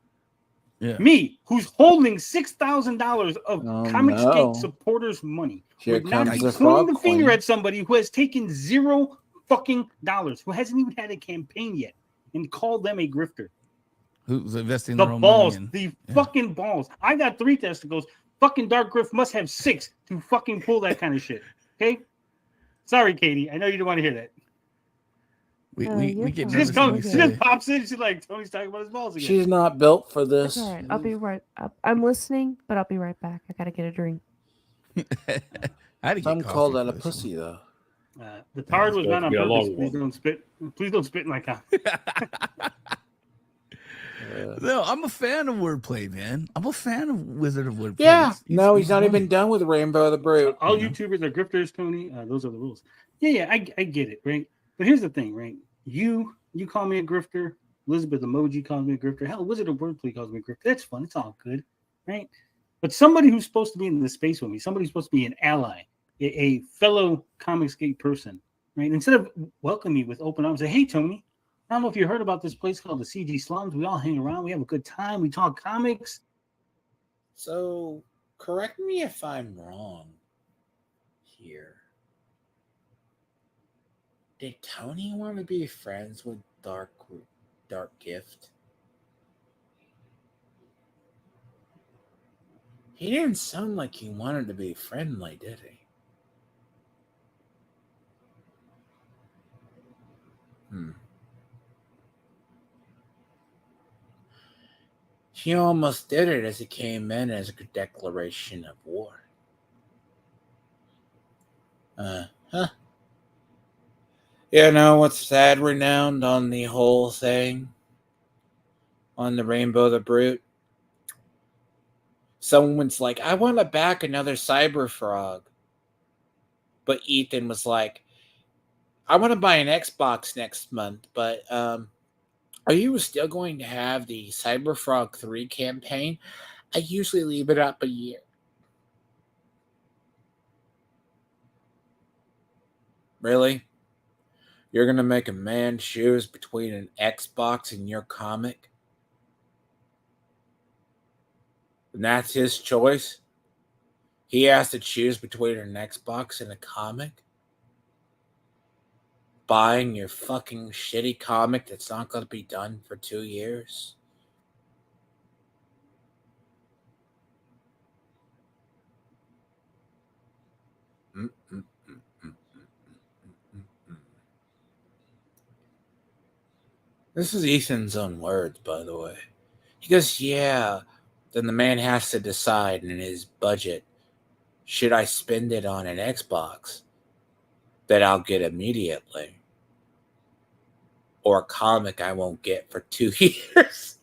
[SPEAKER 10] Yeah.
[SPEAKER 3] Me, who's holding $6,000 of Comicsgate supporters' money,
[SPEAKER 1] Here
[SPEAKER 3] would not
[SPEAKER 1] comes
[SPEAKER 3] be
[SPEAKER 1] the
[SPEAKER 3] pointing the
[SPEAKER 1] frog
[SPEAKER 3] finger
[SPEAKER 1] queen.
[SPEAKER 3] at somebody who has taken $0 fucking dollars, who hasn't even had a campaign yet, and call them a grifter.
[SPEAKER 10] Who's investing
[SPEAKER 3] the
[SPEAKER 10] their own
[SPEAKER 3] balls,
[SPEAKER 10] money in.
[SPEAKER 3] Fucking balls. I got 3 testicles. Fucking Dark Griff must have 6 to fucking pull that kind of shit. Okay? Sorry, Katie. I know you didn't want to hear that.
[SPEAKER 10] We get
[SPEAKER 3] she just pops in. She's like, Tony's talking about his balls again.
[SPEAKER 1] She's not built for this.
[SPEAKER 12] All right, I'll be right up. I'm listening, but I'll be right back. I gotta get a drink.
[SPEAKER 1] Some call that a pussy, though.
[SPEAKER 3] The tard was not on
[SPEAKER 1] be a
[SPEAKER 3] purpose.
[SPEAKER 1] long
[SPEAKER 3] Please don't spit. Please don't spit in my cock.
[SPEAKER 10] No, I'm a fan of wordplay, man. I'm a fan of Wizard of Wordplay.
[SPEAKER 1] Yeah. No, he's not even done with Rainbow the Brute.
[SPEAKER 3] All YouTubers are grifters, Tony. Those are the rules. Yeah, I get it, right? But here's the thing, right? You call me a grifter. Elizabeth Emoji calls me a grifter. Hell, Wizard of Wordplay calls me a grifter. That's fun. It's all good, right? But somebody who's supposed to be in the space with me, somebody who's supposed to be an ally, a fellow Comicsgate person, right? Instead of welcoming me with open arms, say, hey, Tony, I don't know if you heard about this place called the CG Slums. We all hang around. We have a good time. We talk comics.
[SPEAKER 1] So, correct me if I'm wrong here. Did Tony want to be friends with Dark Gift? He didn't sound like he wanted to be friendly, did he? He almost did it as he came in as a declaration of war. You know what's sad, Renowned, on the whole thing? On the Rainbow the Brute? Someone's like, I want to back another Cyber Frog. But Ethan was like, I want to buy an Xbox next month, but are you still going to have the Cyber Frog 3 campaign? I usually leave it up a year. Really? You're going to make a man choose between an Xbox and your comic? And that's his choice? He has to choose between an Xbox and a comic? Buying your fucking shitty comic that's not going to be done for 2 years? This is Ethan's own words, by the way. He goes, yeah, then the man has to decide in his budget, should I spend it on an Xbox that I'll get immediately, or a comic I won't get for 2 years?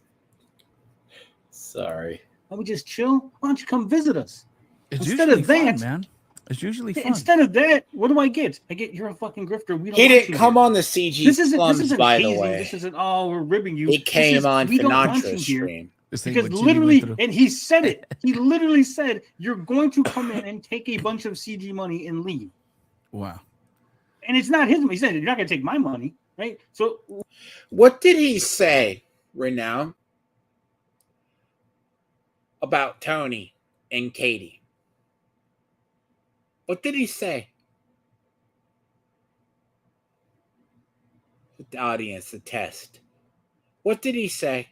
[SPEAKER 1] Sorry.
[SPEAKER 3] Why don't we just chill? Why don't you come visit us?
[SPEAKER 10] It's
[SPEAKER 3] Instead
[SPEAKER 10] usually
[SPEAKER 3] of that,
[SPEAKER 10] fun, man. It's usually fun.
[SPEAKER 3] Instead of that, what do I get? I get you're a fucking grifter. We don't
[SPEAKER 1] He
[SPEAKER 3] want
[SPEAKER 1] didn't
[SPEAKER 3] you
[SPEAKER 1] come
[SPEAKER 3] here.
[SPEAKER 1] on the CG
[SPEAKER 3] This isn't
[SPEAKER 1] by
[SPEAKER 3] hazing.
[SPEAKER 1] the way.
[SPEAKER 3] This isn't we're ribbing you.
[SPEAKER 1] He came
[SPEAKER 3] This is,
[SPEAKER 1] on
[SPEAKER 3] we don't want you
[SPEAKER 1] Financial
[SPEAKER 3] here.
[SPEAKER 1] stream.
[SPEAKER 3] Because literally, and he said it. He literally said, "You're going to come in and take a bunch of CG money and leave."
[SPEAKER 10] Wow.
[SPEAKER 3] And it's not his money. He said, "You're not going to take my money, right?" So,
[SPEAKER 1] what did he say, Renown, about Tony and Katie? What did he say? the audience the test. What did he say?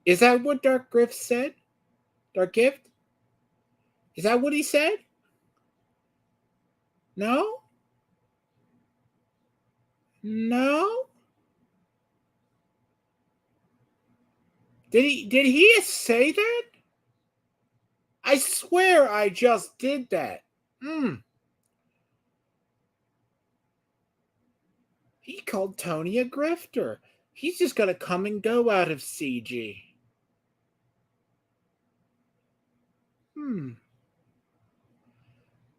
[SPEAKER 1] Is that what Dark Gift said? Dark Gift? Is that what he said? No? No? Did he say that? I swear I just did that. He called Tony a grifter. He's just gonna come and go out of CG.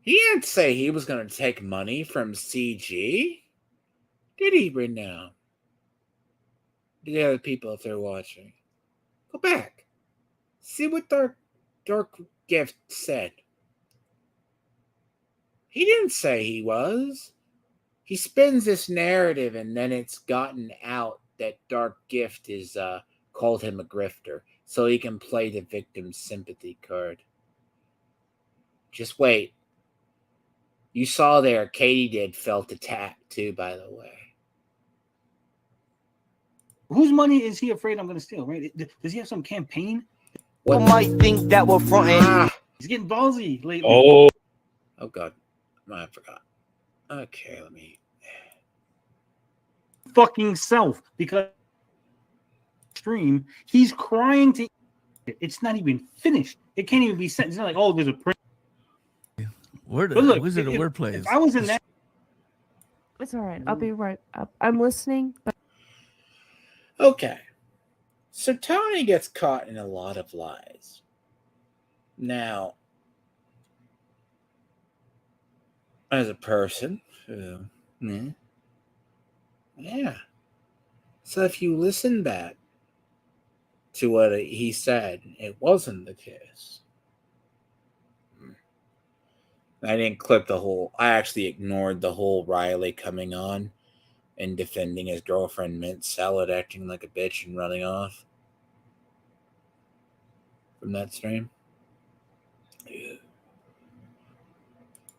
[SPEAKER 1] He didn't say he was gonna take money from CG. Did he, Renown? The other people, if they're watching, go back. See what Dark Gift said. He didn't say he was. He spins this narrative, and then it's gotten out that Dark Gift is called him a grifter, so he can play the victim sympathy card. Just wait. You saw there, Katie felt attacked too, by the way.
[SPEAKER 3] Whose money is he afraid I'm going to steal, right? Does he have some campaign?
[SPEAKER 9] People might think that we're fronting.
[SPEAKER 3] He's getting ballsy lately.
[SPEAKER 11] Oh,
[SPEAKER 1] God. I forgot. Okay, let me...
[SPEAKER 3] Fucking self, because stream, he's crying to... It's not even finished. It can't even be sent. It's not like, oh, there's a print.
[SPEAKER 10] Wizard of Wordplay.
[SPEAKER 3] If I was in that...
[SPEAKER 12] It's all right. I'll be right up. I'm listening. But...
[SPEAKER 1] Okay. So Tony gets caught in a lot of lies. Now, as a person, yeah. So if you listen back to what he said, it wasn't the case. I didn't clip the whole... I actually ignored the whole Riley coming on and defending his girlfriend Mint Salad, acting like a bitch and running off from that stream.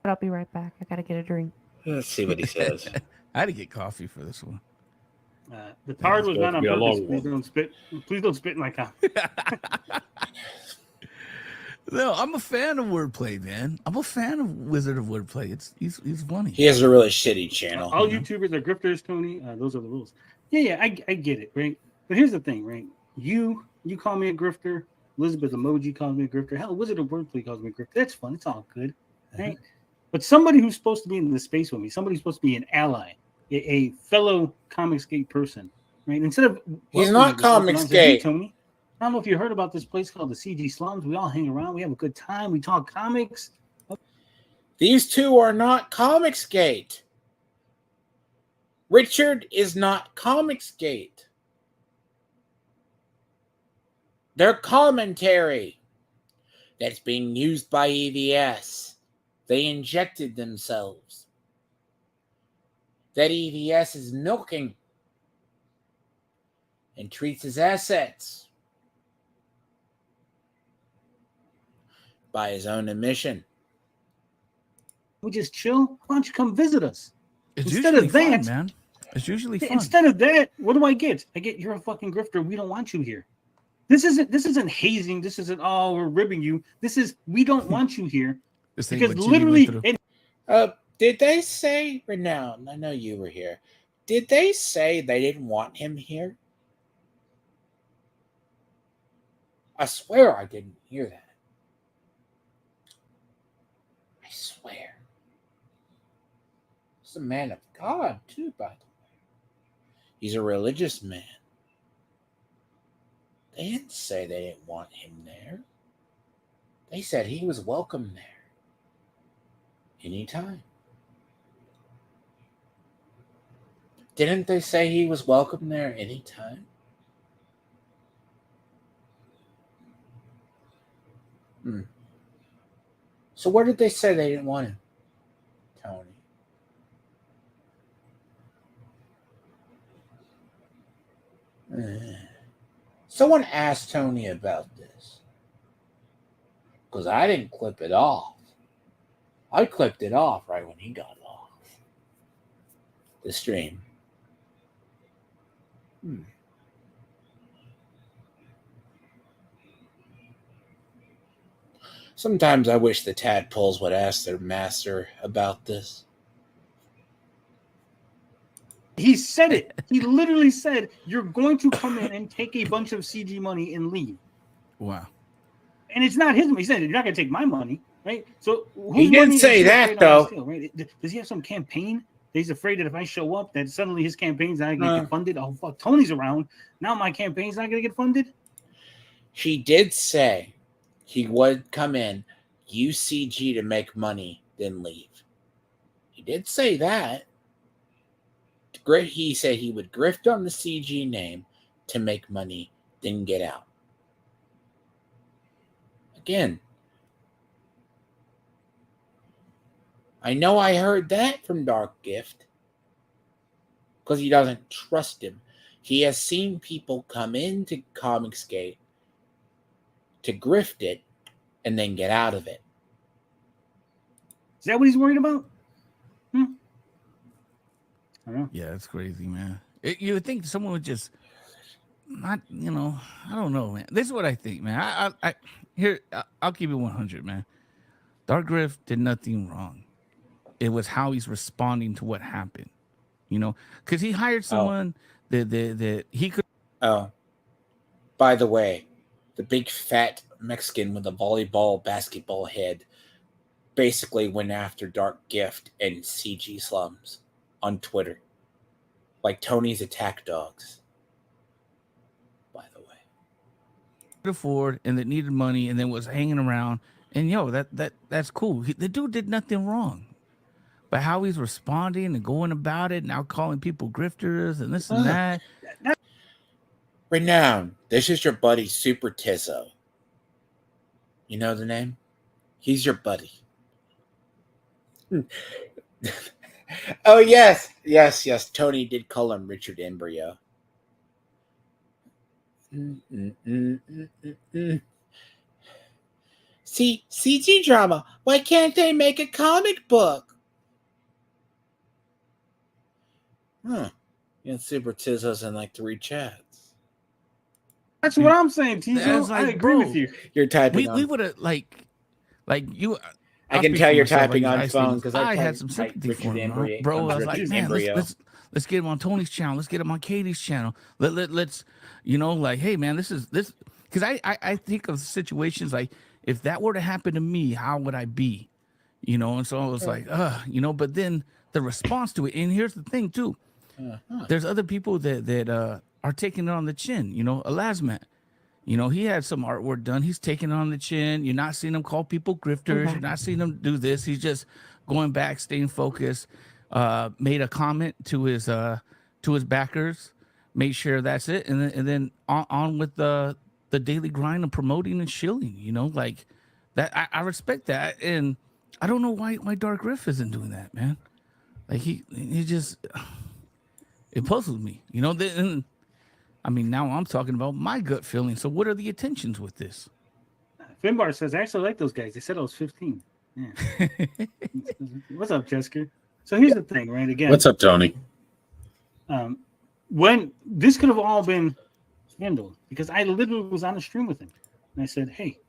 [SPEAKER 12] But I'll be right back. I gotta get a drink.
[SPEAKER 1] Let's see what he says.
[SPEAKER 10] I had to get coffee for this one.
[SPEAKER 3] The card was not on
[SPEAKER 11] be a
[SPEAKER 3] purpose.
[SPEAKER 11] long
[SPEAKER 3] Please
[SPEAKER 11] one.
[SPEAKER 3] don't spit. Please don't spit in my cup.
[SPEAKER 10] No, I'm a fan of wordplay, man. I'm a fan of Wizard of Wordplay. He's funny.
[SPEAKER 1] He has a really shitty channel.
[SPEAKER 3] All YouTubers are grifters, Tony. Those are the rules. Yeah, I get it, right? But here's the thing, right? You call me a grifter. Elizabeth Emoji calls me a grifter. Hell, Wizard of Wordplay calls me a grifter. That's fun. It's all good, right? But somebody who's supposed to be in the space with me, somebody who's supposed to be an ally, a fellow Comicsgate person, right? Instead of...
[SPEAKER 1] He's not Comicsgate.
[SPEAKER 3] Hey, Tony, I don't know if you heard about this place called the CG Slums. We all hang around. We have a good time. We talk comics.
[SPEAKER 1] These two are not Comicsgate. Richard is not Comicsgate. They're commentary that's being used by EVS. They injected themselves. That EVS is milking and treats as assets by his own admission.
[SPEAKER 3] We just chill. Why don't you come visit us?
[SPEAKER 10] It's
[SPEAKER 3] Instead
[SPEAKER 10] usually
[SPEAKER 3] of that,
[SPEAKER 10] fun, man. It's usually fun.
[SPEAKER 3] Instead of that, what do I get? I get, you're a fucking grifter. We don't want you here. This isn't hazing. This isn't, oh, we're ribbing you. This is, we don't want you here. Because literally,
[SPEAKER 1] did they say, Renown, I know you were here, did they say they didn't want him here? I swear I didn't hear that. I swear. He's a man of God, too, by the way. He's a religious man. They didn't say they didn't want him there. They said he was welcome there. Anytime. Didn't they say he was welcome there anytime? So where did they say they didn't want him, Tony? Someone asked Tony about this. Because I didn't clip it off. I clipped it off right when he got off the stream. Sometimes I wish the tadpoles would ask their master about this.
[SPEAKER 3] He said it. He literally said, "You're going to come in and take a bunch of CG money and leave."
[SPEAKER 10] Wow.
[SPEAKER 3] And it's not his money. He said, "You're not going to take my money, right?" So
[SPEAKER 1] He didn't say that, though.
[SPEAKER 3] Steal, right? Does he have some campaign that he's afraid that if I show up, that suddenly his campaign's not going to get funded? Oh, fuck, Tony's around. Now my campaign's not going to get funded?
[SPEAKER 1] He did say he would come in, use CG to make money, then leave. He did say that. He said he would grift on the CG name to make money, then get out. Again, I know I heard that from Dark Gift because he doesn't trust him. He has seen people come into Comicsgate to grift it and then get out of it.
[SPEAKER 3] Is that what he's worried about?
[SPEAKER 10] Yeah, it's crazy, man. You would think someone would just not, I don't know, man. This is what I think, man. I'll keep it 100, man. Dark Griff did nothing wrong. It was how he's responding to what happened, because he hired someone that he could.
[SPEAKER 1] Oh, by the way, the big fat Mexican with the basketball head basically went after Dark Gift and CG Slums on Twitter, like Tony's attack dogs. By the way,
[SPEAKER 10] could afford and that needed money and then was hanging around, and that's cool. The dude did nothing wrong, but how he's responding and going about it, now calling people grifters and this and that.
[SPEAKER 1] Renown, this is your buddy Super Tizzo. You know the name? He's your buddy. Oh, yes. Tony did call him Richard Embryo. See, CG drama. Why can't they make a comic book? Super Tizzo's in like 3 chats.
[SPEAKER 3] That's what I'm saying, Tizo. I agree with you.
[SPEAKER 1] You're typing.
[SPEAKER 10] We would have like you.
[SPEAKER 1] I can tell you're typing on phone because
[SPEAKER 10] I had some sympathy for him, bro. I was like, man, let's get him on Tony's channel. Let's get him on Katie's channel. Let's, hey, man, this because I think of situations like if that were to happen to me, how would I be, And so I was like, but then the response to it, and here's the thing too, there's other people that are taking it on the chin. Elasmat. He had some artwork done. He's taking it on the chin. You're not seeing him call people grifters. You're not seeing him do this. He's just going back, staying focused. Made a comment to his backers. Made sure that's it, and then on with the daily grind of promoting and shilling. Like that. I respect that, and I don't know why Dark Griff isn't doing that, man. Like he just it puzzles me. Now I'm talking about my gut feeling. So what are the intentions with this?
[SPEAKER 3] Finbar says, I actually like those guys. They said I was 15. Yeah. What's up, Jessica? So here's the thing, right? Again.
[SPEAKER 11] What's up, Tony?
[SPEAKER 3] When this could have all been handled, because I literally was on a stream with him. And I said, hey,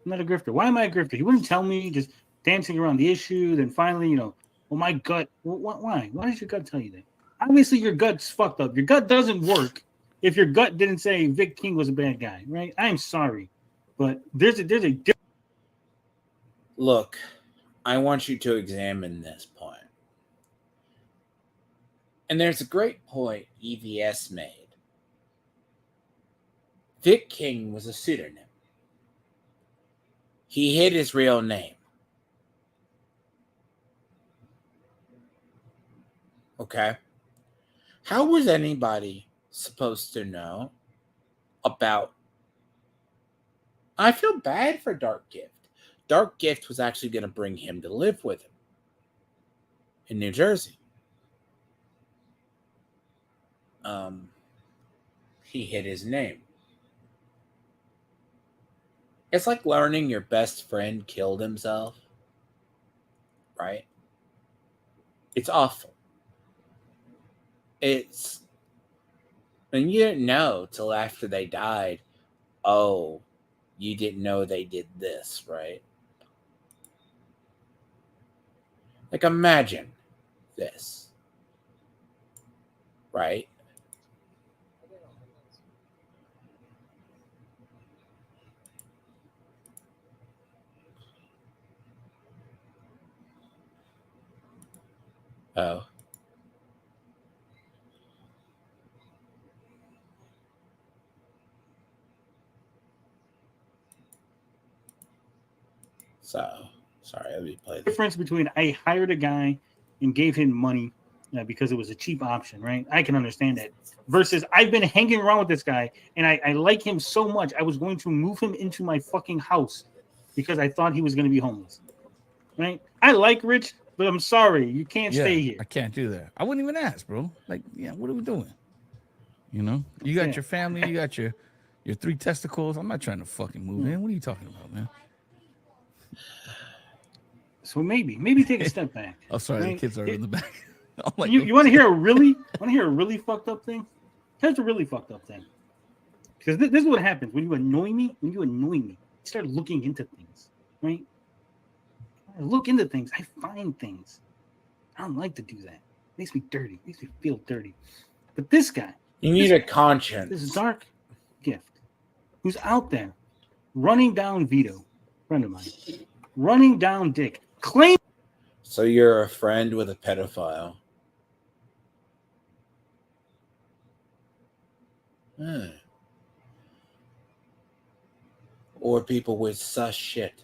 [SPEAKER 3] I'm not a grifter. Why am I a grifter? He wouldn't tell me, just dancing around the issue. Then finally, well, my gut. Why? Why does your gut tell you that? Obviously, your gut's fucked up. Your gut doesn't work if your gut didn't say Vic King was a bad guy, right? I'm sorry, but there's a
[SPEAKER 1] look. I want you to examine this point, and there's a great point EVS made. Vic King was a pseudonym. He hid his real name. Okay. How was anybody supposed to know about? I feel bad for Dark Gift. Dark Gift was actually going to bring him to live with him in New Jersey. He hid his name. It's like learning your best friend killed himself, right? It's awful. It's And you didn't know till after they died. Oh, you didn't know they did this, right? Like, imagine this, right? Oh. So, sorry, let me play this.
[SPEAKER 3] Difference between I hired a guy and gave him money because it was a cheap option, right? I can understand that. Versus I've been hanging around with this guy and I like him so much, I was going to move him into my fucking house because I thought he was going to be homeless, right? I like Rich, but I'm sorry, you can't stay here.
[SPEAKER 10] I can't do that. I wouldn't even ask, bro. Like, yeah, what are we doing? You know, you got your family, you got your 3 testicles. I'm not trying to fucking move in. What are you talking about, man?
[SPEAKER 3] So maybe take a step back.
[SPEAKER 10] Oh, sorry,
[SPEAKER 3] right?
[SPEAKER 10] the kids are in the back. I'm like,
[SPEAKER 3] you want to hear a really fucked up thing? Here's a really fucked up thing. Because this is what happens when you annoy me. You start looking into things, right? I look into things. I find things. I don't like to do that. It makes me dirty. It makes me feel dirty. But this guy,
[SPEAKER 1] you need a conscience.
[SPEAKER 3] This dark gift, who's out there running down Vito, friend of mine, running down Dick, claim.
[SPEAKER 1] So you're a friend with a pedophile. Or people with sus shit.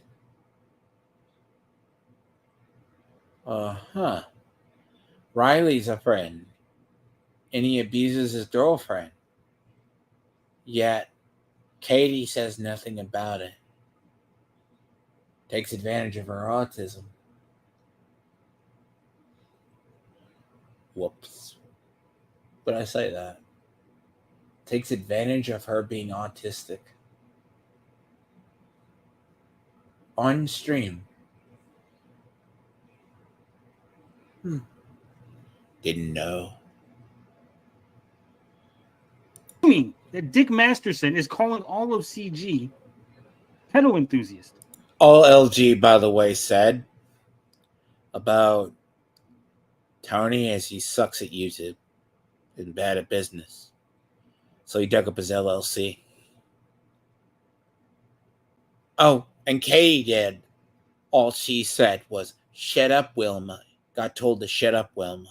[SPEAKER 1] Riley's a friend, and he abuses his girlfriend. Yet, Katie says nothing about it. Takes advantage of her autism. Whoops. But I say that. Takes advantage of her being autistic. On stream. Didn't know.
[SPEAKER 3] That Dick Masterson is calling all of CG pedo enthusiast.
[SPEAKER 1] All LG, by the way, said about Tony as he sucks at YouTube and bad at business. So he dug up his LLC. Oh, and Katie did. All she said was, shut up, Wilma. Got told to shut up, Wilma.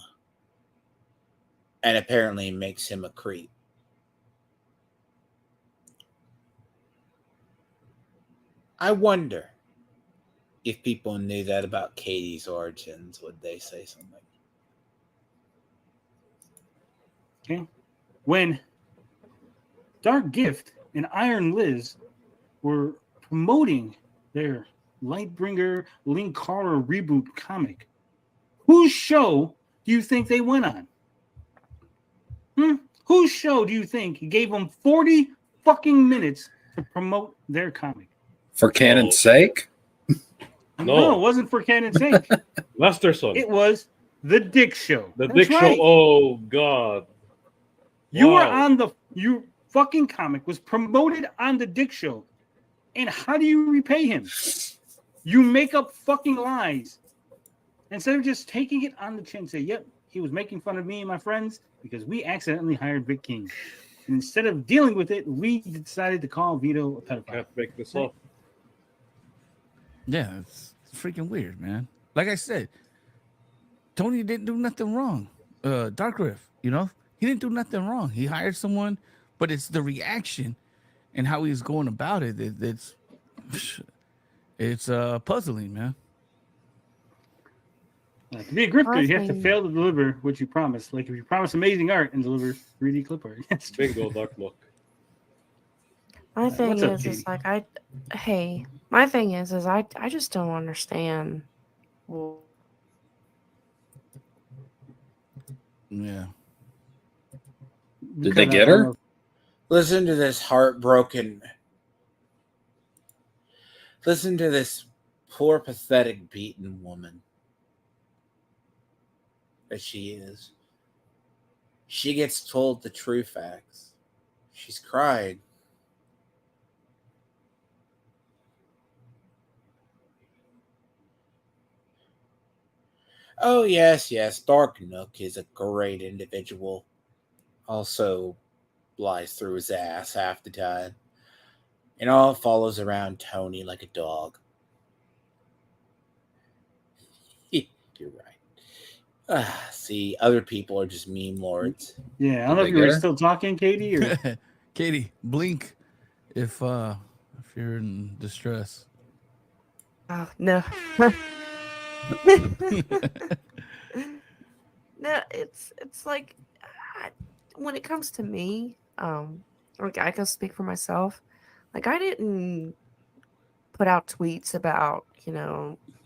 [SPEAKER 1] And apparently makes him a creep. I wonder if people knew that about Katie's origins, would they say something?
[SPEAKER 3] Okay. When Dark Gift and Iron Liz were promoting their Lightbringer Link Carter reboot comic, whose show do you think they went on? Whose show do you think gave them 40 fucking minutes to promote their comic?
[SPEAKER 11] For canon's sake?
[SPEAKER 3] No, it wasn't for canon's sake.
[SPEAKER 11] Lesterson.
[SPEAKER 3] It was the Dick Show.
[SPEAKER 11] The
[SPEAKER 3] That's
[SPEAKER 11] Dick
[SPEAKER 3] right.
[SPEAKER 11] Show. Oh God.
[SPEAKER 3] You were
[SPEAKER 11] Wow.
[SPEAKER 3] on your fucking comic was promoted on the Dick Show. And how do you repay him? You make up fucking lies. Instead of just taking it on the chin and say, yep, he was making fun of me and my friends because we accidentally hired Vic King. And instead of dealing with it, we decided to call Vito a pedophile.
[SPEAKER 11] Can't make this up.
[SPEAKER 10] Yeah, it's freaking weird, man. Like I said, Tony didn't do nothing wrong. Dark Rift, he didn't do nothing wrong. He hired someone, but it's the reaction and how he's going about it it's puzzling, man.
[SPEAKER 3] To be a grifter, you have to fail to deliver what you promise. Like if you promise amazing art and deliver 3D clip art.
[SPEAKER 11] Bingo, Dark Look.
[SPEAKER 12] My thing
[SPEAKER 3] What's up,
[SPEAKER 12] is
[SPEAKER 3] Katie?
[SPEAKER 12] like my thing is I just don't understand.
[SPEAKER 10] Yeah.
[SPEAKER 11] Did they get her?
[SPEAKER 1] Listen to this heartbroken. Listen to this poor, pathetic, beaten woman that she is. She gets told the true facts. She's crying. Oh, yes, yes. Dark Nook is a great individual. Also lies through his ass half the time. And all follows around Tony like a dog. You're right. See, other people are just meme lords.
[SPEAKER 3] Yeah, I don't know if you were still talking, Katie, or
[SPEAKER 10] Katie, blink if you're in distress.
[SPEAKER 12] Oh, no. No, it's like when it comes to me, like I can speak for myself. Like I didn't put out tweets about,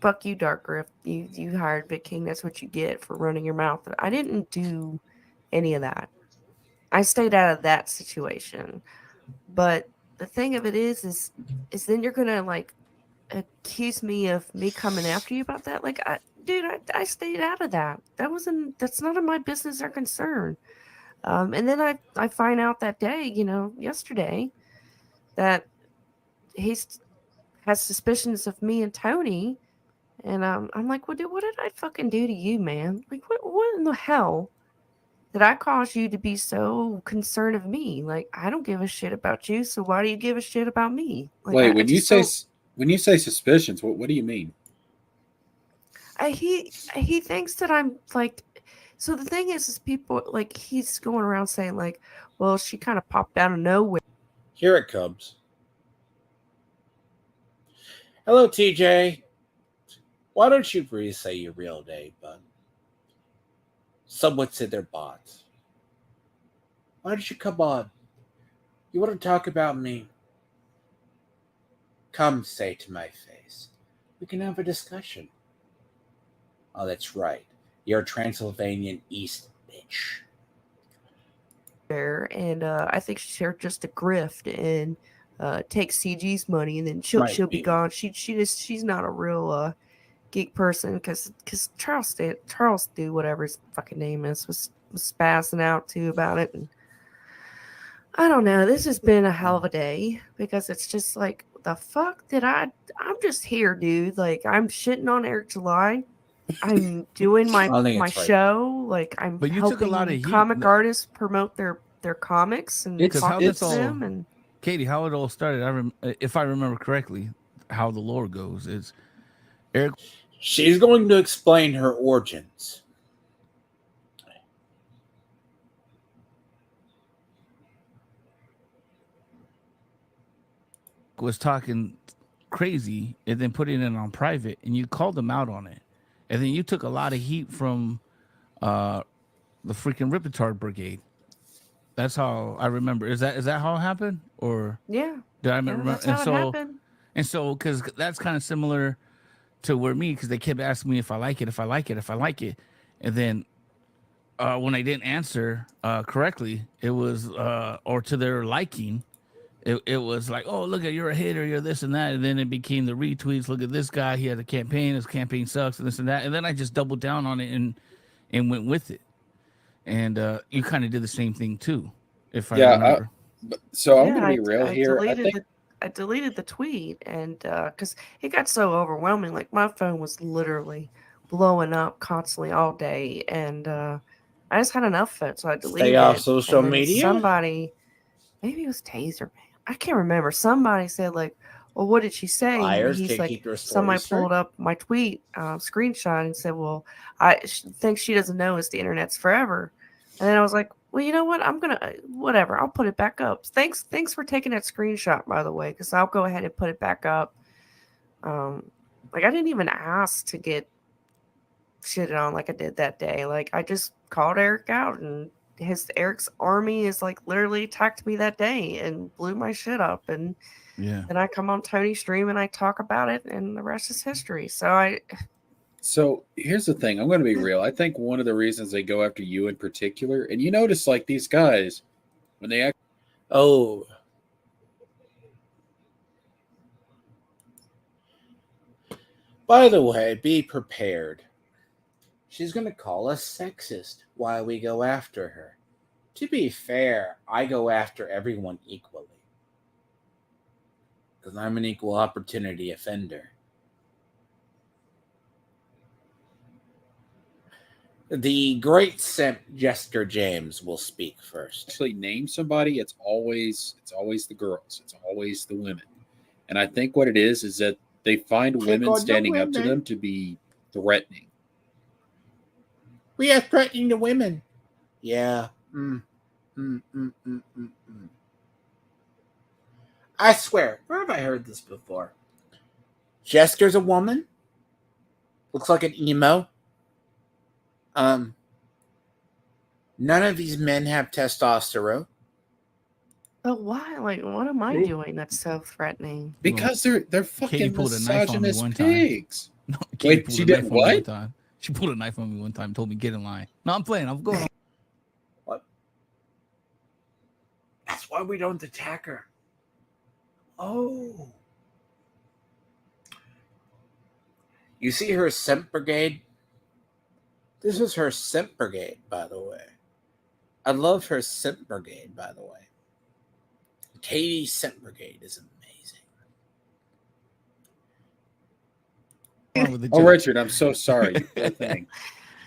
[SPEAKER 12] fuck you, Dark Griff. You hired Big King. That's what you get for running your mouth. I didn't do any of that. I stayed out of that situation. But the thing of it is then you're gonna like accuse me of me coming after you about that. Like, I stayed out of that. That's none of my business or concern. And then I find out that day, yesterday, that he's has suspicions of me and Tony. And I'm like, well, dude, what did I fucking do to you, man? Like, what in the hell did I cause you to be so concerned of me? Like, I don't give a shit about you, so why do you give a shit about me? Like,
[SPEAKER 13] Wait, when you say suspicions, what do you mean?
[SPEAKER 12] He thinks that I'm like. So the thing is people like he's going around saying like, well, she kind of popped out of nowhere.
[SPEAKER 1] Here it comes. Hello, TJ. Why don't you really say your real name, bud? Some would say they're bots. Why don't you come on? You want to talk about me? Come say to my face. We can have a discussion. Oh, that's right. You're a Transylvanian East bitch.
[SPEAKER 12] And I think she's just a grift and take CG's money, and then she'll be gone. She's not a real geek person because Charles do whatever his fucking name is was spazzing out too about it, and I don't know. This has been a hell of a day because it's just like the fuck did I'm just here, dude. Like I'm shitting on Eric July. I'm doing my show. Like I'm
[SPEAKER 10] But you
[SPEAKER 12] helping
[SPEAKER 10] took a lot of heat.
[SPEAKER 12] comic artists promote their comics and talk to them. And
[SPEAKER 10] Katie, how it all started. If I remember correctly, how the lore goes is Eric.
[SPEAKER 1] She's going to explain her origins.
[SPEAKER 10] Was talking crazy and then putting it on private, and you called them out on it, and then you took a lot of heat from the freaking Ripetard Brigade. That's how I remember. Is that how it happened, or
[SPEAKER 12] yeah?
[SPEAKER 10] Did I remember?
[SPEAKER 12] That's how it happened.
[SPEAKER 10] And so, because that's kind of similar to where because they kept asking me if I like it, and then when I didn't answer correctly, it was or to their liking. It was like, oh, look at, you're a hater, you're this and that. And then it became the retweets. Look at this guy. He had a campaign. His campaign sucks and this and that. And then I just doubled down on it and went with it. And you kind of did the same thing too, if I remember.
[SPEAKER 13] So I'm going to be real here.
[SPEAKER 12] I deleted the tweet and because it got so overwhelming. Like my phone was literally blowing up constantly all day. And I just had enough of it. So I deleted it.
[SPEAKER 1] Stay off social media?
[SPEAKER 12] Somebody, maybe it was Taser Man. I can't remember. Somebody said like, well, what did she say?
[SPEAKER 1] Liars,
[SPEAKER 12] and he's like,
[SPEAKER 1] somebody
[SPEAKER 12] pulled up my tweet screenshot and said, well, I think she doesn't know it's the internet's forever. And then I was like, well, you know what? I'm going to, whatever. I'll put it back up. Thanks for taking that screenshot, by the way, because I'll go ahead and put it back up. Like I didn't even ask to get shitted on like I did that day. Like I just called Eric out, and Eric's army is like literally attacked me that day and blew my shit up. And then I come on Tony's stream and I talk about it, and the rest is history.
[SPEAKER 13] So here's the thing. I'm going to be real. I think one of the reasons they go after you in particular, and you notice like these guys, when they act.
[SPEAKER 1] Oh. By the way, be prepared. She's going to call us sexist while we go after her. To be fair, I go after everyone equally. Because I'm an equal opportunity offender. The great simp Jester James will speak first.
[SPEAKER 13] Actually, name somebody. It's always the girls. It's always the women. And I think what it is that they find women standing up to them to be threatening.
[SPEAKER 1] We are threatening the women. Yeah. I swear, where have I heard this before? Jester's a woman. Looks like an emo. None of these men have testosterone.
[SPEAKER 12] But why? Like, what am I doing that's so threatening?
[SPEAKER 13] Because they're fucking
[SPEAKER 10] pulled a knife on me
[SPEAKER 13] misogynist
[SPEAKER 10] one time.
[SPEAKER 13] pigs.
[SPEAKER 10] No,
[SPEAKER 13] Wait, she did what?
[SPEAKER 10] She pulled a knife on me one time, told me get in line. No, I'm playing. I'm going.
[SPEAKER 1] What? That's why we don't attack her. Oh. You see her simp brigade? This is her simp brigade, by the way. I love her simp brigade, by the way. Katie's simp brigade is amazing.
[SPEAKER 13] Oh, Richard, I'm so sorry. Poor thing.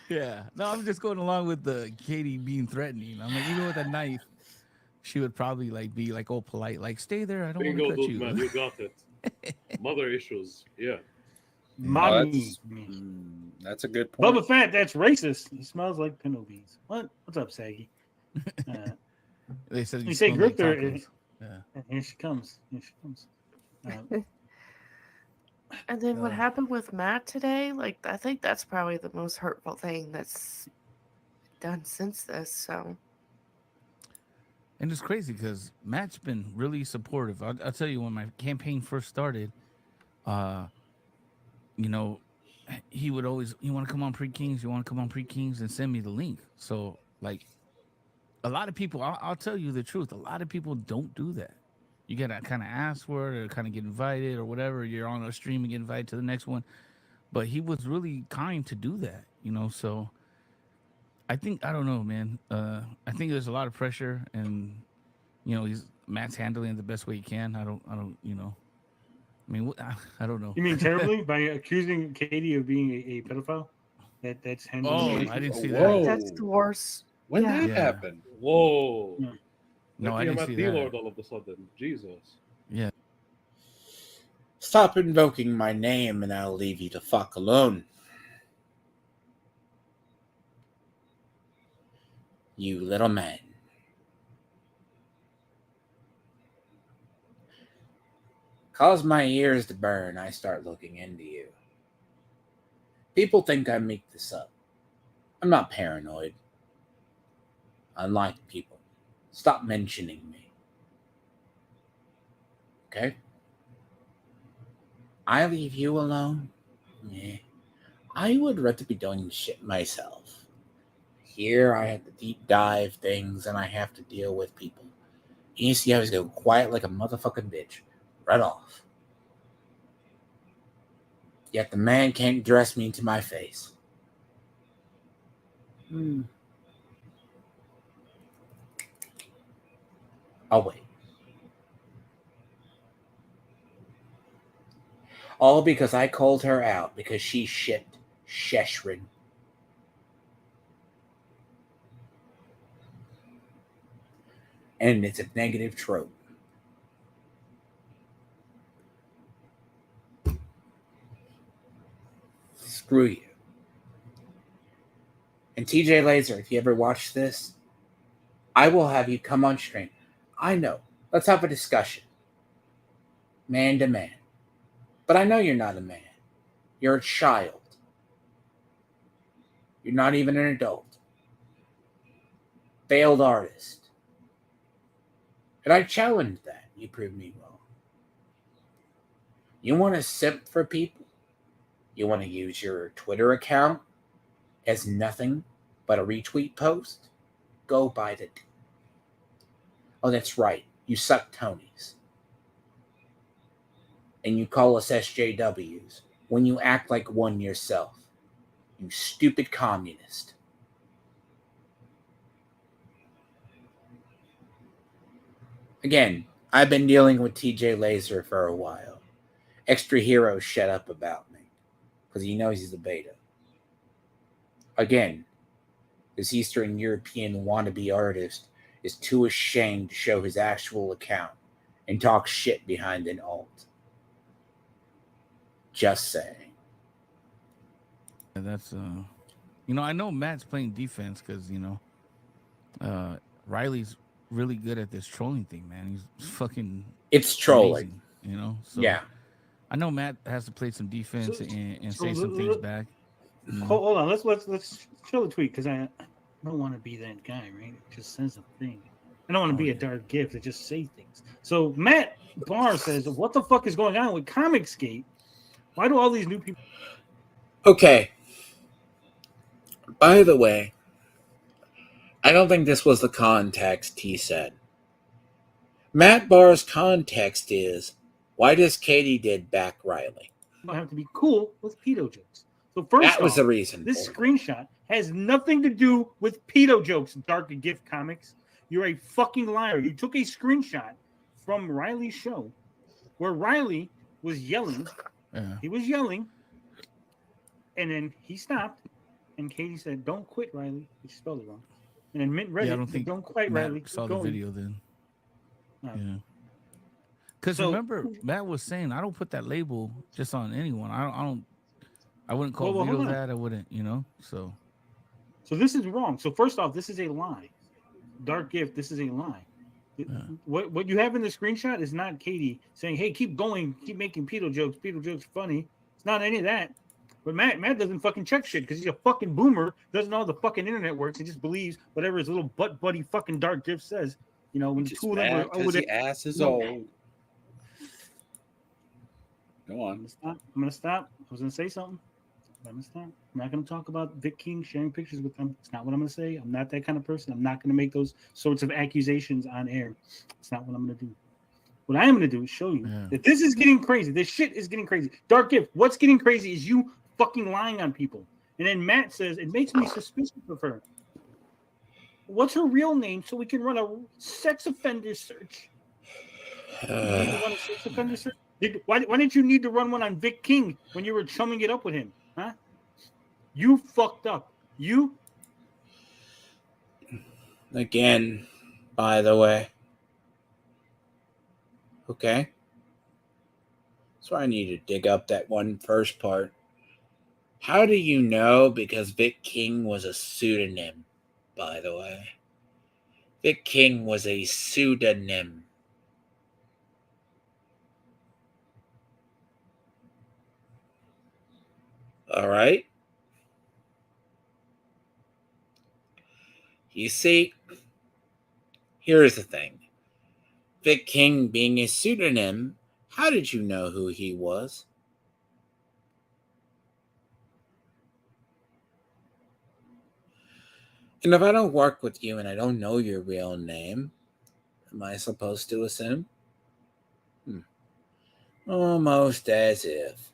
[SPEAKER 10] Yeah. No, I'm just going along with the Katie being threatening. I'm like, even with a knife, she would probably like be like all polite, like stay there. I don't want to
[SPEAKER 11] Bingo,
[SPEAKER 10] cut
[SPEAKER 11] dude,
[SPEAKER 10] you.
[SPEAKER 11] man. You got it. Mother issues. Yeah.
[SPEAKER 3] Mommy.
[SPEAKER 13] That's a good point.
[SPEAKER 3] Bubba Fett, that's racist. He smells like pinto beans. What? What's up, Saggy?
[SPEAKER 10] They said
[SPEAKER 3] you say
[SPEAKER 10] smell like
[SPEAKER 3] grip her.
[SPEAKER 10] tacos. Yeah.
[SPEAKER 3] Here she comes. Here she comes.
[SPEAKER 12] And then what happened with Matt today? Like, I think that's probably the most hurtful thing that's done since this. So,
[SPEAKER 10] And it's crazy because Matt's been really supportive. I'll tell you, when my campaign first started, you know, he would always, you want to come on Pre-Kings? You want to come on Pre-Kings? And send me the link. So, like, a lot of people, I'll tell you the truth, a lot of people don't do that. You got to kind of ask for it or kind of get invited or whatever. You're on a stream and get invited to the next one. But he was really kind to do that, you know, so I think, I don't know, man. I think there's a lot of pressure and, you know, Matt's handling it the best way he can. I don't, you know, I mean, I don't know.
[SPEAKER 3] You mean terribly by accusing Katie of being a pedophile? That's handling.
[SPEAKER 10] Oh, I didn't see
[SPEAKER 13] Whoa.
[SPEAKER 10] that.
[SPEAKER 12] that's the worst.
[SPEAKER 13] When
[SPEAKER 12] Yeah.
[SPEAKER 13] that
[SPEAKER 10] Yeah.
[SPEAKER 13] happened?
[SPEAKER 11] Whoa.
[SPEAKER 10] No,
[SPEAKER 11] Like
[SPEAKER 10] I didn't
[SPEAKER 11] I'm
[SPEAKER 10] see
[SPEAKER 11] at
[SPEAKER 10] that.
[SPEAKER 11] D-Lord all of a sudden. Jesus.
[SPEAKER 10] Yeah.
[SPEAKER 1] Stop invoking my name and I'll leave you to fuck alone. You little man. Cause my ears to burn, I start looking into you. People think I make this up. I'm not paranoid. Unlike people. Stop mentioning me. Okay? I leave you alone? Yeah. I would rather be doing shit myself. Here I have to deep dive things and I have to deal with people. You see how he's go quiet like a motherfucking bitch. Right off. Yet the man can't dress me to my face. I'll wait. All because I called her out because she shipped Sheshrin. And it's a negative trope. Screw you. And TJ Laser, if you ever watch this, I will have you come on stream. I know. Let's have a discussion. Man to man. But I know you're not a man. You're a child. You're not even an adult. Failed artist. And I challenge that. You prove me wrong. You want to simp for people? You want to use your Twitter account as nothing but a retweet post? Go bite it. Oh, that's right. You suck Tonys. And you call us SJWs when you act like one yourself. You stupid communist. Again, I've been dealing with TJ Laser for a while. Extra Hero shut up about me because he knows he's a beta. Again, this Eastern European wannabe artist is too ashamed to show his actual account and talk shit behind an alt. Just saying.
[SPEAKER 10] That's I know Matt's playing defense because Riley's really good at this trolling thing, man. He's fucking.
[SPEAKER 1] It's trolling,
[SPEAKER 10] amazing, So
[SPEAKER 1] yeah.
[SPEAKER 10] I know Matt has to play some defense and say some things back.
[SPEAKER 3] Hold on, let's show the tweet because I don't want to be that guy, right? It just says a thing. I don't want to be a dark gift that just say things. So Matt Barr says, "What the fuck is going on with Comicsgate? Why do all these new people?"
[SPEAKER 1] Okay. By the way, I don't think this was the context he said. Matt Barr's context is, why does Katie did back Riley?
[SPEAKER 3] You have to be cool with pedo jokes. So first
[SPEAKER 1] That was
[SPEAKER 3] off,
[SPEAKER 1] the reason.
[SPEAKER 3] This screenshot has nothing to do with pedo jokes, Dark Gift Comics. You're a fucking liar. You took a screenshot from Riley's show where Riley was yelling.
[SPEAKER 10] Yeah.
[SPEAKER 3] He was yelling, and then he stopped, and Katie said, "Don't quit, Riley." She spelled it wrong. And then Mint read
[SPEAKER 10] I
[SPEAKER 3] it.
[SPEAKER 10] don't think
[SPEAKER 3] Don't quit,
[SPEAKER 10] Matt
[SPEAKER 3] Riley.
[SPEAKER 10] saw
[SPEAKER 3] Keep
[SPEAKER 10] the
[SPEAKER 3] going.
[SPEAKER 10] video then.
[SPEAKER 3] No.
[SPEAKER 10] Yeah. Because
[SPEAKER 3] So-
[SPEAKER 10] remember, Matt was saying, I don't put that label just on anyone. I wouldn't call
[SPEAKER 3] Well,
[SPEAKER 10] Vito
[SPEAKER 3] hold on.
[SPEAKER 10] that. I wouldn't, So
[SPEAKER 3] So this is wrong. So first off, this is a lie. Dark Gift, this is a lie. What you have in the screenshot is not Katie saying, "Hey, keep going, keep making pedo jokes. Pedo jokes are funny." It's not any of that. But Matt doesn't fucking check shit because he's a fucking boomer. Doesn't know how the fucking internet works. He just believes whatever his little butt buddy fucking Dark Gift says. When the two of them were over there.
[SPEAKER 13] The ass is
[SPEAKER 3] No.
[SPEAKER 13] old. Go on.
[SPEAKER 3] I'm gonna stop. I was gonna say something. I'm gonna stop. I'm not gonna talk about Vic King sharing pictures with them. It's not what I'm gonna say. I'm not that kind of person. I'm not gonna make those sorts of accusations on air. It's not what I'm gonna do. What I am gonna do is show you that this is getting crazy. This shit is getting crazy. Dark Gift, what's getting crazy is you fucking lying on people. And then Matt says it makes me suspicious of her. What's her real name so we can run a sex offender search? You need to run a sex offender search? Why didn't you need to run one on Vic King when you were chumming it up with him? Huh? You fucked up. You.
[SPEAKER 1] Again, by the way. Okay. So I need to dig up that one first part. How do you know? Because Vic King was a pseudonym, by the way. Vic King was a pseudonym. All right. You see, here's the thing. Vic King being a pseudonym, how did you know who he was? And if I don't work with you and I don't know your real name, am I supposed to assume? Almost as if.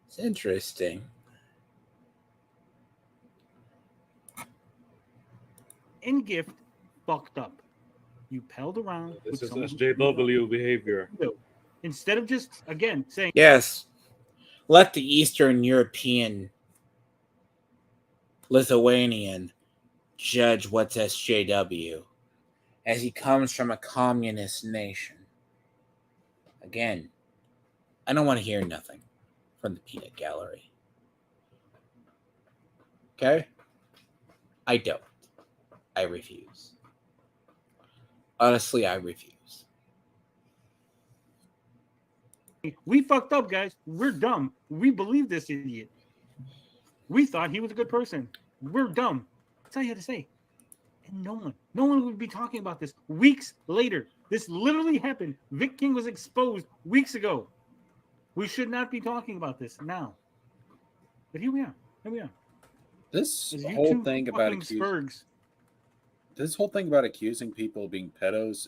[SPEAKER 1] It's interesting.
[SPEAKER 3] In Gift, fucked up. You pelled around.
[SPEAKER 11] This
[SPEAKER 3] with
[SPEAKER 11] is
[SPEAKER 3] someone
[SPEAKER 11] SJW behavior.
[SPEAKER 3] Instead of just, again, saying,
[SPEAKER 1] Yes, let the Eastern European Lithuanian judge what's SJW, as he comes from a communist nation. Again, I don't want to hear nothing from the peanut gallery. Okay? I don't. I refuse. Honestly, I refuse.
[SPEAKER 3] we fucked up, guys. We're dumb. We believe this idiot. We thought he was a good person. We're dumb. That's all you had to say. And no one would be talking about this weeks later. This literally happened. Vic King was exposed weeks ago. We should not be talking about this now. But here we are.
[SPEAKER 13] This
[SPEAKER 3] There's
[SPEAKER 13] whole
[SPEAKER 3] YouTube
[SPEAKER 13] thing about
[SPEAKER 3] fucking Spurgs.
[SPEAKER 13] this whole thing about accusing people of being pedos,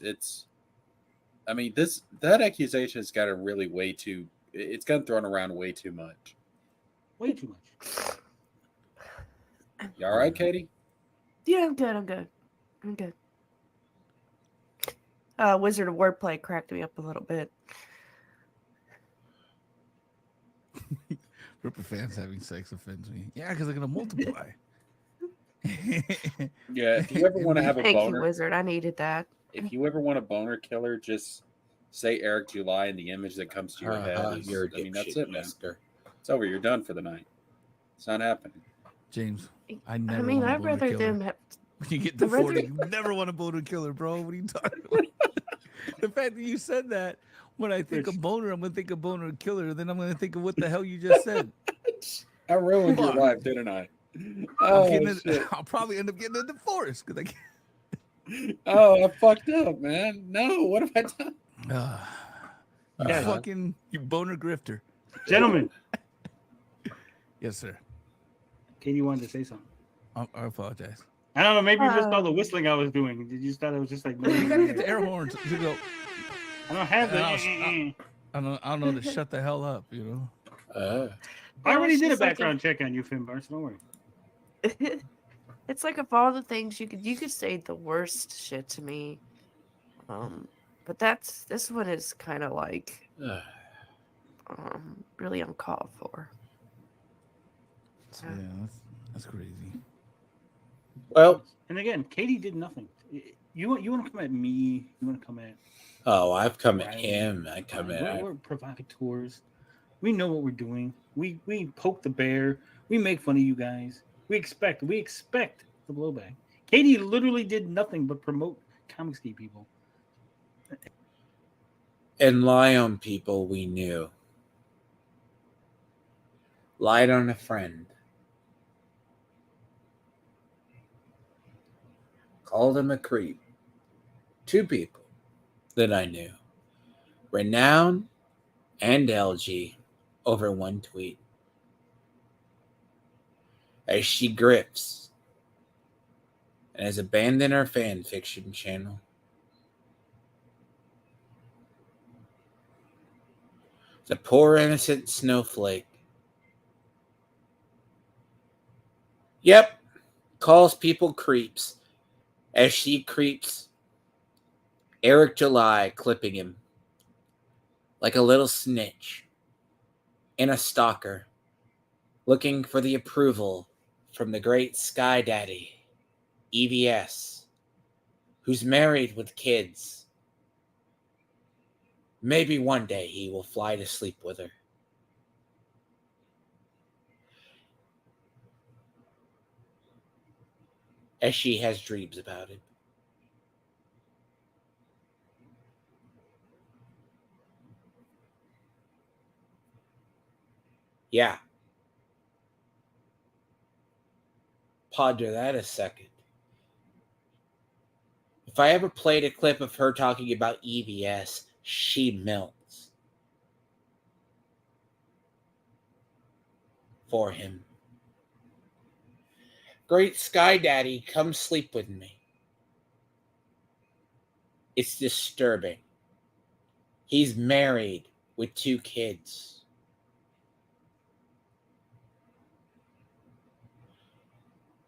[SPEAKER 13] that accusation has gotten it's gotten thrown around way too much.
[SPEAKER 3] Way too much.
[SPEAKER 13] You all right, Katie?
[SPEAKER 12] Yeah, I'm good. I'm good. Wizard of Wordplay cracked me up a little bit.
[SPEAKER 10] Ripper fans having sex offends me. Yeah, because they're gonna multiply.
[SPEAKER 13] Yeah, if you ever want to have a
[SPEAKER 12] Thank
[SPEAKER 13] boner,
[SPEAKER 12] you, Wizard. I needed that.
[SPEAKER 13] if you ever want a boner killer, just say Eric July, and the image that comes to your head is.
[SPEAKER 1] You're a
[SPEAKER 13] I mean, that's
[SPEAKER 1] dipshit,
[SPEAKER 13] it, man.
[SPEAKER 1] mister.
[SPEAKER 13] It's over. You're done for the night. It's not happening.
[SPEAKER 10] James, I
[SPEAKER 12] I
[SPEAKER 10] never
[SPEAKER 12] mean,
[SPEAKER 10] want a
[SPEAKER 12] I'd
[SPEAKER 10] boner
[SPEAKER 12] rather
[SPEAKER 10] killer.
[SPEAKER 12] them have.
[SPEAKER 10] When you get to
[SPEAKER 12] I'd rather-
[SPEAKER 10] 40, you never want a boner killer, bro. What are you talking about? The fact that you said that, when I think of boner, I'm gonna think of boner killer, then I'm gonna think of what the hell you just said.
[SPEAKER 13] I ruined your
[SPEAKER 10] Fuck.
[SPEAKER 13] life, didn't I?
[SPEAKER 10] I'll probably end up getting a divorce because I can't.
[SPEAKER 13] Oh, I fucked up, man. No, what have I done?
[SPEAKER 10] You fucking you boner grifter.
[SPEAKER 3] Gentlemen.
[SPEAKER 10] Yes, sir.
[SPEAKER 3] Katie wanted to say something.
[SPEAKER 10] I apologize.
[SPEAKER 3] I don't know. Maybe you missed all the whistling I was doing. Did you thought it was just like?
[SPEAKER 10] You gotta get the air horns to go.
[SPEAKER 3] I don't have the.
[SPEAKER 10] I don't know to shut the hell up. You know.
[SPEAKER 3] I already did a
[SPEAKER 12] It's like
[SPEAKER 3] background check on you, Finbar, so don't worry.
[SPEAKER 12] It's like of all the things you could say the worst shit to me, but this one is kind of like really uncalled for.
[SPEAKER 10] Yeah, that's crazy.
[SPEAKER 1] Well,
[SPEAKER 3] and again, Katie did nothing. You want to come at me? You want to come at?
[SPEAKER 1] Oh, I've come at him. I come at.
[SPEAKER 3] We're provocateurs. We know what we're doing. We poke the bear. We make fun of you guys. We expect the blowback. Katie literally did nothing but promote Comicsgate people.
[SPEAKER 1] And lie on people we knew. Lied on a friend. Called him a creep. 2 people that I knew. Renown and LG over 1 tweet. As she grips and has abandoned our fan fiction channel. The poor innocent snowflake. Yep, calls people creeps as she creeps Eric July, clipping him like a little snitch and a stalker, looking for the approval from the great Sky Daddy, EVS, who's married with kids. Maybe one day he will fly to sleep with her. As she has dreams about him. Yeah. Ponder that a second. If I ever played a clip of her talking about EVS, she melts. For him. Great Sky Daddy, come sleep with me. It's disturbing. He's married with 2 kids.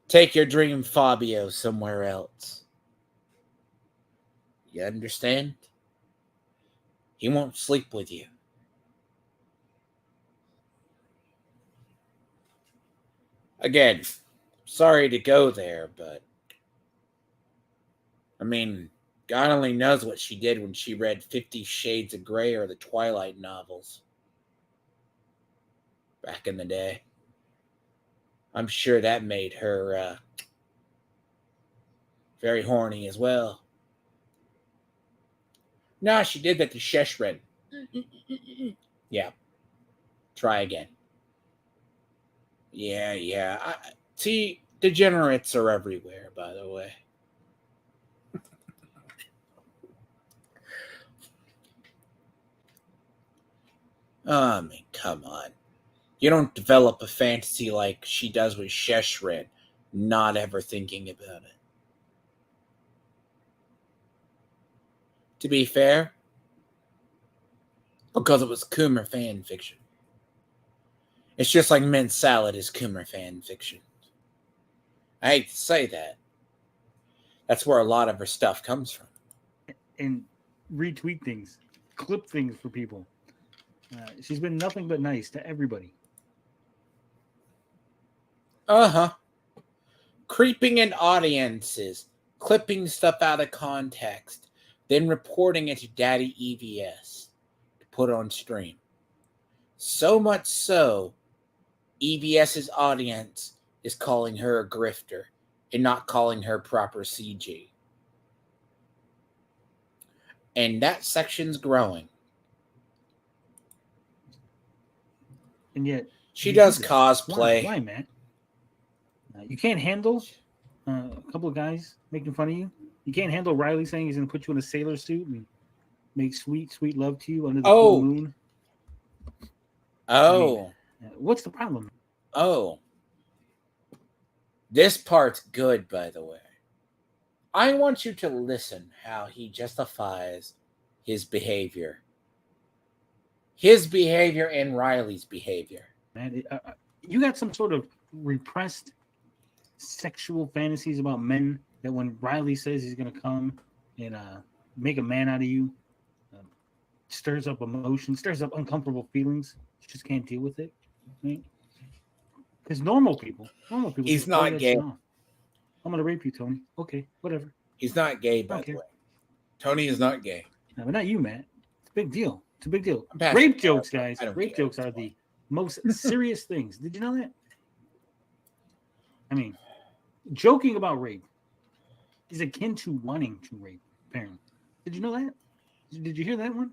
[SPEAKER 1] Take your dream Fabio somewhere else. You understand? He won't sleep with you. Again, sorry to go there, but I mean, God only knows what she did when she read 50 Shades of Grey or the Twilight novels back in the day. I'm sure that made her very horny as well. No, she did that to Sheshrin. Yeah. Try again. Yeah. See, degenerates are everywhere, by the way. I mean, come on. You don't develop a fantasy like she does with Sheshrin, not ever thinking about it. To be fair, because it was Coomer fan fiction. It's just like Mint Salad is Coomer fan fiction. I hate to say that. That's where a lot of her stuff comes from.
[SPEAKER 3] And retweet things, clip things for people. She's been nothing but nice to everybody.
[SPEAKER 1] Creeping in audiences, clipping stuff out of context, then reporting it to Daddy EVS to put on stream. So much so, EVS's audience is calling her a grifter and not calling her proper CG. And that section's growing.
[SPEAKER 3] And yet
[SPEAKER 1] she does cosplay.
[SPEAKER 3] Why, Matt? You can't handle a couple of guys making fun of you. You can't handle Riley saying he's going to put you in a sailor suit and make sweet, sweet love to you under the full moon.
[SPEAKER 1] Oh.
[SPEAKER 3] I mean, what's the problem?
[SPEAKER 1] Oh. This part's good, by the way. I want you to listen how he justifies his behavior. His behavior and Riley's behavior.
[SPEAKER 3] Man, you got some sort of repressed sexual fantasies about men that when Riley says he's going to come and make a man out of you, stirs up emotion, stirs up uncomfortable feelings. You just can't deal with it. Because normal people.
[SPEAKER 1] He's not gay.
[SPEAKER 3] I'm going to rape you, Tony. Okay, whatever.
[SPEAKER 1] He's not gay, by the way. Tony is not gay.
[SPEAKER 3] No, but not you, Matt. It's a big deal. It's a big deal.
[SPEAKER 1] Rape
[SPEAKER 3] Rape jokes, guys. Rape jokes are the most serious things. Did you know that? I mean, joking about rape is akin to wanting to rape, apparently. Did you know that? Did you hear that one?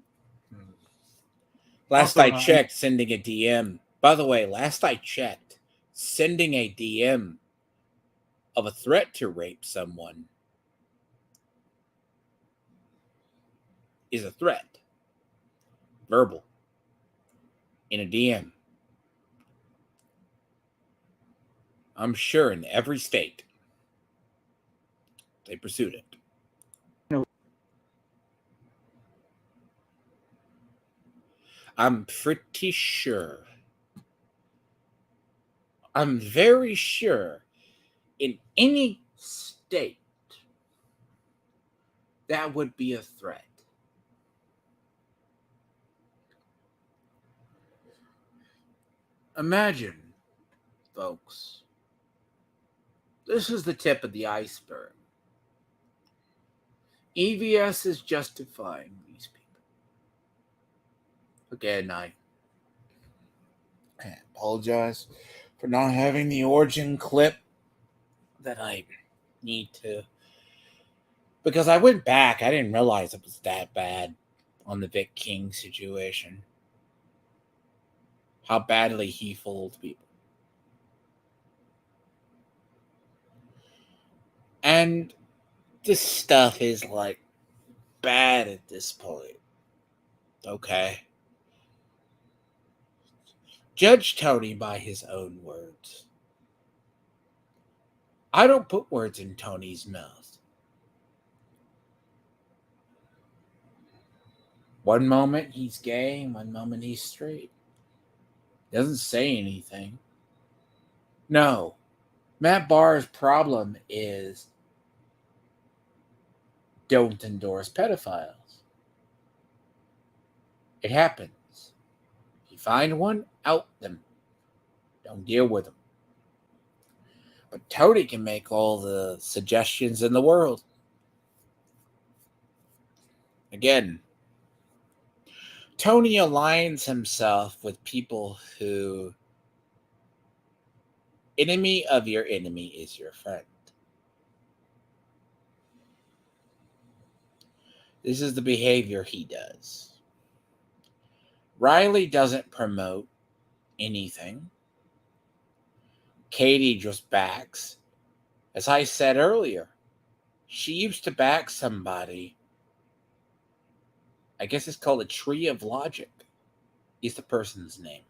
[SPEAKER 1] Last I checked, sending a DM. By the way, last I checked, sending a DM of a threat to rape someone is a threat. Verbal. In a DM. I'm sure in every state they pursued it. I'm pretty sure. I'm very sure in any state that would be a threat. Imagine, folks, this is the tip of the iceberg. EVS is justifying these people. Again, I apologize for not having the origin clip that I need to. Because I went back, I didn't realize it was that bad on the Vic King situation. How badly he fooled people. And this stuff is like bad at this point. Okay. Judge Tony by his own words. I don't put words in Tony's mouth. One moment he's gay, and one moment he's straight. Doesn't say anything. No. Matt Barr's problem is don't endorse pedophiles. It happens. If you find one, out them. Don't deal with them. But Tony can make all the suggestions in the world. Again, Tony aligns himself with people who enemy of your enemy is your friend. This is the behavior he does. Riley doesn't promote anything. Katie just backs. As I said earlier, she used to back somebody. I guess it's called a Tree of Logic is the person's name.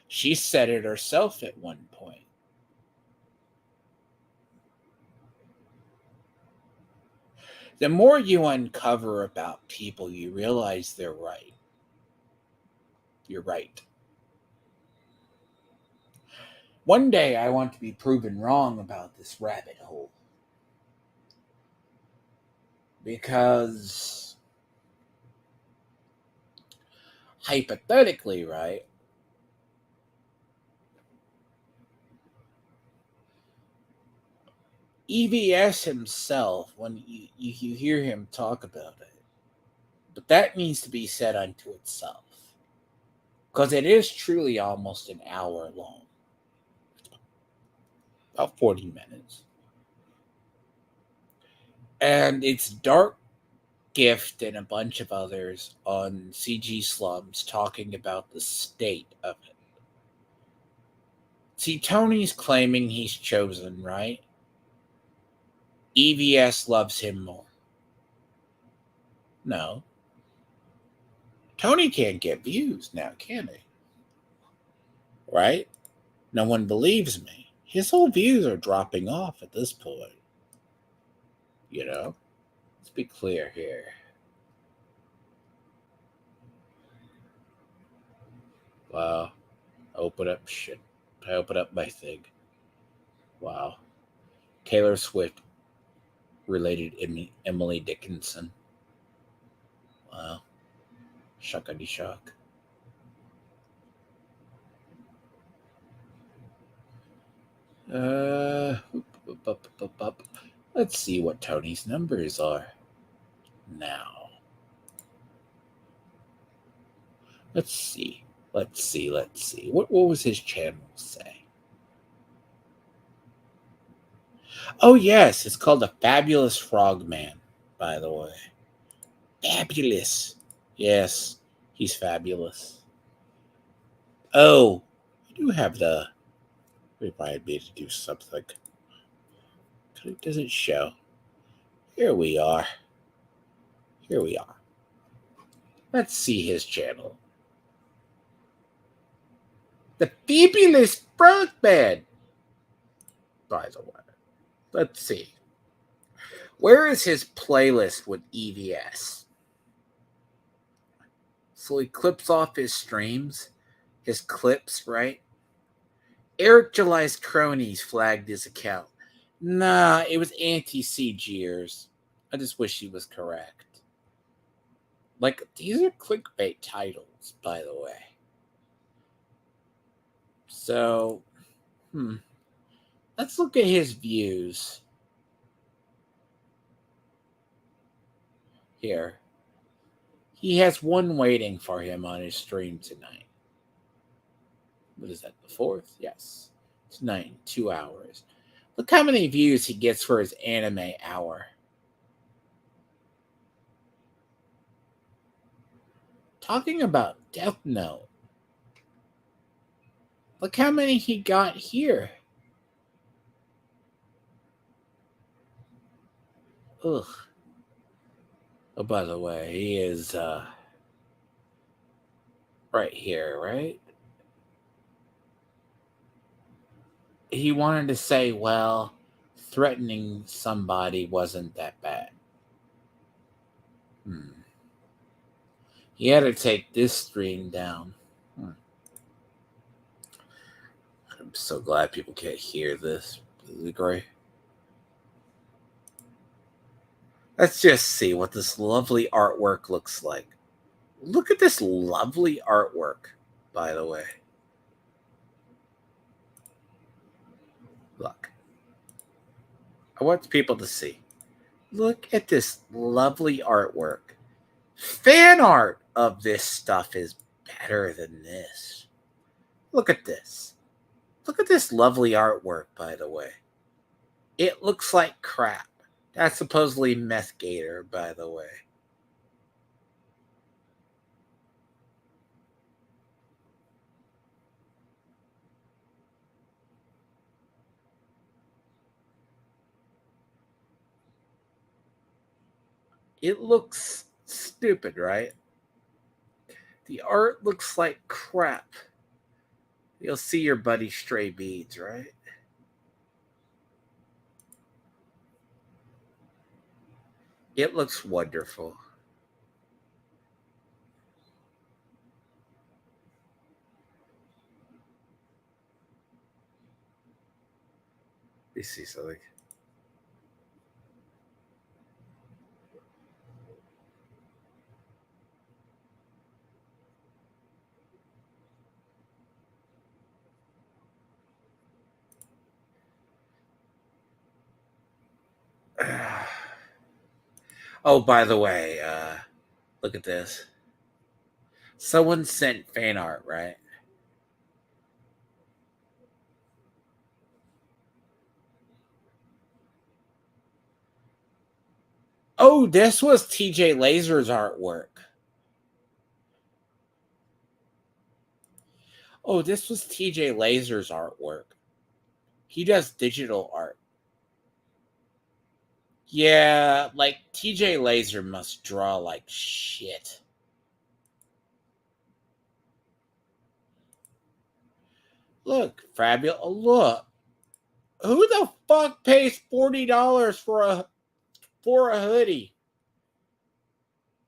[SPEAKER 1] She said it herself at one point. The more you uncover about people, you realize they're right. You're right. One day I want to be proven wrong about this rabbit hole. Because hypothetically, right? EVS himself, when you hear him talk about it, but that needs to be said unto itself. Because it is truly almost an hour long. About 40 minutes. And it's Dark Gift and a bunch of others on CG Slums talking about the state of it. See, Tony's claiming he's chosen, right? EVS loves him more. No. Tony can't get views now, can he? Right? No one believes me. His whole views are dropping off at this point. You know? Let's be clear here. Wow. Open up shit. I open up my thing. Wow. Taylor Swift related Emily Dickinson. Wow. Shuckity shock. Let's see what Tony's numbers are now. Let's see. What was his channel say? Oh, yes. It's called The Fabulous Frogman, by the way. Fabulous. Yes, he's fabulous. Oh, I do have the... We might be able to do something. Does it show? Here we are. Let's see his channel. The Fabulous Frogman. By the way. Let's see. Where is his playlist with EVS? So he clips off his streams, his clips, right? Eric July's cronies flagged his account. Nah, it was anti-CGers. I just wish he was correct. Like, these are clickbait titles, by the way. So, let's look at his views. Here. He has one waiting for him on his stream tonight. What is that, the 4th? Yes. Tonight, 2 hours. Look how many views he gets for his anime hour. Talking about Death Note. Look how many he got here. Ugh. Oh, by the way, he is right here, right? He wanted to say, well, threatening somebody wasn't that bad. He had to take this stream down. I'm so glad people can't hear this. Is it great? Let's just see what this lovely artwork looks like. Look at this lovely artwork, by the way. Look. I want people to see. Look at this lovely artwork. Fan art of this stuff is better than this. Look at this. Look at this lovely artwork, by the way. It looks like crap. That's supposedly Meth Gator, by the way. It looks stupid, right? The art looks like crap. You'll see your buddy Stray Beads, right? It looks wonderful. Let me see something. Oh, by the way, look at this. Someone sent fan art, right? Oh, this was TJ Laser's artwork. Oh, this was TJ Laser's artwork. He does digital art. Yeah, like TJ Laser must draw like shit. Look, fabulous. Look. Who the fuck pays $40 for a hoodie?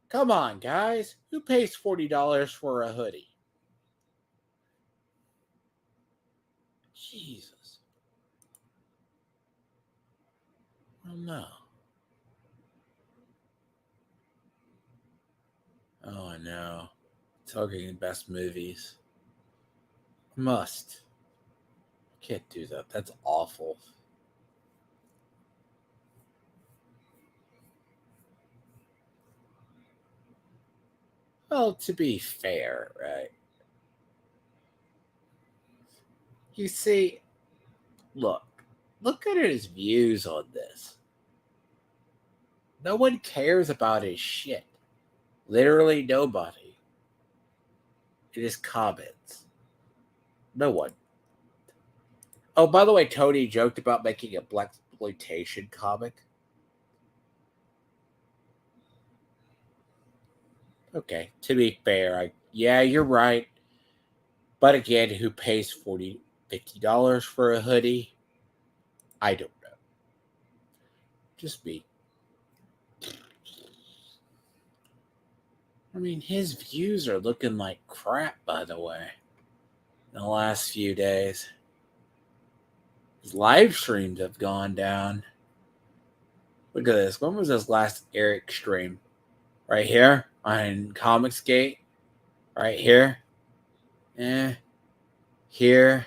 [SPEAKER 1] Come on, guys. Who pays $40 for a hoodie? Jesus. Oh no. Oh no. Talking best movies. Must. Can't do that. That's awful. Well, to be fair, right? You see, look at his views on this. No one cares about his shit. Literally nobody. It is comments. No one. Oh, by the way, Tony joked about making a blaxploitation comic. Okay, to be fair, yeah, you're right. But again, who pays $50 for a hoodie? I don't know. Just me. I mean, his views are looking like crap, by the way, in the last few days. His live streams have gone down. Look at this. When was this last Eric stream? Right here on Comicsgate. Right here. Here.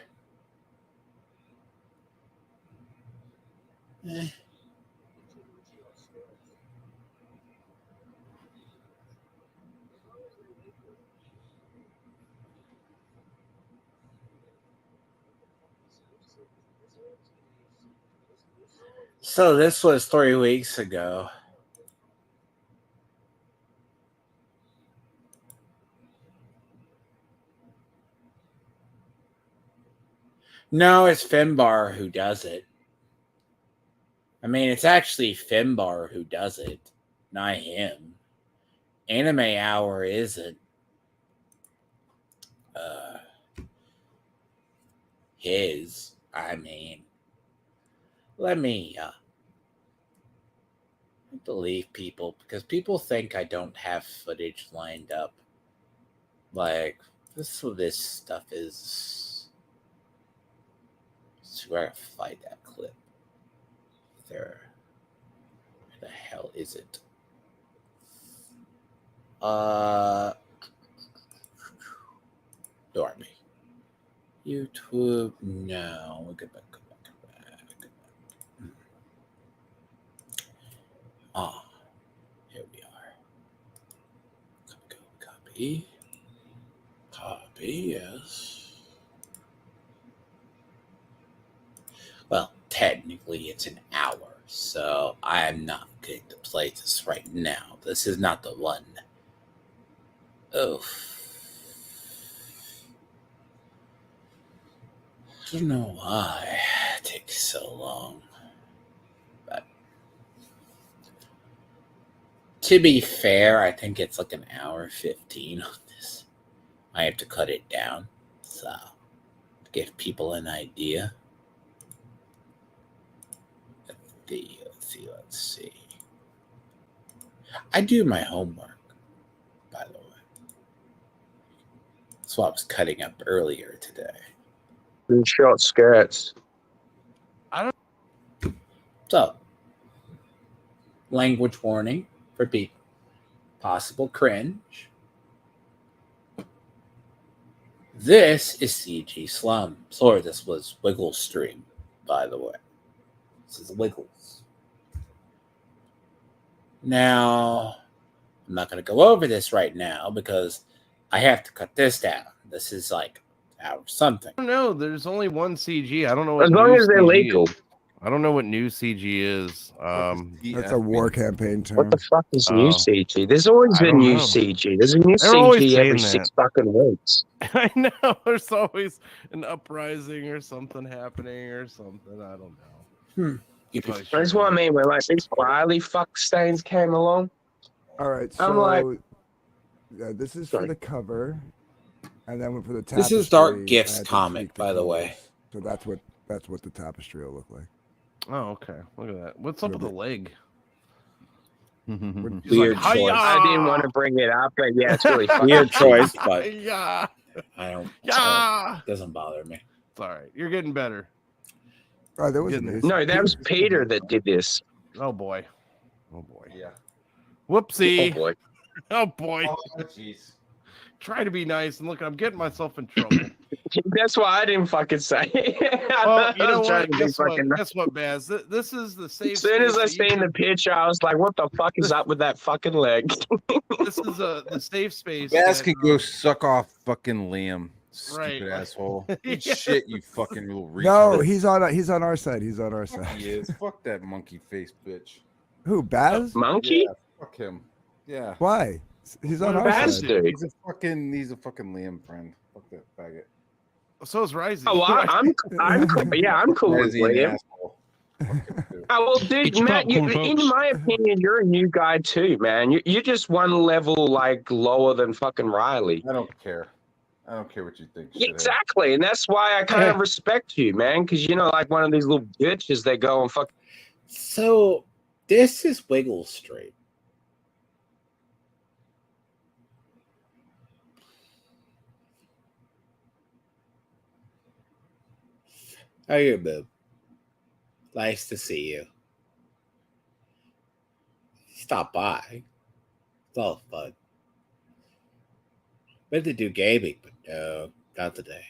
[SPEAKER 1] So this was 3 weeks ago. No, it's Finbar who does it. I mean, it's actually Finbar who does it, not him. Anime Hour isn't his. I mean, let me believe people, because people think I don't have footage lined up. Like, this stuff is. I swear to find that clip. Where the hell is it? Dormy. YouTube, no. We'll get back. Here we are. Copy, yes. Well, technically it's an hour, so I am not going to play this right now. This is not the one. Oh. I don't know why it takes so long. But to be fair, I think it's like an hour 15 on this. I have to cut it down, so to give people an idea. Let's see. I do my homework, by the way. That's what I was cutting up earlier today.
[SPEAKER 14] And short skirts.
[SPEAKER 1] So, language warning for people. Possible cringe. This is CG Slums. Or this was Wiggles stream, by the way. This is Wiggles. Now, I'm not going to go over this right now because I have to cut this down. This is like hour something.
[SPEAKER 2] I don't know. There's only one CG. I don't know what
[SPEAKER 14] As long
[SPEAKER 2] new
[SPEAKER 14] as they're
[SPEAKER 2] CG
[SPEAKER 14] legal.
[SPEAKER 2] is. I don't know what new CG is.
[SPEAKER 4] That's a war campaign term.
[SPEAKER 14] What the fuck is new CG? There's always
[SPEAKER 2] I
[SPEAKER 14] been
[SPEAKER 2] don't
[SPEAKER 14] new
[SPEAKER 2] know.
[SPEAKER 14] CG. There's a new
[SPEAKER 2] They're always
[SPEAKER 14] CG every
[SPEAKER 2] saying
[SPEAKER 14] 6 fucking weeks.
[SPEAKER 2] I know. There's always an uprising or something happening or something. I don't know.
[SPEAKER 14] That's what I mean. When like these Riley fuck stains came along.
[SPEAKER 4] All right,
[SPEAKER 14] I'm
[SPEAKER 4] so
[SPEAKER 14] like,
[SPEAKER 4] this is for the cover, and then for the tapestry.
[SPEAKER 1] This is Dark
[SPEAKER 4] I
[SPEAKER 1] Gifts
[SPEAKER 4] had to
[SPEAKER 1] comic,
[SPEAKER 4] tweak the
[SPEAKER 1] by the way.
[SPEAKER 4] colors. So that's what the tapestry will look like.
[SPEAKER 2] Oh, okay. Look at that. What's up with the leg?
[SPEAKER 14] Weird
[SPEAKER 2] like,
[SPEAKER 14] choice. I didn't want to bring it up, but yeah, it's really fucking
[SPEAKER 1] Weird choice,
[SPEAKER 14] cheap.
[SPEAKER 1] but
[SPEAKER 2] Yeah.
[SPEAKER 1] I don't.
[SPEAKER 2] Yeah.
[SPEAKER 1] It doesn't bother me.
[SPEAKER 2] It's all right. You're getting better.
[SPEAKER 4] Oh, there was
[SPEAKER 14] No, that was Peter that did this.
[SPEAKER 2] Oh boy. Oh boy.
[SPEAKER 13] Yeah.
[SPEAKER 2] Whoopsie.
[SPEAKER 14] Oh boy.
[SPEAKER 2] Oh boy.
[SPEAKER 13] Oh, jeez.
[SPEAKER 2] Try to be nice and look, I'm getting myself in trouble.
[SPEAKER 14] That's why I didn't fucking say.
[SPEAKER 2] Well, you
[SPEAKER 14] I
[SPEAKER 2] know
[SPEAKER 14] was trying
[SPEAKER 2] what?
[SPEAKER 14] to be
[SPEAKER 2] Guess what?
[SPEAKER 14] fucking-
[SPEAKER 2] Guess what, Baz? This is the safe.
[SPEAKER 14] As soon as I
[SPEAKER 2] space that you
[SPEAKER 14] seen the
[SPEAKER 2] can-
[SPEAKER 14] picture, I was like, "What the fuck is up with that fucking leg?"
[SPEAKER 2] This is the safe space.
[SPEAKER 15] Baz
[SPEAKER 2] that,
[SPEAKER 15] can go suck off fucking Liam. Stupid
[SPEAKER 2] Right.
[SPEAKER 15] asshole. Eat
[SPEAKER 2] Yeah.
[SPEAKER 15] shit, you fucking little retard.
[SPEAKER 4] No, he's on our side. He's on our side.
[SPEAKER 15] He is. Fuck that monkey face bitch.
[SPEAKER 4] Who, Baz?
[SPEAKER 14] Monkey?
[SPEAKER 15] Yeah, fuck him. Yeah.
[SPEAKER 4] Why? He's on
[SPEAKER 14] What
[SPEAKER 4] our
[SPEAKER 14] Baz
[SPEAKER 4] side.
[SPEAKER 14] do?
[SPEAKER 15] He's a fucking Liam friend. Fuck that faggot.
[SPEAKER 2] So is Rising.
[SPEAKER 14] Oh, well, I'm cool. Yeah, I'm cool with
[SPEAKER 15] Is he an
[SPEAKER 14] Liam.
[SPEAKER 15] asshole?
[SPEAKER 14] Oh well, dude,
[SPEAKER 7] It's
[SPEAKER 14] Matt.
[SPEAKER 7] popcorn,
[SPEAKER 14] In
[SPEAKER 7] folks.
[SPEAKER 14] my opinion, you're a new guy too, man. You're just one level like lower than fucking Riley.
[SPEAKER 15] I don't care. I don't care what you think.
[SPEAKER 14] Yeah,
[SPEAKER 15] shithead.
[SPEAKER 14] exactly, and that's why I kind of respect you, man. Because you know, like one of these little bitches, they go and fuck.
[SPEAKER 1] So this is Wiggle Street. How are you, boo? Nice to see you. Stop by. It's all fun. Meant to do gaming, but no, not today.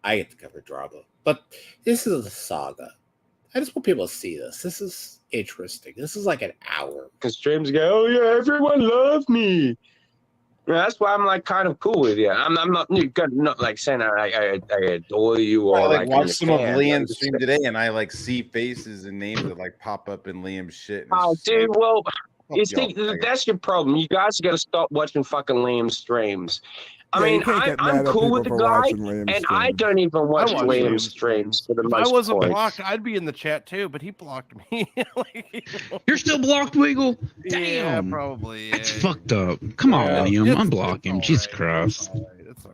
[SPEAKER 1] I get to cover drama. But this is a saga. I just want people to see this. This is interesting. This is like an hour.
[SPEAKER 14] Because streams go, oh yeah, everyone loves me. Yeah, that's why I'm like kind of cool with you. I'm not like saying I adore you or
[SPEAKER 15] I
[SPEAKER 14] like
[SPEAKER 15] watched some of
[SPEAKER 14] fan.
[SPEAKER 15] Liam's
[SPEAKER 14] I'm just
[SPEAKER 15] stream today, and I like see faces and names that like pop up in Liam's shit. and it's
[SPEAKER 14] Oh,
[SPEAKER 15] just
[SPEAKER 14] dude,
[SPEAKER 15] like,
[SPEAKER 14] well,
[SPEAKER 15] fuck
[SPEAKER 14] you see,
[SPEAKER 15] y'all, faggot.
[SPEAKER 14] that's your problem. You guys got to stop watching fucking Liam's streams. I
[SPEAKER 4] Yeah, you
[SPEAKER 14] mean,
[SPEAKER 4] can't get
[SPEAKER 14] I'm
[SPEAKER 4] mad at
[SPEAKER 14] cool with the
[SPEAKER 4] people for
[SPEAKER 14] guy,
[SPEAKER 4] watching Liam's
[SPEAKER 14] and I
[SPEAKER 4] streams.
[SPEAKER 14] don't even watch
[SPEAKER 2] watch
[SPEAKER 14] Liam's
[SPEAKER 2] Liam's
[SPEAKER 14] streams for the
[SPEAKER 2] If I
[SPEAKER 14] most
[SPEAKER 2] wasn't
[SPEAKER 14] part.
[SPEAKER 2] blocked, I'd be in the chat too, but he blocked me.
[SPEAKER 7] You're still blocked, Wiggle?
[SPEAKER 2] Yeah,
[SPEAKER 7] Damn.
[SPEAKER 2] probably.
[SPEAKER 7] That's fucked up. Come on,
[SPEAKER 2] Yeah.
[SPEAKER 7] Liam.
[SPEAKER 2] It's-
[SPEAKER 7] Unblock him. Jesus Christ.
[SPEAKER 2] It's all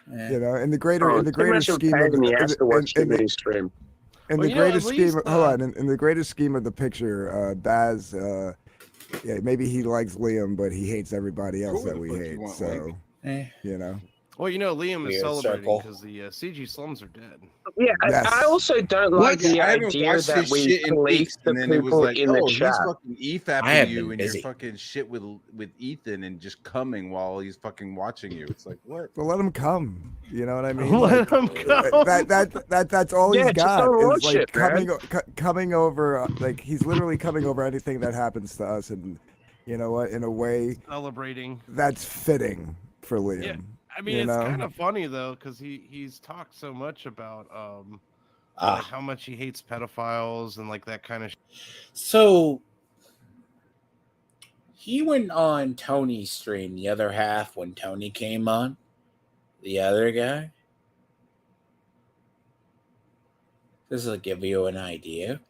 [SPEAKER 2] right.
[SPEAKER 4] You know, in the greater
[SPEAKER 14] Oh,
[SPEAKER 4] in the
[SPEAKER 14] too
[SPEAKER 4] greater
[SPEAKER 14] much of a
[SPEAKER 4] scheme
[SPEAKER 14] pain
[SPEAKER 4] of
[SPEAKER 14] in the ass to watch
[SPEAKER 4] in
[SPEAKER 14] Jimmy's stream.
[SPEAKER 4] in
[SPEAKER 2] Well,
[SPEAKER 4] the
[SPEAKER 2] you know,
[SPEAKER 4] greatest
[SPEAKER 2] at
[SPEAKER 4] scheme,
[SPEAKER 2] least,
[SPEAKER 4] hold on. In the greatest scheme of the picture, Baz, yeah, maybe he likes Liam, but he hates everybody else
[SPEAKER 15] Cool,
[SPEAKER 4] that we
[SPEAKER 15] but you
[SPEAKER 4] hate.
[SPEAKER 15] want
[SPEAKER 4] So, you know,
[SPEAKER 2] Well, you know, Liam is
[SPEAKER 1] Weird
[SPEAKER 2] celebrating
[SPEAKER 1] circle.
[SPEAKER 2] because the CG slums are dead.
[SPEAKER 14] Yeah,
[SPEAKER 4] Yes.
[SPEAKER 14] I also don't like the
[SPEAKER 15] I haven't
[SPEAKER 14] idea
[SPEAKER 15] watched
[SPEAKER 14] that
[SPEAKER 15] his
[SPEAKER 14] we
[SPEAKER 15] shit in
[SPEAKER 14] police
[SPEAKER 15] weeks,
[SPEAKER 14] the
[SPEAKER 15] and then it was
[SPEAKER 14] people
[SPEAKER 15] like,
[SPEAKER 14] in the
[SPEAKER 15] oh, he's
[SPEAKER 14] chat.
[SPEAKER 15] fucking
[SPEAKER 1] I
[SPEAKER 15] EFAPing
[SPEAKER 1] have
[SPEAKER 15] you
[SPEAKER 1] been
[SPEAKER 15] and you're
[SPEAKER 1] busy.
[SPEAKER 15] fucking shit with Ethan and just coming while he's fucking watching you. It's like, what?
[SPEAKER 4] well, let him come. You know what I mean?
[SPEAKER 2] Let
[SPEAKER 4] Like,
[SPEAKER 2] him go.
[SPEAKER 4] that's all
[SPEAKER 14] Yeah,
[SPEAKER 4] he's
[SPEAKER 14] just
[SPEAKER 4] got
[SPEAKER 14] don't
[SPEAKER 4] is
[SPEAKER 14] watch
[SPEAKER 4] like
[SPEAKER 14] it, man.
[SPEAKER 4] coming over. Like he's literally coming over anything that happens to us, and you know what? In a way,
[SPEAKER 2] Celebrating.
[SPEAKER 4] that's fitting for Liam.
[SPEAKER 2] Yeah. I mean,
[SPEAKER 4] you
[SPEAKER 2] it's
[SPEAKER 4] know?
[SPEAKER 2] kind of funny though, because he's talked so much about
[SPEAKER 1] Ah.
[SPEAKER 2] like how much he hates pedophiles and like that kind of.
[SPEAKER 1] So he went on Tony's stream the other half when Tony came on. The other guy. This will give you an idea.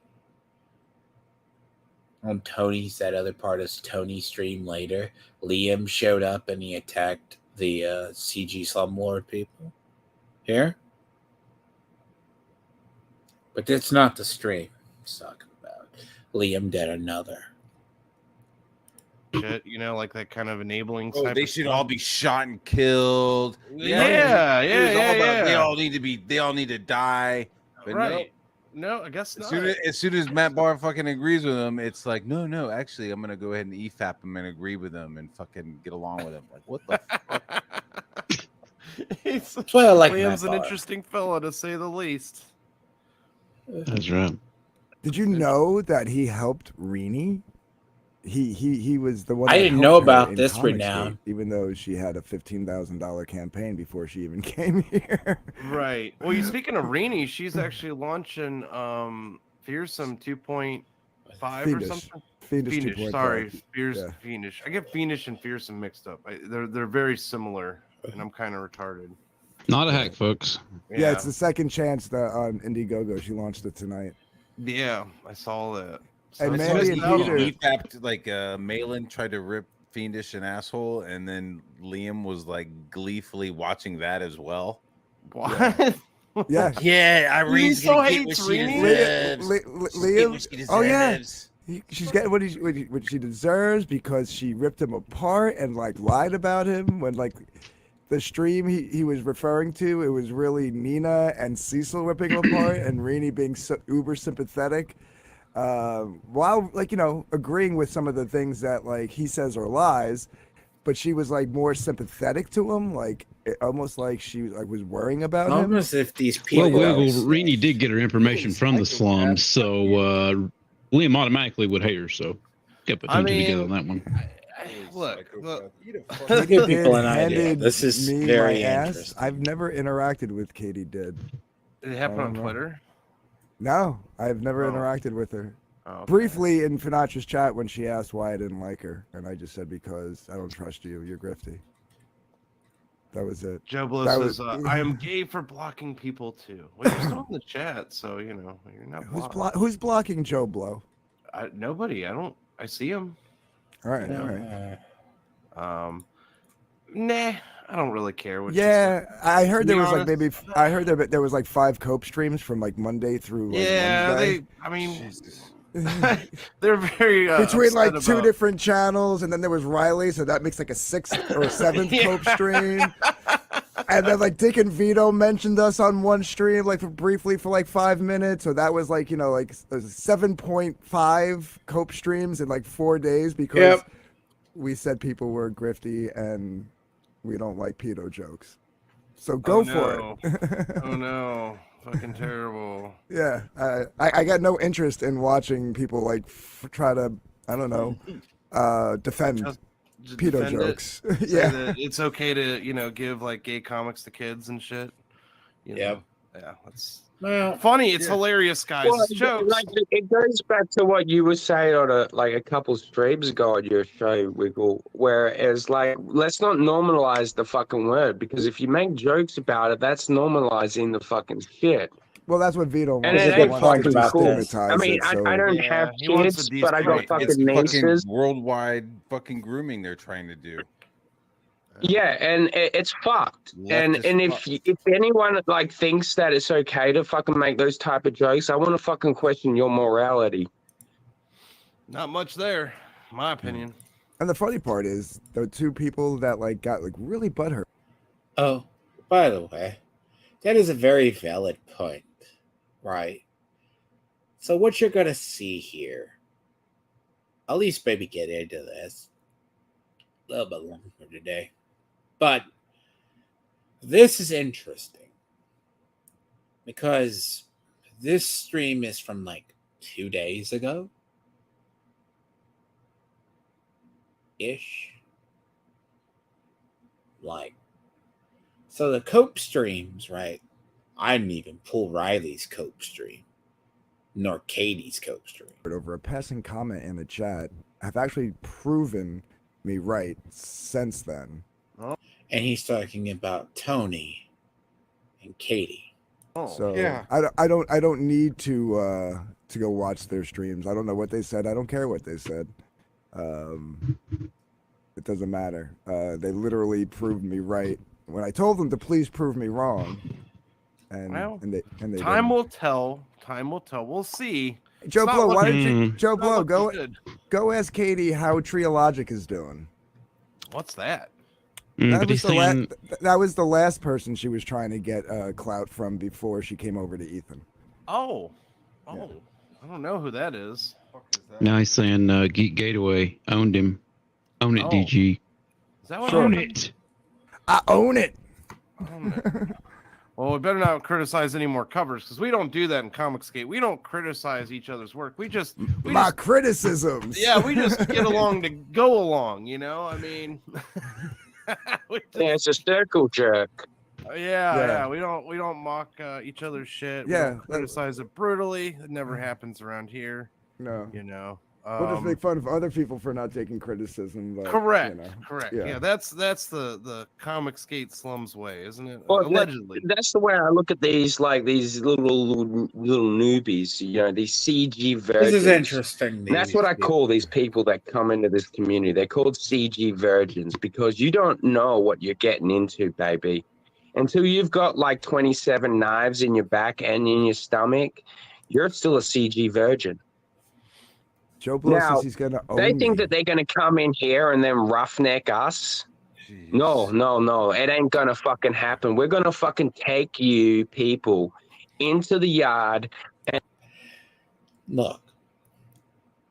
[SPEAKER 1] On Tony's, that other part is Tony's stream later. Liam showed up and he attacked the CG Slumlord people. Here. But that's not the stream I'm talking about. Liam did another.
[SPEAKER 2] Shit, you know, like that kind of enabling.
[SPEAKER 15] Oh,
[SPEAKER 2] type
[SPEAKER 15] they
[SPEAKER 2] of
[SPEAKER 15] should
[SPEAKER 2] stuff.
[SPEAKER 15] all be shot and killed.
[SPEAKER 2] Yeah,
[SPEAKER 15] It was all
[SPEAKER 2] yeah,
[SPEAKER 15] about They
[SPEAKER 2] yeah.
[SPEAKER 15] all need to be. They all need to die. But
[SPEAKER 2] Right. No, I guess
[SPEAKER 15] no,
[SPEAKER 2] not.
[SPEAKER 15] as soon as Matt Barr fucking agrees with him, it's like, no. Actually, I'm gonna go ahead and EFAP him and agree with him and fucking get along with him. Like, what the fuck?
[SPEAKER 1] That's why I like
[SPEAKER 2] Liam's
[SPEAKER 1] Matt
[SPEAKER 2] an
[SPEAKER 1] Barr.
[SPEAKER 2] interesting fella to say the least.
[SPEAKER 7] That's right.
[SPEAKER 4] Did you know that he helped Rini? he was the one.
[SPEAKER 1] I
[SPEAKER 4] that
[SPEAKER 1] didn't
[SPEAKER 4] helped
[SPEAKER 1] know
[SPEAKER 4] her
[SPEAKER 1] about
[SPEAKER 4] in
[SPEAKER 1] this
[SPEAKER 4] Comicsgate,
[SPEAKER 1] renown.
[SPEAKER 4] even though she had a $15,000 campaign before she even came here.
[SPEAKER 2] Right. Well, you speaking of Rini, she's actually launching Fearsome 2.5 or
[SPEAKER 4] Fiendish.
[SPEAKER 2] something.
[SPEAKER 4] Fiendish 2.5.
[SPEAKER 2] Sorry,
[SPEAKER 4] Yeah.
[SPEAKER 2] Fiendish. I get Fiendish and Fearsome mixed up. They're very similar, and I'm kind of retarded.
[SPEAKER 7] Not a hack, folks.
[SPEAKER 4] Yeah, it's the second chance that on Indiegogo. She launched it tonight.
[SPEAKER 2] Yeah, I saw that.
[SPEAKER 4] And
[SPEAKER 15] It's
[SPEAKER 4] Mandy
[SPEAKER 15] funny,
[SPEAKER 4] and Peter.
[SPEAKER 15] he tapped like Malin tried to rip Fiendish an asshole, and then Liam was like gleefully watching that as well.
[SPEAKER 2] What?
[SPEAKER 4] Yeah.
[SPEAKER 1] Yeah, Irene's
[SPEAKER 2] so
[SPEAKER 1] gonna get
[SPEAKER 2] hates
[SPEAKER 1] what she
[SPEAKER 2] Rini.
[SPEAKER 1] deserves.
[SPEAKER 4] Liam. Oh yeah. She's getting what she deserves because she ripped him apart and like lied about him when like the stream he was referring to, it was really Nina and Cecil ripping him apart and Rini being so uber sympathetic. While like, agreeing with some of the things that like he says are lies, but she was like more sympathetic to him, like almost like she was worrying about him.
[SPEAKER 1] Almost if these people.
[SPEAKER 7] Well, Wiggle, Rini did get her information from the slums, so Liam automatically would hate her. So, get put two and two together on that one.
[SPEAKER 2] Look,
[SPEAKER 1] Give people an idea.
[SPEAKER 4] Handed
[SPEAKER 1] This is
[SPEAKER 4] me
[SPEAKER 1] very
[SPEAKER 4] my ass.
[SPEAKER 1] interesting.
[SPEAKER 4] I've never interacted with Katie Did.
[SPEAKER 2] Did it happen
[SPEAKER 4] I
[SPEAKER 2] on
[SPEAKER 4] don't know.
[SPEAKER 2] Twitter?
[SPEAKER 4] No, I've never interacted with her.
[SPEAKER 2] Oh, okay.
[SPEAKER 4] Briefly in Finatra's chat when she asked why I didn't like her, and I just said because I don't trust you. You're grifty. That was it.
[SPEAKER 2] Joe Blow
[SPEAKER 4] That
[SPEAKER 2] says,
[SPEAKER 4] was-
[SPEAKER 2] "I am gay for blocking people too." Well, you're still in the chat, so you're not.
[SPEAKER 4] Who's blocking Joe Blow?
[SPEAKER 2] Nobody. I see him.
[SPEAKER 4] All right, all right.
[SPEAKER 2] Nah, I don't really care what.
[SPEAKER 4] Yeah, I heard
[SPEAKER 2] To
[SPEAKER 4] there
[SPEAKER 2] be
[SPEAKER 4] was like
[SPEAKER 2] honest,
[SPEAKER 4] maybe I heard there was like 5 Cope streams from like Monday through like
[SPEAKER 2] Yeah,
[SPEAKER 4] Wednesday.
[SPEAKER 2] I mean, they're very
[SPEAKER 4] Between like
[SPEAKER 2] upset
[SPEAKER 4] 2
[SPEAKER 2] about-
[SPEAKER 4] different channels, and then there was Riley, so that makes like a 6th or 7th
[SPEAKER 2] Yeah.
[SPEAKER 4] Cope stream. And then like Dick and Vito mentioned us on one stream, like briefly for like 5 minutes. So that was like, like 7.5 Cope streams in like 4 days because we said people were grifty and we don't like pedo jokes. So go for it.
[SPEAKER 2] Oh no, fucking terrible.
[SPEAKER 4] Yeah, I got no interest in watching people like try to, I don't know, defend
[SPEAKER 2] Just
[SPEAKER 4] pedo
[SPEAKER 2] defend it,
[SPEAKER 4] jokes.
[SPEAKER 2] say
[SPEAKER 4] Yeah.
[SPEAKER 2] that it's okay to give like gay comics to kids and shit. Yeah, that's funny. It's hilarious, guys.
[SPEAKER 14] Well,
[SPEAKER 2] It's jokes.
[SPEAKER 14] like, it goes back to what you were saying on a couple streams ago on your show, Wiggle. Whereas, like, let's not normalize the fucking word because if you make jokes about it, that's normalizing the fucking shit.
[SPEAKER 4] Well, that's what Vito
[SPEAKER 14] And
[SPEAKER 4] wants.
[SPEAKER 14] it
[SPEAKER 4] He
[SPEAKER 14] ain't
[SPEAKER 4] wants to
[SPEAKER 14] fucking
[SPEAKER 4] just
[SPEAKER 14] cool.
[SPEAKER 4] stigmatize
[SPEAKER 14] I mean,
[SPEAKER 4] it, so-
[SPEAKER 14] I don't have
[SPEAKER 2] he wants
[SPEAKER 14] kids,
[SPEAKER 2] a
[SPEAKER 14] but I got
[SPEAKER 2] decent-
[SPEAKER 14] fucking
[SPEAKER 15] It's fucking
[SPEAKER 14] nieces.
[SPEAKER 15] worldwide fucking grooming they're trying to do.
[SPEAKER 14] Yeah, and it's fucked. And
[SPEAKER 15] Leftist
[SPEAKER 14] if anyone like thinks that it's okay to fucking make those type of jokes, I want to fucking question your morality.
[SPEAKER 2] Not much there, in my opinion.
[SPEAKER 4] And the funny part is the 2 people that like got like really butthurt.
[SPEAKER 1] Oh, by the way, that is a very valid point, right? So what you're gonna see here, at least maybe get into this a little bit longer today, but this is interesting because this stream is from like 2 days ago ish. Like, so the Cope streams, right? I didn't even pull Riley's Cope stream, nor Katie's Cope stream.
[SPEAKER 4] Over a passing comment in the chat have actually proven me right since then.
[SPEAKER 1] And he's talking about Tony and Katie.
[SPEAKER 4] So I don't need to go watch their streams. I don't know what they said. I don't care what they said. It doesn't matter. They literally proved me right when I told them to please prove me wrong. And
[SPEAKER 2] Well,
[SPEAKER 4] and they
[SPEAKER 2] Time
[SPEAKER 4] didn't.
[SPEAKER 2] will tell. Time will tell. We'll see.
[SPEAKER 4] Joe
[SPEAKER 2] It's not
[SPEAKER 4] Blow, why
[SPEAKER 2] looking-
[SPEAKER 4] don't you
[SPEAKER 2] it's
[SPEAKER 4] Joe
[SPEAKER 2] not
[SPEAKER 4] Blow go
[SPEAKER 2] looking good.
[SPEAKER 4] go ask Katie how Triologic is doing.
[SPEAKER 2] What's that?
[SPEAKER 4] That was the last person she was trying to get clout from before she came over to Ethan.
[SPEAKER 2] Oh, I don't know who that is.
[SPEAKER 7] Now he's saying Geek Gateway owned him. Own it,
[SPEAKER 2] Oh.
[SPEAKER 7] DG.
[SPEAKER 2] Is that what
[SPEAKER 7] Own
[SPEAKER 2] happened?
[SPEAKER 7] it.
[SPEAKER 4] I own it.
[SPEAKER 2] Well, we better not criticize any more covers because we don't do that in Comicsgate. We don't criticize each other's work. We just
[SPEAKER 4] criticisms.
[SPEAKER 2] Yeah, we just get along to go along. You know, I mean,
[SPEAKER 14] Yeah, it's a circle jerk.
[SPEAKER 2] yeah. We don't mock each other's shit. We
[SPEAKER 4] Yeah,
[SPEAKER 2] don't criticize it brutally. It never happens around here.
[SPEAKER 4] No.
[SPEAKER 2] You know.
[SPEAKER 4] We'll just make fun of other people for not taking criticism. But,
[SPEAKER 2] Correct.
[SPEAKER 4] you know,
[SPEAKER 2] Correct.
[SPEAKER 4] yeah.
[SPEAKER 2] Yeah, that's the Comicsgate slums way, isn't it?
[SPEAKER 14] Well,
[SPEAKER 2] Allegedly.
[SPEAKER 14] that's the way I look at these, like these little newbies. You know, these CG virgins.
[SPEAKER 1] This is interesting.
[SPEAKER 14] That's what I call these people that come into this community. They're called CG virgins because you don't know what you're getting into, baby, until you've got like 27 knives in your back and in your stomach. You're still a CG virgin.
[SPEAKER 4] Joe Blow
[SPEAKER 14] Now,
[SPEAKER 4] says he's gonna own
[SPEAKER 14] they think
[SPEAKER 4] me.
[SPEAKER 14] that they're going to come in here and then roughneck us. No. It ain't going to fucking happen. We're going to fucking take you people into the yard. And
[SPEAKER 1] Look,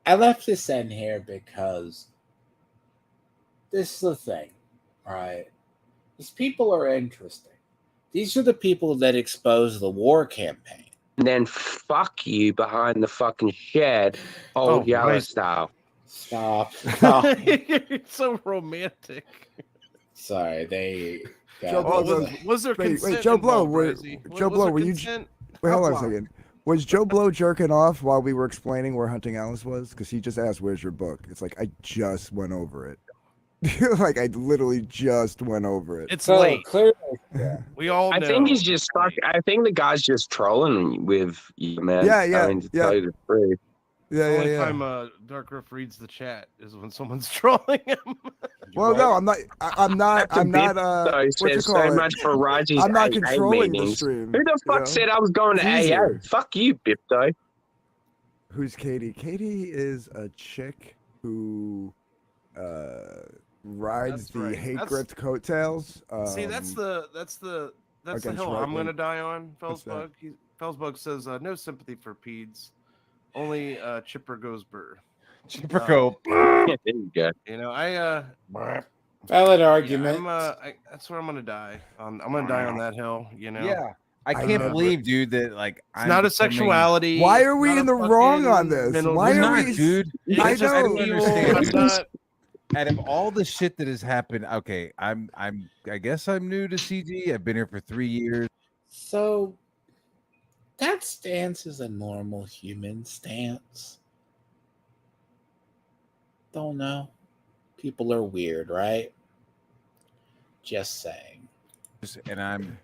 [SPEAKER 1] I left this in here because this is the thing, right? These people are interesting. These are the people that expose the war campaign.
[SPEAKER 14] then fuck you behind the fucking shed, old Yellow
[SPEAKER 2] nice.
[SPEAKER 14] style.
[SPEAKER 1] Stop.
[SPEAKER 2] It's so romantic.
[SPEAKER 1] Sorry, they.
[SPEAKER 4] Joe
[SPEAKER 2] Oh,
[SPEAKER 4] Blow,
[SPEAKER 2] was there
[SPEAKER 4] wait,
[SPEAKER 2] consent
[SPEAKER 4] Joe Blow,
[SPEAKER 2] involved,
[SPEAKER 4] were,
[SPEAKER 2] Brizzy?
[SPEAKER 4] Joe
[SPEAKER 2] Was
[SPEAKER 4] Blow,
[SPEAKER 2] there
[SPEAKER 4] were you?
[SPEAKER 2] consent?
[SPEAKER 4] Wait, hold on a second. Was Joe Blow jerking off while we were explaining where Hunting Alice was? Because he just asked, "Where's your book?" It's like I just went over it. Like I literally just went over it.
[SPEAKER 2] It's late.
[SPEAKER 1] Clearly,
[SPEAKER 2] We all know.
[SPEAKER 14] I think he's just I think the guy's just trolling with you, man.
[SPEAKER 4] Yeah,
[SPEAKER 14] I mean, to tell you the truth.
[SPEAKER 4] Yeah,
[SPEAKER 2] the only
[SPEAKER 4] yeah.
[SPEAKER 2] time Dark Riff reads the chat is when someone's trolling him.
[SPEAKER 4] Well, no, I'm not. I'm not.
[SPEAKER 14] That's a
[SPEAKER 4] I'm not.
[SPEAKER 14] bit, though,
[SPEAKER 4] What you
[SPEAKER 14] says
[SPEAKER 4] call
[SPEAKER 14] so
[SPEAKER 4] it?
[SPEAKER 14] much for Raji's
[SPEAKER 4] I'm not
[SPEAKER 14] AA
[SPEAKER 4] controlling the
[SPEAKER 14] meetings.
[SPEAKER 4] stream.
[SPEAKER 14] Who the fuck said I was going to
[SPEAKER 4] It's
[SPEAKER 14] AA?
[SPEAKER 4] easier.
[SPEAKER 14] Fuck you, Bipto.
[SPEAKER 4] Who's Katie? Katie is a chick who rides
[SPEAKER 2] That's
[SPEAKER 4] the
[SPEAKER 2] right.
[SPEAKER 4] hate
[SPEAKER 2] That's-
[SPEAKER 4] gripped coattails.
[SPEAKER 2] See, that's the
[SPEAKER 4] against
[SPEAKER 2] hill I'm
[SPEAKER 4] right-wing-
[SPEAKER 2] going to die on.
[SPEAKER 4] What's that?
[SPEAKER 2] Felsbug says no sympathy for peds, only Chipper goes burr.
[SPEAKER 15] Chipper go.
[SPEAKER 14] Yeah, there you go.
[SPEAKER 2] You know, I
[SPEAKER 1] valid argument.
[SPEAKER 2] that's where I'm gonna die. I'm gonna die on that hill. You know.
[SPEAKER 15] Yeah, I
[SPEAKER 4] I
[SPEAKER 15] can't
[SPEAKER 4] know.
[SPEAKER 15] believe, dude, that like
[SPEAKER 2] It's not a sexuality.
[SPEAKER 4] Why are we
[SPEAKER 2] not
[SPEAKER 4] in
[SPEAKER 2] a
[SPEAKER 4] the wrong
[SPEAKER 2] fucking
[SPEAKER 4] on this?
[SPEAKER 2] mental
[SPEAKER 4] Why
[SPEAKER 15] You're
[SPEAKER 4] are
[SPEAKER 15] not,
[SPEAKER 4] we,
[SPEAKER 15] dude.
[SPEAKER 4] I
[SPEAKER 2] It's just
[SPEAKER 4] know.
[SPEAKER 15] don't
[SPEAKER 2] evil.
[SPEAKER 15] understand.
[SPEAKER 2] I'm not.
[SPEAKER 15] Out of all the shit that has happened, okay, I guess I'm new to CG. I've been here for 3 years.
[SPEAKER 1] So that stance is a normal human stance. Don't know. People are weird, right? Just saying.
[SPEAKER 15] And I'm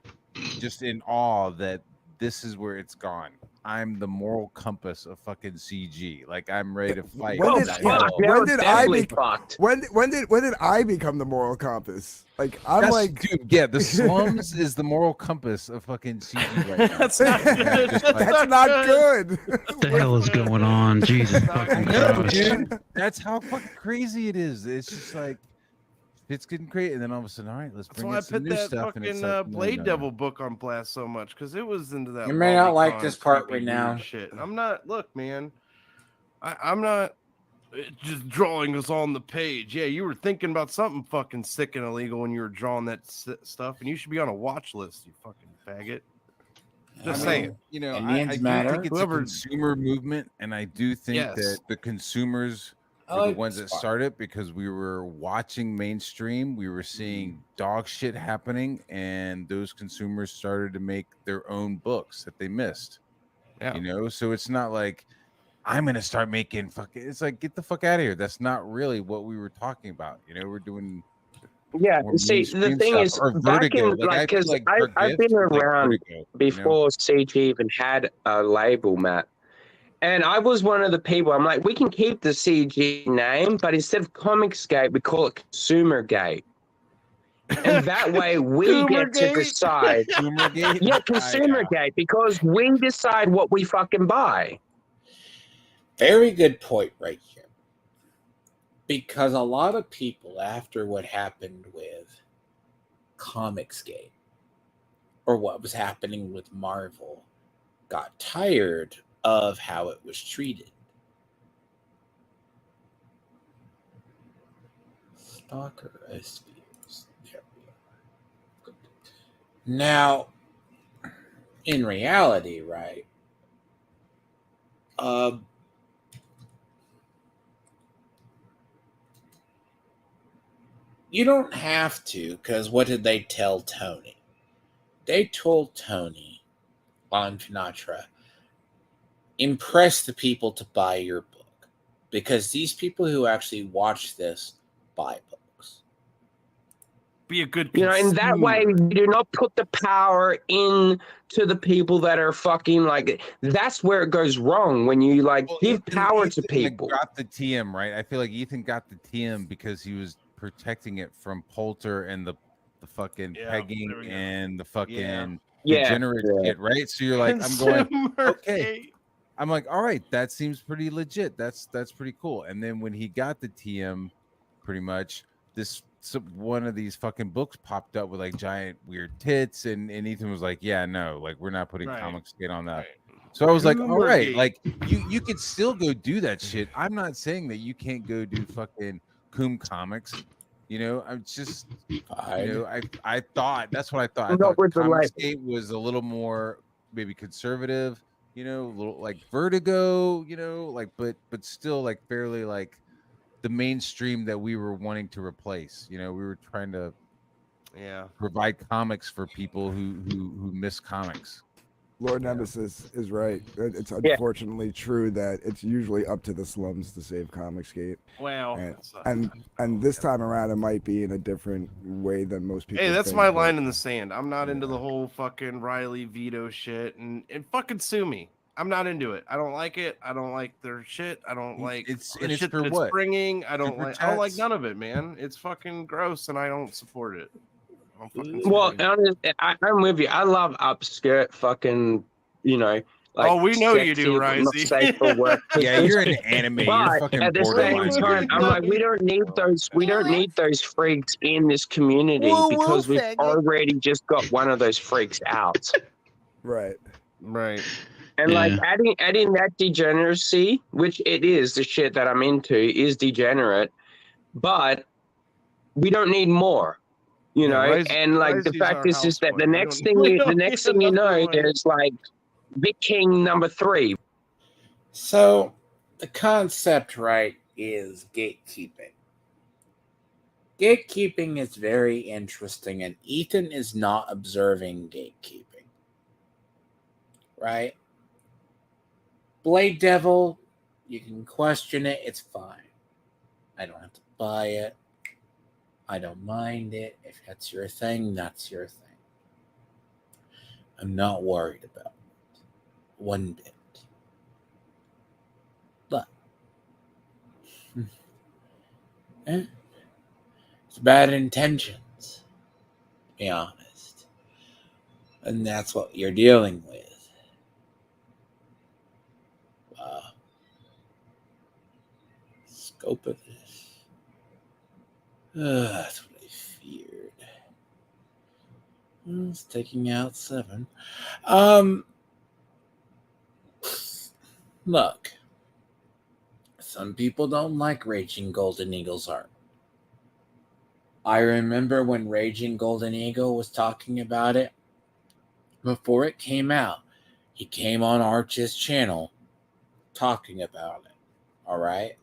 [SPEAKER 15] just in awe that this is where it's gone. I'm the moral compass of fucking CG. Like I'm ready to fight.
[SPEAKER 4] When did,
[SPEAKER 15] that
[SPEAKER 4] yeah,
[SPEAKER 15] hell.
[SPEAKER 4] when did I
[SPEAKER 14] definitely
[SPEAKER 4] be,
[SPEAKER 14] fucked.
[SPEAKER 4] when did I become the moral compass? Like I'm
[SPEAKER 15] That's-
[SPEAKER 4] like,
[SPEAKER 15] dude, yeah, the slums is the moral compass of fucking CG right now.
[SPEAKER 2] That's not good.
[SPEAKER 15] Just like-
[SPEAKER 4] that's not good.
[SPEAKER 7] What the hell is going on? Jesus fucking
[SPEAKER 15] No,
[SPEAKER 7] Christ.
[SPEAKER 15] dude, that's how fucking crazy it is. It's just like it's getting crazy, and then all of a sudden, all right, let's
[SPEAKER 2] That's
[SPEAKER 15] bring
[SPEAKER 2] why I
[SPEAKER 15] in some
[SPEAKER 2] put
[SPEAKER 15] new
[SPEAKER 2] that
[SPEAKER 15] stuff. And it's
[SPEAKER 2] fucking
[SPEAKER 15] like, no,
[SPEAKER 2] Blade
[SPEAKER 15] no, no.
[SPEAKER 2] Devil book on blast so much because it was into that.
[SPEAKER 1] You may not like
[SPEAKER 2] lolicon,
[SPEAKER 1] this part
[SPEAKER 2] creepy,
[SPEAKER 1] right now.
[SPEAKER 2] weird shit. I'm not. Look, man, I'm not just drawing us on the page. Yeah, you were thinking about something fucking sick and illegal when you were drawing that stuff, and you should be on a watch list. You fucking faggot. Just saying.
[SPEAKER 15] You know,
[SPEAKER 1] Indians
[SPEAKER 15] I do
[SPEAKER 1] matter.
[SPEAKER 15] think it's
[SPEAKER 2] Whoever-
[SPEAKER 15] a consumer movement, and I do think
[SPEAKER 2] Yes.
[SPEAKER 15] that the consumers
[SPEAKER 1] I
[SPEAKER 15] were
[SPEAKER 1] like
[SPEAKER 15] the ones
[SPEAKER 1] this
[SPEAKER 15] that
[SPEAKER 1] part.
[SPEAKER 15] started because we were watching mainstream, we were seeing dog shit happening, and those consumers started to make their own books that they missed.
[SPEAKER 2] Yeah.
[SPEAKER 15] You know, so it's not like I'm gonna start making fucking. It's like get the fuck out of here. That's not really what we were talking about. You know, we're doing.
[SPEAKER 14] Yeah,
[SPEAKER 15] more
[SPEAKER 14] see, the
[SPEAKER 15] mainstream
[SPEAKER 14] thing
[SPEAKER 15] stuff,
[SPEAKER 14] is,
[SPEAKER 15] or
[SPEAKER 14] back
[SPEAKER 15] Vertigo.
[SPEAKER 14] in,
[SPEAKER 15] Like,
[SPEAKER 14] like,
[SPEAKER 15] I feel
[SPEAKER 14] because
[SPEAKER 15] like
[SPEAKER 14] I've
[SPEAKER 15] Dark
[SPEAKER 14] been
[SPEAKER 15] Gifts is like
[SPEAKER 14] around
[SPEAKER 15] Vertigo, you know?
[SPEAKER 14] before CG even had a label, Matt. And I was one of the people, I'm like, we can keep the CG name, but instead of Comicsgate, we call it Consumergate. And that way we get to
[SPEAKER 2] Consumergate?
[SPEAKER 14] decide.
[SPEAKER 15] Consumergate?
[SPEAKER 14] Yeah, Consumergate, because we decide what we fucking buy.
[SPEAKER 1] Very good point right here. Because a lot of people, after what happened with Comicsgate, or what was happening with Marvel, got tired of how it was treated. Stalker SVs. There we are. Good. Now, in reality, right? You don't have to, because what did they tell Tony? They told Tony on Sinatra, impress the people to buy your book, because these people who actually watch this buy books.
[SPEAKER 2] Be a good
[SPEAKER 14] You know, in that way,
[SPEAKER 2] consumer.
[SPEAKER 14] you do not put the power in to the people that are fucking like. That's where it goes wrong when you like give power to people.
[SPEAKER 15] Got the TM right. I feel like Ethan got the TM because he was protecting it from Poulter and the fucking pegging and the fucking degenerate shit, right? So you're like, I'm going, okay. I'm like, all right, that seems pretty legit. That's pretty cool. And then when he got the TM, pretty much one of these fucking books popped up with like giant weird tits, and Ethan was like, yeah, no, like we're not putting comic skin on that. So I was like, all right, like you could still go do that shit. I'm not saying that you can't go do fucking Coom Comics. You know, I'm just, you know, I thought that's what I thought. I thought Comicsgate was a little more maybe conservative, you know, a little like Vertigo, you know, like but still like fairly like the mainstream that we were wanting to replace. You know, we were trying to provide comics for people who miss comics.
[SPEAKER 4] Lord Nemesis is right. It's unfortunately true that it's usually up to the slums to save Comicsgate.
[SPEAKER 2] Well,
[SPEAKER 4] and this time around, it might be in a different way than most people.
[SPEAKER 2] Hey, that's
[SPEAKER 4] think,
[SPEAKER 2] my
[SPEAKER 4] but-
[SPEAKER 2] line in the sand. I'm not into the whole fucking Riley veto shit, and fucking sue me. I'm not into it. I don't like it. I don't like their shit. I don't like the shit that it's bringing. I don't like none of it, man. It's fucking gross, and I don't support it.
[SPEAKER 14] Well, I'm with you. I love upskirt fucking, you know. Like
[SPEAKER 2] oh, we know you do,
[SPEAKER 14] sexy, not
[SPEAKER 2] Risey.
[SPEAKER 14] safe for work.
[SPEAKER 15] Yeah, you're an anime. You're
[SPEAKER 14] But
[SPEAKER 15] fucking
[SPEAKER 14] at the
[SPEAKER 15] borderline.
[SPEAKER 14] same time, I'm like, we don't need those. We don't need those freaks in this community because we've already just got one of those freaks out.
[SPEAKER 4] Right.
[SPEAKER 2] Right.
[SPEAKER 14] And like adding that degeneracy, which it is the shit that I'm into, is degenerate, but we don't need more. You know, and like the fact is that the next thing you know, there's like Vic King #3.
[SPEAKER 1] So the concept, right, is gatekeeping. Gatekeeping is very interesting, and Ethan is not observing gatekeeping. Right? Blade Devil, you can question it, it's fine. I don't have to buy it. I don't mind it. If that's your thing, that's your thing. I'm not worried about it one bit. But it's bad intentions, to be honest. And that's what you're dealing with. Scope of this. That's what I feared. It's taking out 7. Look. Some people don't like Raging Golden Eagle's art. I remember when Raging Golden Eagle was talking about it before it came out. He came on Arch's channel talking about it. All right?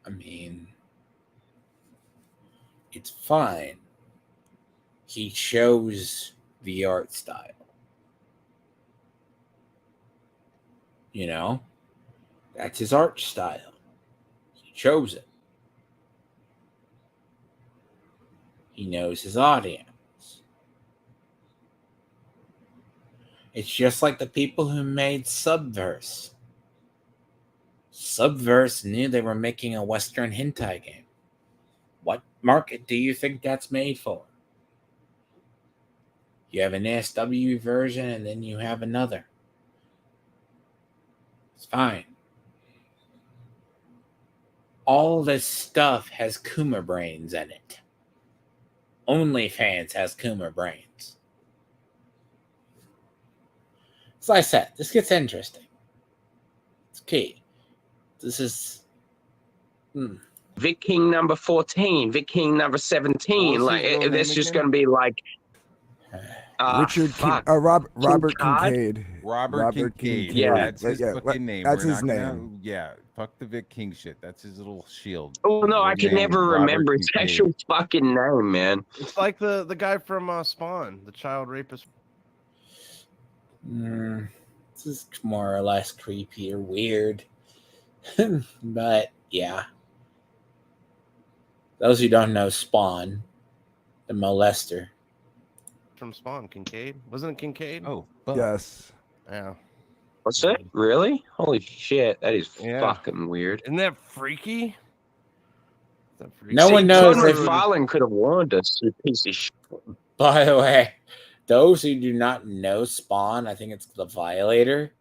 [SPEAKER 1] I mean, it's fine. He chose the art style. You know? That's his art style. He chose it. He knows his audience. It's just like the people who made Subverse. Subverse knew they were making a Western hentai game. What market do you think that's made for? You have an SW version and then you have another. It's fine. All this stuff has Kuma brains in it. OnlyFans has Kuma brains. As I said, this gets interesting. It's key. This is...
[SPEAKER 14] Vic King #14, Vic King #17. Like, there's just going to be like
[SPEAKER 4] Richard
[SPEAKER 14] fuck.
[SPEAKER 4] Robert
[SPEAKER 14] Kincaid?
[SPEAKER 4] Kincaid.
[SPEAKER 15] Robert Kincaid.
[SPEAKER 14] Yeah.
[SPEAKER 15] That's his fucking name.
[SPEAKER 4] That's
[SPEAKER 15] We're
[SPEAKER 4] his
[SPEAKER 15] not
[SPEAKER 4] name.
[SPEAKER 15] gonna- yeah, fuck the Vic King shit. That's his little shield.
[SPEAKER 14] Oh no, I
[SPEAKER 15] His
[SPEAKER 14] can
[SPEAKER 15] name
[SPEAKER 14] never
[SPEAKER 15] is Robert
[SPEAKER 14] remember his
[SPEAKER 15] Kincaid.
[SPEAKER 14] actual fucking name, man.
[SPEAKER 2] It's like the guy from Spawn, the child rapist.
[SPEAKER 1] This is more or less creepy or weird. But yeah. Those who don't know Spawn, the molester.
[SPEAKER 2] From Spawn, Kincaid. Wasn't it Kincaid?
[SPEAKER 15] Oh,
[SPEAKER 4] Yes.
[SPEAKER 2] Yeah.
[SPEAKER 14] What's that? Really? Holy shit, that is
[SPEAKER 2] Yeah.
[SPEAKER 14] fucking weird.
[SPEAKER 2] Isn't that freaky?
[SPEAKER 1] No one knows
[SPEAKER 14] Conrad
[SPEAKER 1] if-
[SPEAKER 14] Farlin could have warned us, you piece of shit.
[SPEAKER 1] By the way, those who do not know Spawn, I think it's the Violator,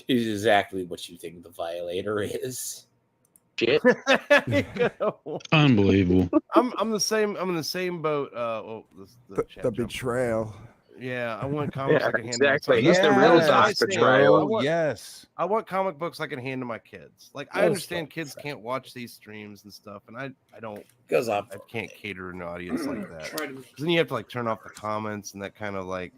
[SPEAKER 1] is exactly what you think the Violator is.
[SPEAKER 14] Shit.
[SPEAKER 7] Unbelievable.
[SPEAKER 2] I'm the same. I'm in the same boat.
[SPEAKER 4] The betrayal.
[SPEAKER 2] Yeah, I want comics
[SPEAKER 14] Yeah,
[SPEAKER 2] I can hand
[SPEAKER 14] exactly.
[SPEAKER 2] to my
[SPEAKER 14] He's the real
[SPEAKER 2] That's
[SPEAKER 14] Doc
[SPEAKER 2] my thing.
[SPEAKER 14] Betrayal.
[SPEAKER 15] Yes.
[SPEAKER 2] I want comic books I can hand to my kids. Like I
[SPEAKER 1] Those
[SPEAKER 2] understand kids can't watch these streams and stuff, and I don't
[SPEAKER 1] Goes up.
[SPEAKER 2] I can't cater an audience like that. 'Cause then you have to like turn off the comments and that kind of like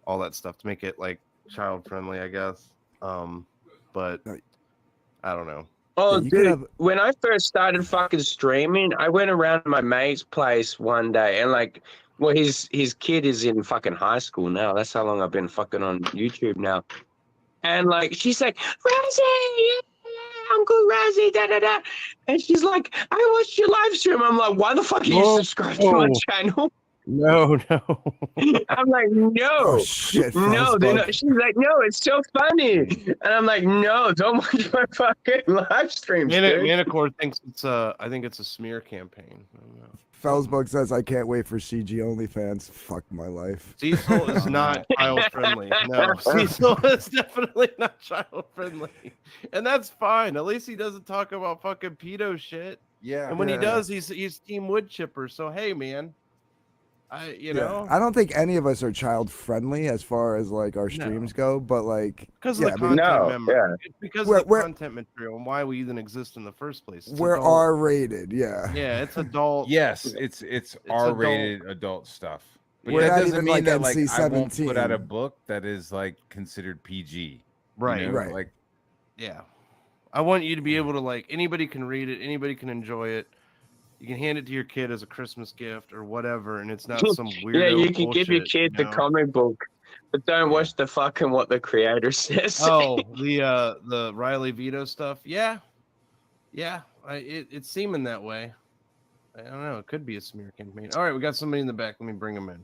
[SPEAKER 2] all that stuff to make it like child friendly, I guess. But I don't know.
[SPEAKER 14] Oh,
[SPEAKER 4] you could
[SPEAKER 14] dude,
[SPEAKER 4] have-
[SPEAKER 14] when I first started fucking streaming, I went around to my mate's place one day and like, well, his kid is in fucking high school now. That's how long I've been fucking on YouTube now. And like, she's like, Razzie, yeah, Uncle Razzie, da da da. And she's like, I watched your live stream. I'm like, why the fuck are you subscribed to my channel?
[SPEAKER 2] No.
[SPEAKER 14] I'm like, no.
[SPEAKER 4] Oh, shit,
[SPEAKER 14] No, they're
[SPEAKER 4] Felsbug.
[SPEAKER 14] not. She's like, no, it's so funny. And I'm like, no, don't watch my fucking live streams, dude.
[SPEAKER 2] Manicore thinks it's I think it's a smear campaign. I don't know.
[SPEAKER 4] Felsbug says, I can't wait for CG OnlyFans. Fuck my life.
[SPEAKER 2] Cecil is not child friendly. No, Cecil is definitely not child friendly, and that's fine. At least he doesn't talk about fucking pedo shit.
[SPEAKER 15] Yeah.
[SPEAKER 2] And when he
[SPEAKER 4] Yeah.
[SPEAKER 2] does, he's team wood chipper. So hey, man, you know,
[SPEAKER 4] I don't think any of us are child friendly as far as like our streams go, but like
[SPEAKER 2] because
[SPEAKER 4] yeah,
[SPEAKER 2] of
[SPEAKER 4] I
[SPEAKER 2] the
[SPEAKER 4] mean,
[SPEAKER 2] content it's because
[SPEAKER 4] We're-
[SPEAKER 2] of the
[SPEAKER 4] we're-
[SPEAKER 2] content material and why we even exist in the first place. It's
[SPEAKER 4] we're
[SPEAKER 2] adult.
[SPEAKER 4] R rated, yeah.
[SPEAKER 2] Yeah, it's adult.
[SPEAKER 15] Yes, it's R-rated adult stuff. But
[SPEAKER 4] We're
[SPEAKER 15] that
[SPEAKER 4] not
[SPEAKER 15] doesn't
[SPEAKER 4] even,
[SPEAKER 15] mean
[SPEAKER 4] like,
[SPEAKER 15] that like I won't
[SPEAKER 4] NC-17.
[SPEAKER 15] put out a book that is like considered PG.
[SPEAKER 2] Right.
[SPEAKER 15] You know,
[SPEAKER 4] Right.
[SPEAKER 15] Like
[SPEAKER 2] Yeah. I want you to be able to like anybody can read it, anybody can enjoy it. You can hand it to your kid as a Christmas gift or whatever, and it's not some weird.
[SPEAKER 14] Yeah, you can give your kid the comic book, but don't watch the fucking what the creator says.
[SPEAKER 2] Oh, the Riley Vito stuff. Yeah. It's seeming that way. I don't know. It could be a smear campaign. All right, we got somebody in the back. Let me bring them in.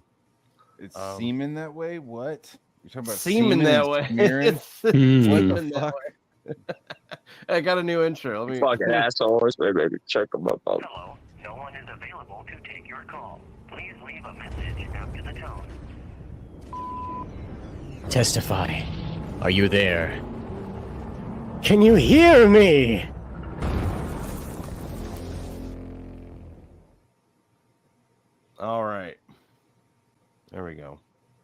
[SPEAKER 15] it's seeming that way. What you're talking about?
[SPEAKER 2] Seeming that way.
[SPEAKER 15] Smearing?
[SPEAKER 2] It's seeming that way. I got a new intro. Let me
[SPEAKER 14] Fucking assholes. Maybe check them up.
[SPEAKER 16] Hello, no one is available to take your call. Please leave a message after the tone.
[SPEAKER 17] Testify. Are you there? Can you hear me?
[SPEAKER 2] All right. There we go.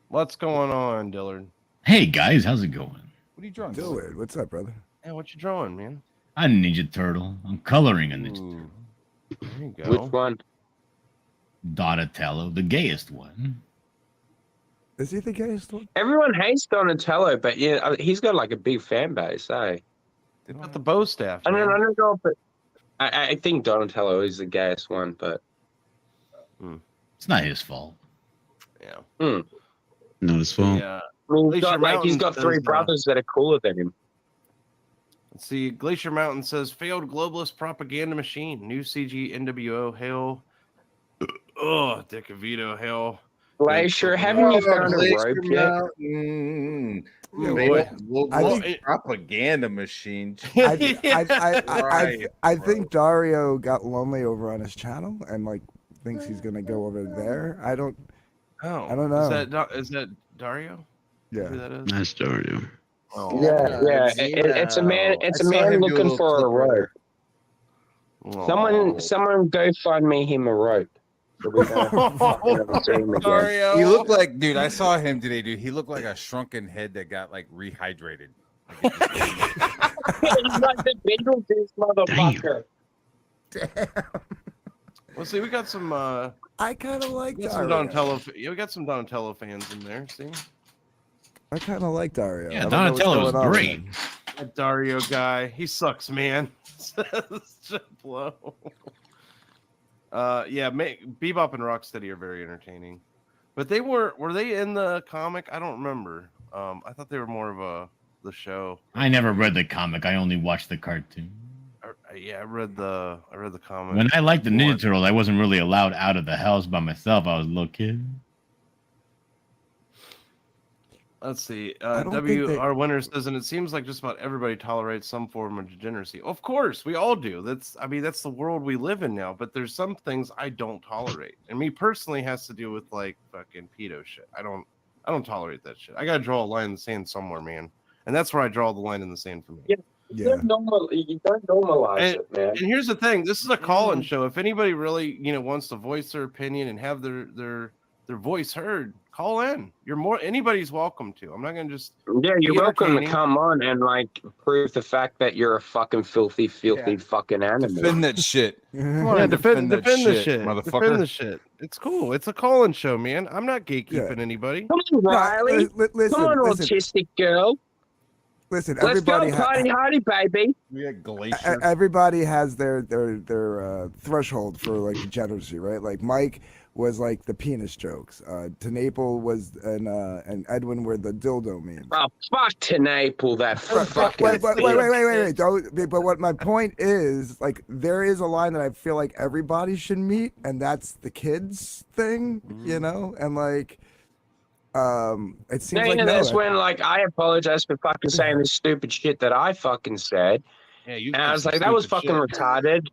[SPEAKER 2] What's going on, Dillard?
[SPEAKER 18] Hey guys, how's it going?
[SPEAKER 2] What are you drawing?
[SPEAKER 4] Dillard, what's up, brother?
[SPEAKER 2] Hey, what you drawing, man?
[SPEAKER 18] A Ninja Turtle. I'm coloring a Ninja Turtle.
[SPEAKER 2] There you go.
[SPEAKER 14] Which one?
[SPEAKER 18] Donatello, the gayest one.
[SPEAKER 4] Is he the gayest one?
[SPEAKER 14] Everyone hates Donatello, but yeah, he's got like a big fan base, eh?
[SPEAKER 2] Got the bow staff.
[SPEAKER 14] I don't know, but I think Donatello is the gayest one, but
[SPEAKER 18] It's not his fault.
[SPEAKER 2] Yeah.
[SPEAKER 7] Not his fault.
[SPEAKER 2] Yeah.
[SPEAKER 14] I mean,
[SPEAKER 2] Glacier
[SPEAKER 14] he's got
[SPEAKER 2] Mountain
[SPEAKER 14] three
[SPEAKER 2] says,
[SPEAKER 14] brothers that are cooler than him.
[SPEAKER 2] Let's see. Glacier Mountain says failed globalist propaganda machine. New CG NWO hail. Oh, Dick Vito hail.
[SPEAKER 14] Glacier, haven't you found a rope yet?
[SPEAKER 4] I think-
[SPEAKER 15] propaganda machine.
[SPEAKER 4] I think Dario got lonely over on his channel and like thinks he's gonna go over there. I don't know.
[SPEAKER 2] Is that Dario?
[SPEAKER 4] Yeah.
[SPEAKER 2] Who that is?
[SPEAKER 7] That's Dario.
[SPEAKER 2] Oh,
[SPEAKER 14] Yeah. It's a man. It's a man looking for a rope. Someone go find me him a rope. So we don't fucking see him again.
[SPEAKER 15] He looked like, dude. I saw him today, dude. He looked like a shrunken head that got like rehydrated.
[SPEAKER 14] He's like the Beetlejuice motherfucker.
[SPEAKER 2] Well, see, we got some
[SPEAKER 4] I kind of like
[SPEAKER 2] We got some
[SPEAKER 4] Dario.
[SPEAKER 2] Donatello. We got some Donatello fans in there. See,
[SPEAKER 4] I kind of like Dario.
[SPEAKER 18] Yeah,
[SPEAKER 4] I don't know what's
[SPEAKER 18] Donatello's
[SPEAKER 4] going on with
[SPEAKER 18] great.
[SPEAKER 4] him.
[SPEAKER 2] that Dario guy, he sucks, man. Says Blow. Yeah, Bebop and Rocksteady are very entertaining, but were they in the comic? I don't remember. I thought they were more of the show.
[SPEAKER 18] I never read the comic. I only watched the cartoon.
[SPEAKER 2] Yeah, I read the comic.
[SPEAKER 18] When I liked the Ninja Turtles, I wasn't really allowed out of the house by myself. I was a little kid.
[SPEAKER 2] Let's see.
[SPEAKER 4] don't think
[SPEAKER 2] W.R. Winter says, and it seems like just about everybody tolerates some form of degeneracy. Of course, we all do. That's the world we live in now. But there's some things I don't tolerate, and me personally has to do with like fucking pedo shit. I don't tolerate that shit. I gotta draw a line in the sand somewhere, man, and that's where I draw the line in the sand for me.
[SPEAKER 14] Yeah. You don't normalize it, man.
[SPEAKER 2] And here's the thing: this is a call-in show. If anybody really, wants to voice their opinion and have their voice heard, call in. Anybody's welcome to. I'm not gonna just.
[SPEAKER 14] Yeah, you're
[SPEAKER 2] be
[SPEAKER 14] welcome to
[SPEAKER 2] entertaining.
[SPEAKER 14] come on and like prove the fact that you're a fucking filthy fucking animal.
[SPEAKER 15] Defend that shit.
[SPEAKER 2] Come on, defend the shit,
[SPEAKER 15] motherfucker.
[SPEAKER 2] Defend the shit. It's cool. It's a call-in show, man. I'm not gatekeeping anybody.
[SPEAKER 14] Come on, Riley.
[SPEAKER 4] Listen,
[SPEAKER 14] come on,
[SPEAKER 4] listen.
[SPEAKER 14] autistic girl.
[SPEAKER 4] Listen,
[SPEAKER 14] Let's
[SPEAKER 4] everybody
[SPEAKER 14] go, party hardy, baby.
[SPEAKER 15] We had Glacier.
[SPEAKER 4] Everybody has their threshold for like degeneracy, right? Like Mike was like the penis jokes. Tenaple was and Edwin were the dildo memes.
[SPEAKER 14] Oh, fuck Tenaple, that fucking.
[SPEAKER 4] Wait. But what my point is, like, there is a line that I feel like everybody should meet, and that's the kids thing, and like. It seems like
[SPEAKER 14] that's when like I apologize for fucking saying this stupid shit that I fucking said.
[SPEAKER 2] Yeah, you.
[SPEAKER 14] And I was like, that was fucking retarded.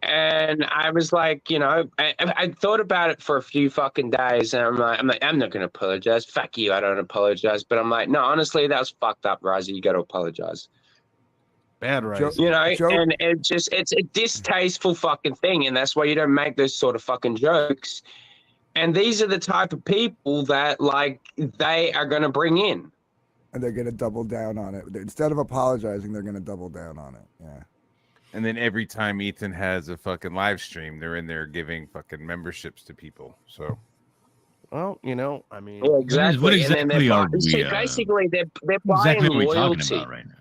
[SPEAKER 14] And I was like, I thought about it for a few fucking days, and I'm not gonna apologize. Fuck you, I don't apologize. But I'm like, no, honestly, that was fucked up, Risey. You got to apologize.
[SPEAKER 2] Bad right.
[SPEAKER 14] And it's a distasteful fucking thing, and that's why you don't make those sort of fucking jokes. And these are the type of people that, like, they are going to bring in.
[SPEAKER 4] And they're going to double down on it. Instead of apologizing, they're going to double down on it. Yeah.
[SPEAKER 15] And then every time Ethan has a fucking live stream, they're in there giving fucking memberships to people. So,
[SPEAKER 2] well, I mean,
[SPEAKER 14] yeah, exactly.
[SPEAKER 18] What exactly are we?
[SPEAKER 14] Basically, they're
[SPEAKER 18] Exactly
[SPEAKER 14] buying
[SPEAKER 18] what are we
[SPEAKER 14] loyalty.
[SPEAKER 18] talking about right now?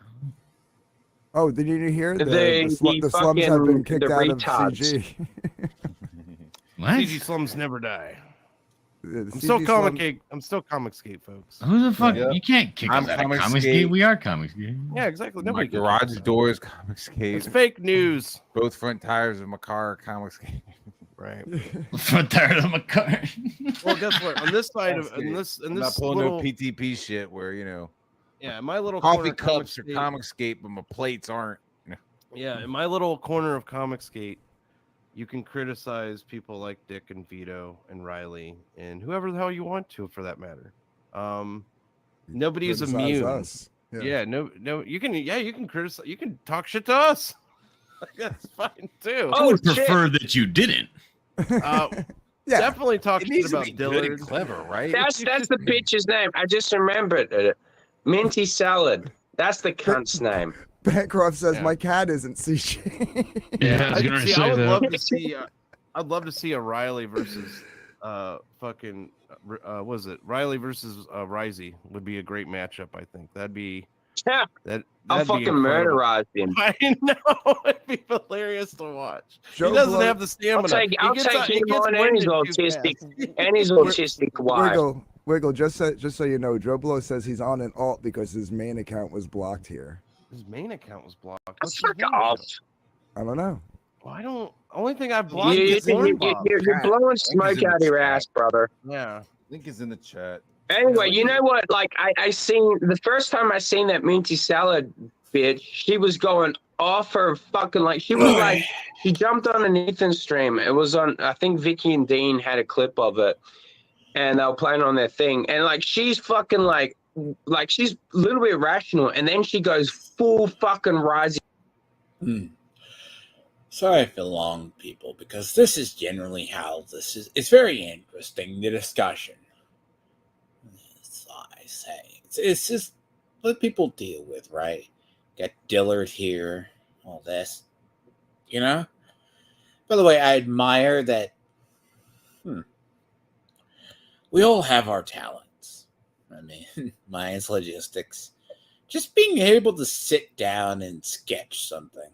[SPEAKER 4] Oh, did you hear the
[SPEAKER 14] the
[SPEAKER 4] slums have been kicked
[SPEAKER 14] the
[SPEAKER 4] out of
[SPEAKER 14] retards.
[SPEAKER 4] CG?
[SPEAKER 18] What?
[SPEAKER 2] CG slums never die.
[SPEAKER 4] The
[SPEAKER 2] I'm still
[SPEAKER 4] CG slum-
[SPEAKER 2] Comicsgate, folks.
[SPEAKER 18] Who the fuck?
[SPEAKER 15] Yeah.
[SPEAKER 18] You can't kick us out of Comicsgate. We are Comicsgate.
[SPEAKER 2] Yeah, exactly.
[SPEAKER 15] My
[SPEAKER 2] Nobody can
[SPEAKER 15] garage
[SPEAKER 2] kick us out.
[SPEAKER 15] door is Comicsgate.
[SPEAKER 2] It's fake news.
[SPEAKER 15] Both front tires of my car are Comicsgate.
[SPEAKER 2] Right.
[SPEAKER 18] Front tire of my car.
[SPEAKER 2] Well, guess what? On this side of
[SPEAKER 15] I'm
[SPEAKER 2] this
[SPEAKER 15] not pulling
[SPEAKER 2] little,
[SPEAKER 15] no PTP shit where
[SPEAKER 2] yeah, my little
[SPEAKER 15] coffee
[SPEAKER 2] corner of
[SPEAKER 15] cups are
[SPEAKER 2] Comicsgate-
[SPEAKER 15] Comicsgate, but my plates aren't.
[SPEAKER 2] Yeah, in my little corner of Comicsgate, you can criticize people like Dick and Vito and Riley and whoever the hell you want to, for that matter. Nobody's
[SPEAKER 4] Criticize
[SPEAKER 2] immune.
[SPEAKER 4] us.
[SPEAKER 2] Yeah, no, you can criticize, you can talk shit to us. That's fine too.
[SPEAKER 18] I would prefer that you didn't.
[SPEAKER 2] Definitely talk
[SPEAKER 15] It
[SPEAKER 2] shit
[SPEAKER 15] needs to
[SPEAKER 2] about
[SPEAKER 15] be good and
[SPEAKER 2] Dillard.
[SPEAKER 15] clever, right?
[SPEAKER 14] That's the bitch's name. I just remembered it. Minty Salad. That's the cunt's name.
[SPEAKER 4] Bancroft says
[SPEAKER 2] Yeah.
[SPEAKER 4] my cat isn't CG.
[SPEAKER 18] Yeah, I was gonna say
[SPEAKER 2] I would
[SPEAKER 18] that.
[SPEAKER 2] love to see. I'd love to see a Riley versus was it Riley versus Risey would be a great matchup. I think that'd be
[SPEAKER 14] Yeah.
[SPEAKER 2] that'd
[SPEAKER 14] I'll
[SPEAKER 2] be
[SPEAKER 14] fucking
[SPEAKER 2] incredible.
[SPEAKER 14] murderize him.
[SPEAKER 2] I know, it'd be hilarious to watch.
[SPEAKER 4] Joe
[SPEAKER 2] He doesn't
[SPEAKER 4] Blow-
[SPEAKER 2] have the stamina.
[SPEAKER 14] I'll take him on and his autistic and his autistic wife.
[SPEAKER 4] Wiggle, just so you know, Joe Blow says he's on an alt because his main account was blocked here.
[SPEAKER 2] His main account was blocked.
[SPEAKER 14] That's fuck off.
[SPEAKER 4] I don't know.
[SPEAKER 2] Well, I don't. Only thing I've blocked is
[SPEAKER 14] You're
[SPEAKER 2] Pornhub.
[SPEAKER 14] blowing smoke out of your ass, brother.
[SPEAKER 2] Yeah.
[SPEAKER 15] Link is in the chat.
[SPEAKER 14] Anyway, you know what? Like I seen the first time I seen that Minty Salad bitch, she was going off her fucking like she was like she jumped on an Ethan stream. It was on I think Vicky and Dean had a clip of it, and they were playing on their thing, and like she's fucking like she's a little bit irrational, and then she goes full fucking rising.
[SPEAKER 1] Sorry for long, people, because this is generally how this is. It's very interesting, the discussion. That's all I say. It's just what people deal with, right? Got Dillard here, all this. By the way, I admire that we all have our talents. I mean, mine's logistics. Just being able to sit down and sketch something.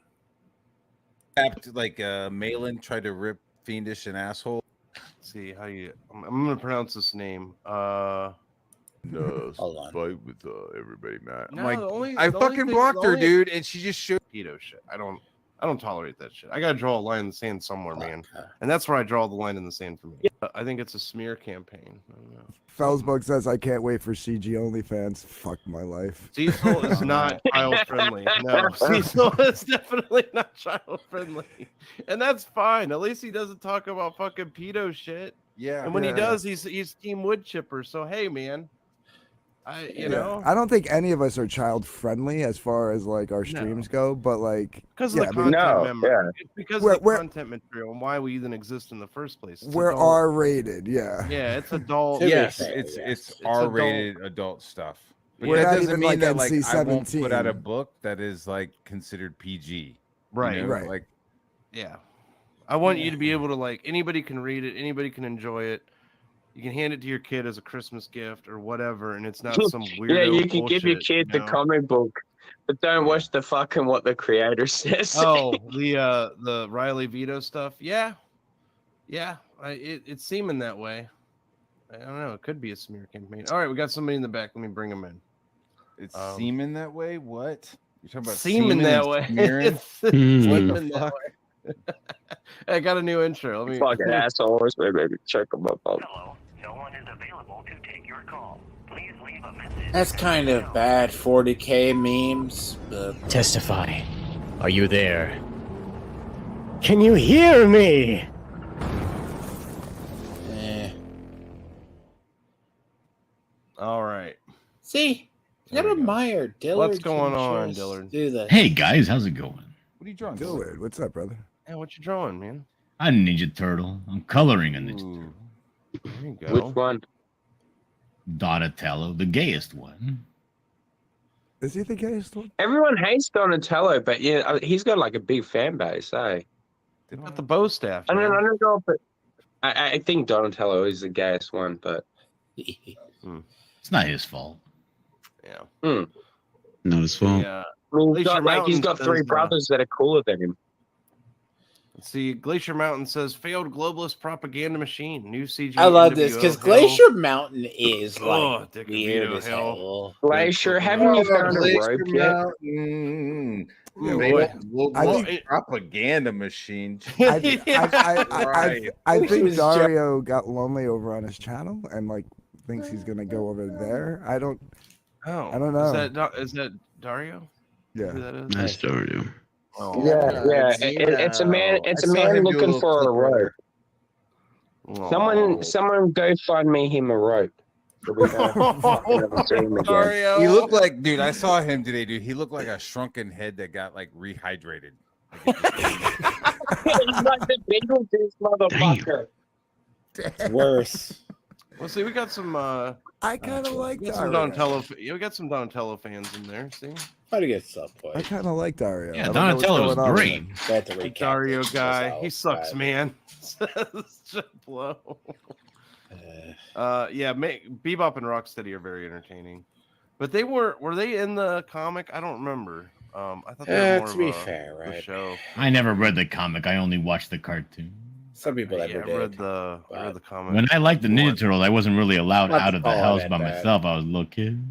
[SPEAKER 15] Like Malin tried to rip Fiendish an asshole.
[SPEAKER 2] Let's see how you. I'm gonna pronounce this name. No,
[SPEAKER 1] hold on.
[SPEAKER 15] Fight with everybody, Matt.
[SPEAKER 2] No,
[SPEAKER 15] I'm like,
[SPEAKER 2] the only-
[SPEAKER 15] I
[SPEAKER 2] the only
[SPEAKER 15] fucking
[SPEAKER 2] thing-
[SPEAKER 15] blocked
[SPEAKER 2] the
[SPEAKER 15] her,
[SPEAKER 2] only-
[SPEAKER 15] dude, and she just showed
[SPEAKER 2] pedo shit. I don't tolerate that shit. I gotta draw a line in the sand somewhere, man. And that's where I draw the line in the sand for me. I think it's a smear campaign. I don't know.
[SPEAKER 4] Felsbug says, I can't wait for CG OnlyFans. Fuck my life.
[SPEAKER 2] Cecil is not child friendly. No, Cecil is definitely not child friendly, and that's fine. At least he doesn't talk about fucking pedo shit.
[SPEAKER 15] Yeah,
[SPEAKER 2] and when he
[SPEAKER 4] Yeah.
[SPEAKER 2] does, he's Team Wood Chipper. So hey, man, you know,
[SPEAKER 4] I don't think any of us are child friendly as far as like our streams go, but like
[SPEAKER 2] because
[SPEAKER 4] yeah,
[SPEAKER 2] of the
[SPEAKER 4] I mean,
[SPEAKER 2] content it's because
[SPEAKER 4] We're-
[SPEAKER 2] of the
[SPEAKER 4] we're-
[SPEAKER 2] content material and why we even exist in the first place. It's
[SPEAKER 4] we're
[SPEAKER 2] adult.
[SPEAKER 4] R rated, yeah.
[SPEAKER 2] Yeah, it's adult.
[SPEAKER 15] Yes,
[SPEAKER 2] Yes.
[SPEAKER 15] it's
[SPEAKER 2] adult.
[SPEAKER 15] R-rated adult stuff. But
[SPEAKER 4] We're
[SPEAKER 15] that
[SPEAKER 4] not
[SPEAKER 15] doesn't
[SPEAKER 4] even,
[SPEAKER 15] mean
[SPEAKER 4] like,
[SPEAKER 15] that like I won't
[SPEAKER 4] NC-17.
[SPEAKER 15] put out a book that is like considered PG.
[SPEAKER 2] Right.
[SPEAKER 15] You know?
[SPEAKER 4] Right.
[SPEAKER 15] Like
[SPEAKER 2] Yeah. I want you to be able to like anybody can read it, anybody can enjoy it. You can hand it to your kid as a Christmas gift or whatever, and it's not some weirdo.
[SPEAKER 14] Yeah, you can give your
[SPEAKER 2] bullshit,
[SPEAKER 14] kid
[SPEAKER 2] you
[SPEAKER 14] the
[SPEAKER 2] know?
[SPEAKER 14] comic book, but don't watch the fucking what the creator says.
[SPEAKER 2] Oh, the Riley Vito stuff. Yeah, it's seeming that way. I don't know. It could be a smear campaign. All right, we got somebody in the back. Let me bring them in.
[SPEAKER 15] it's seeming that way. What? You're talking about
[SPEAKER 2] Seeming that
[SPEAKER 15] and
[SPEAKER 2] way.
[SPEAKER 15] smearing?
[SPEAKER 2] It's
[SPEAKER 15] What
[SPEAKER 2] seeming
[SPEAKER 15] the
[SPEAKER 2] that
[SPEAKER 15] fuck?
[SPEAKER 2] way. I got a new intro. Let me.
[SPEAKER 14] Fucking assholes. Maybe check them up.
[SPEAKER 16] Hello, no one is available to take your call. Please leave a message.
[SPEAKER 1] That's kind of bad 40K memes, but
[SPEAKER 17] Testify. Are you there? Can you hear me?
[SPEAKER 2] All right.
[SPEAKER 1] See, you gotta admire Dillard.
[SPEAKER 2] What's going
[SPEAKER 1] can
[SPEAKER 2] on,
[SPEAKER 1] just
[SPEAKER 2] Dillard?
[SPEAKER 1] Do this.
[SPEAKER 18] Hey guys, how's it going?
[SPEAKER 15] What are you drawing?
[SPEAKER 4] Dillard, what's up, brother?
[SPEAKER 2] Hey, what you drawing, man?
[SPEAKER 18] A Ninja Turtle. I'm coloring a Ninja Turtle.
[SPEAKER 2] There you go.
[SPEAKER 14] Which one?
[SPEAKER 18] Donatello, the gayest one.
[SPEAKER 4] Is he the gayest one?
[SPEAKER 14] Everyone hates Donatello, but yeah, he's got like a big fan base, eh?
[SPEAKER 2] They got the bow staff.
[SPEAKER 14] I
[SPEAKER 2] man.
[SPEAKER 14] don't know, but I think Donatello is the gayest one, but
[SPEAKER 18] It's not his fault.
[SPEAKER 2] Yeah.
[SPEAKER 7] Not his fault.
[SPEAKER 2] Yeah.
[SPEAKER 14] I mean,
[SPEAKER 2] Glacier
[SPEAKER 14] he's
[SPEAKER 2] Mountain
[SPEAKER 14] got
[SPEAKER 2] says,
[SPEAKER 14] three brothers that are cooler than him.
[SPEAKER 2] Let's see. Glacier Mountain says failed globalist propaganda machine. New CG.
[SPEAKER 1] I love this
[SPEAKER 2] NWO,
[SPEAKER 1] because
[SPEAKER 2] hell.
[SPEAKER 1] Glacier Mountain is
[SPEAKER 2] Oh,
[SPEAKER 1] like
[SPEAKER 2] Dick
[SPEAKER 1] weird
[SPEAKER 2] DeVito,
[SPEAKER 1] as
[SPEAKER 2] hell.
[SPEAKER 1] hell.
[SPEAKER 14] Glacier, haven't you found a rope yet?
[SPEAKER 15] Mountain.
[SPEAKER 2] Yeah,
[SPEAKER 15] They
[SPEAKER 2] boy.
[SPEAKER 15] will
[SPEAKER 4] I
[SPEAKER 15] go
[SPEAKER 4] think-
[SPEAKER 15] propaganda machine.
[SPEAKER 4] I
[SPEAKER 15] Right.
[SPEAKER 4] think Dario got lonely over on his channel and like thinks he's gonna go over there. I don't know.
[SPEAKER 2] Is that Dario?
[SPEAKER 4] Yeah.
[SPEAKER 2] Who that is?
[SPEAKER 7] Nice Dario.
[SPEAKER 2] Oh.
[SPEAKER 14] Yeah. It's a man. It's a man looking for a rope.
[SPEAKER 2] Oh.
[SPEAKER 14] Someone go find me him a rope. So we don't fucking ever see him again.
[SPEAKER 2] Dario.
[SPEAKER 15] He looked like, dude. I saw him today, dude. He looked like a shrunken head that got like rehydrated.
[SPEAKER 14] He's like the Beetlejuice motherfucker.
[SPEAKER 1] It's worse.
[SPEAKER 2] Well, see, we got some.
[SPEAKER 4] I kind of like
[SPEAKER 2] We got some
[SPEAKER 4] Dario.
[SPEAKER 2] Donatello. Yeah, we got some Donatello fans in there. See,
[SPEAKER 1] Try to get sub
[SPEAKER 4] I
[SPEAKER 1] point.
[SPEAKER 4] kind of like Dario.
[SPEAKER 18] Yeah,
[SPEAKER 4] I don't know what's
[SPEAKER 18] Donatello's
[SPEAKER 4] going on with
[SPEAKER 18] great.
[SPEAKER 4] him.
[SPEAKER 1] Bad to
[SPEAKER 2] hey,
[SPEAKER 1] recap
[SPEAKER 2] Dario
[SPEAKER 1] this,
[SPEAKER 2] guy,
[SPEAKER 1] because
[SPEAKER 2] he
[SPEAKER 1] I'll-
[SPEAKER 2] sucks, man. Says Jablo. Yeah, Bebop and Rocksteady are very entertaining, but they were they in the comic? I don't remember. I thought they were more
[SPEAKER 1] to be
[SPEAKER 2] of
[SPEAKER 1] fair,
[SPEAKER 2] a
[SPEAKER 1] right?
[SPEAKER 2] show.
[SPEAKER 18] I never read the comic. I only watched the cartoon.
[SPEAKER 1] Some people
[SPEAKER 2] Yeah,
[SPEAKER 1] ever
[SPEAKER 2] I
[SPEAKER 1] did.
[SPEAKER 2] read the comic.
[SPEAKER 18] When I liked the
[SPEAKER 2] One.
[SPEAKER 18] Ninja Turtle, I wasn't really allowed
[SPEAKER 1] Not
[SPEAKER 18] out
[SPEAKER 1] to
[SPEAKER 18] of the
[SPEAKER 1] call it
[SPEAKER 18] house
[SPEAKER 1] that
[SPEAKER 18] by
[SPEAKER 1] bad.
[SPEAKER 18] myself. I was a little kid.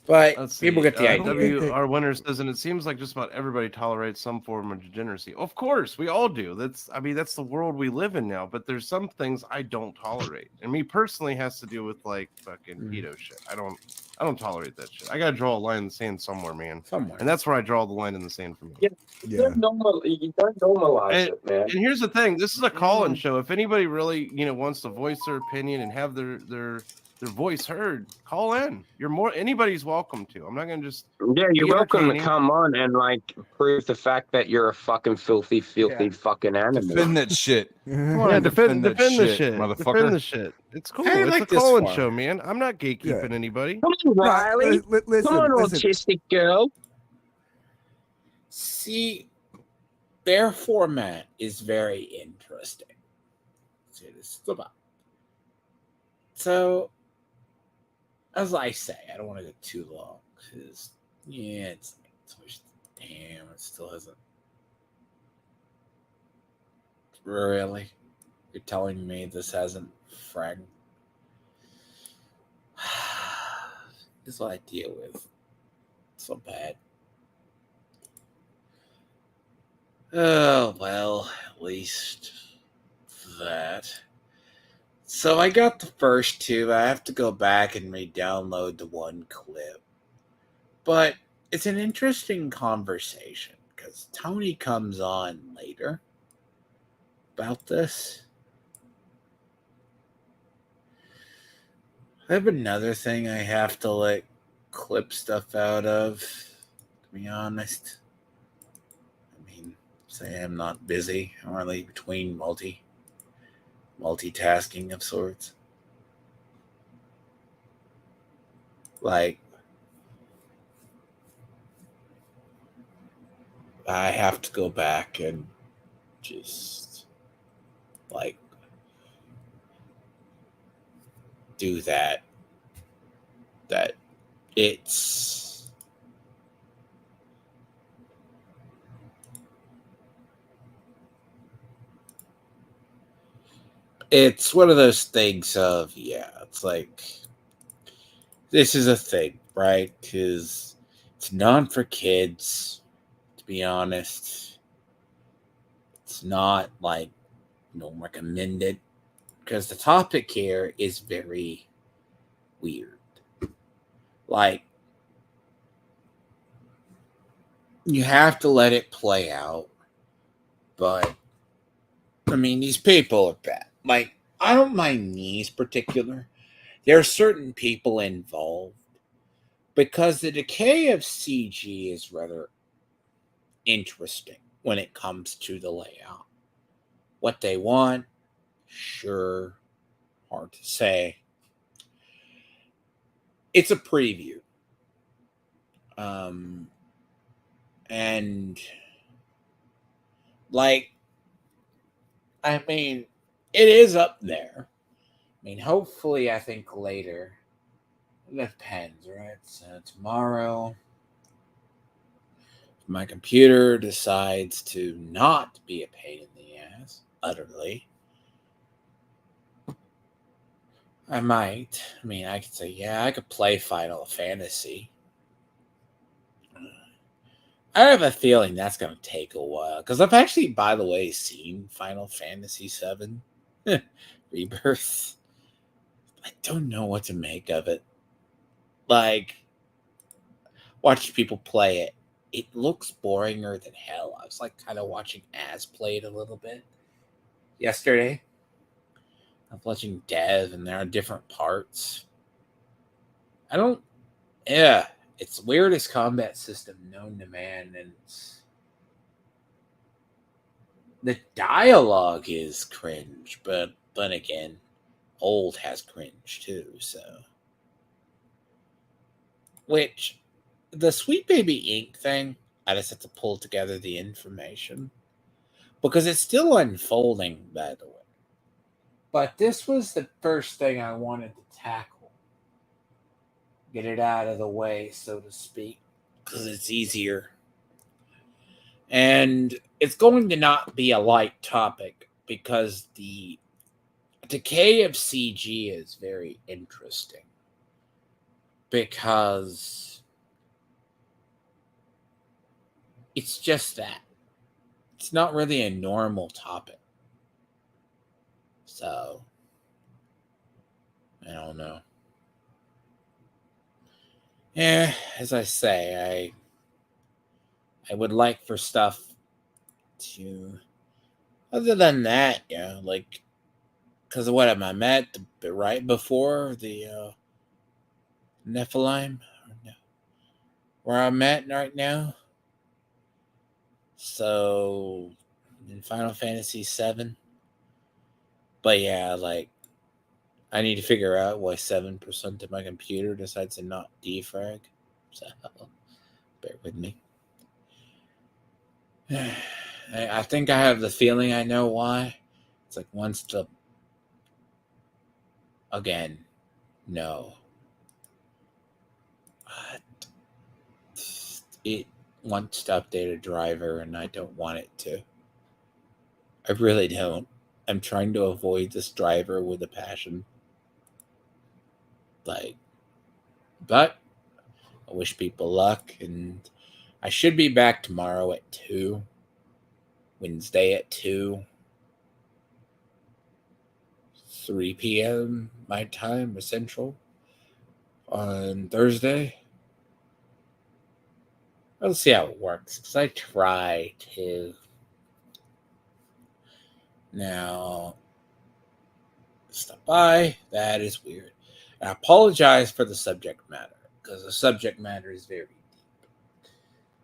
[SPEAKER 1] But
[SPEAKER 2] Let's see.
[SPEAKER 1] people get the idea.
[SPEAKER 2] Our winner says, and it seems like just about everybody tolerates some form of degeneracy. Of course, we all do. That's the world we live in now. But there's some things I don't tolerate, and me personally has to do with like fucking pedo shit. I don't tolerate that shit. I gotta draw a line in the sand somewhere, man.
[SPEAKER 1] Somewhere.
[SPEAKER 2] And that's where I draw the line in the sand for me.
[SPEAKER 14] You don't normalize
[SPEAKER 2] And,
[SPEAKER 14] it, man.
[SPEAKER 2] and here's the thing: this is a call-in show. If anybody really, wants to voice their opinion and have their voice heard, call in. Anybody's welcome to. I'm not gonna just.
[SPEAKER 14] Yeah, you're
[SPEAKER 2] be
[SPEAKER 14] welcome to
[SPEAKER 2] entertaining.
[SPEAKER 14] come on and like prove the fact that you're a fucking filthy fucking animal.
[SPEAKER 15] Defend that shit.
[SPEAKER 2] Come on, defend the shit,
[SPEAKER 15] motherfucker.
[SPEAKER 2] Defend the shit. It's cool.
[SPEAKER 1] I
[SPEAKER 2] It's
[SPEAKER 1] like
[SPEAKER 2] a
[SPEAKER 1] this
[SPEAKER 2] call-in
[SPEAKER 1] one.
[SPEAKER 2] show, man. I'm not gatekeeping anybody.
[SPEAKER 14] Come on, Riley.
[SPEAKER 4] Listen,
[SPEAKER 14] Come on,
[SPEAKER 4] listen.
[SPEAKER 14] autistic girl.
[SPEAKER 1] See, their format is very interesting. It's say this. So, as I say, I don't want to go too long because, yeah, it's damn, it still hasn't. Really? You're telling me this hasn't fragged? This is what I deal with. So bad. Oh, well, at least that. So I got the first two. I have to go back and re-download the one clip. But it's an interesting conversation because Tony comes on later about this. I have another thing I have to like clip stuff out of, to be honest. I mean, say I'm not busy. I'm really between multitasking of sorts. Like, I have to go back and just like do that. That it's one of those things of, yeah, it's like this is a thing, right? Because it's not for kids, to be honest. It's not like recommended because the topic here is very weird. Like, you have to let it play out, but I mean, these people are bad. Like, I don't mind these particular. There are certain people involved because the decay of CG is rather interesting when it comes to the layout. What they want, sure, hard to say. It's a preview. And like, I mean, it is up there. I mean, hopefully, I think later. It depends, right? So tomorrow, my computer decides to not be a pain in the ass, utterly. I might. I mean, I could say, yeah, I could play Final Fantasy. I have a feeling that's going to take a while. Because I've actually, by the way, seen Final Fantasy VII Rebirth. I don't know what to make of it. Like, watch people play it. It looks boringer than hell. I was like kind of watching As played a little bit yesterday. I was watching Dev, and there are different parts. Yeah, it's the weirdest combat system known to man, and the dialogue is cringe, but then again, old has cringe too, so. Which, the Sweet Baby Ink thing, I just have to pull together the information. Because it's still unfolding, by the way. But this was the first thing I wanted to tackle. Get it out of the way, so to speak. Because it's easier. And it's going to not be a light topic. Because the decay of CG is very interesting. Because it's just that. It's not really a normal topic. So, I don't know. Yeah, as I say, I would like for stuff to, other than that, like, because of what am I met right before the Nephilim, where I'm at right now. So, in Final Fantasy VII. But yeah, like, I need to figure out why 7% of my computer decides to not defrag. So, bear with me. I think I have the feeling I know why. It's like once the again, no. It wants to update a driver, and I don't want it to. I really don't. I'm trying to avoid this driver with a passion. Like, but I wish people luck, and I should be back tomorrow at 2, Wednesday at 2, 3 p.m. my time, Central, on Thursday. Let's see how it works, because I try to. Now, stop by. That is weird. And I apologize for the subject matter, because the subject matter is very deep.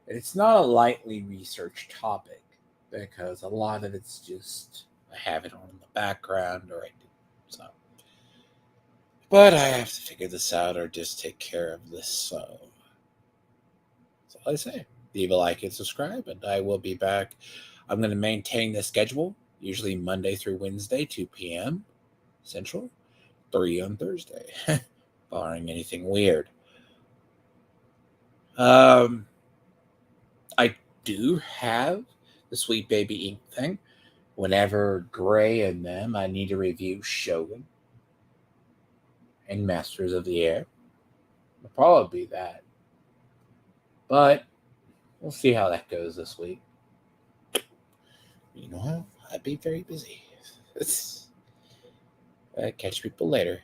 [SPEAKER 1] And it's not a lightly researched topic, because a lot of it's just, I have it on in the background, or I do. So. But I have to figure this out, or just take care of this, so. That's all I say. Leave a like and subscribe, and I will be back. I'm going to maintain the schedule, usually Monday through Wednesday, 2 p.m. Central, 3 on Thursday, barring anything weird. I do have the Sweet Baby Ink thing. Whenever Gray and them, I need to review Shogun and Masters of the Air. It'll probably be that. But we'll see how that goes this week. You know, I'd be very busy. Catch people later.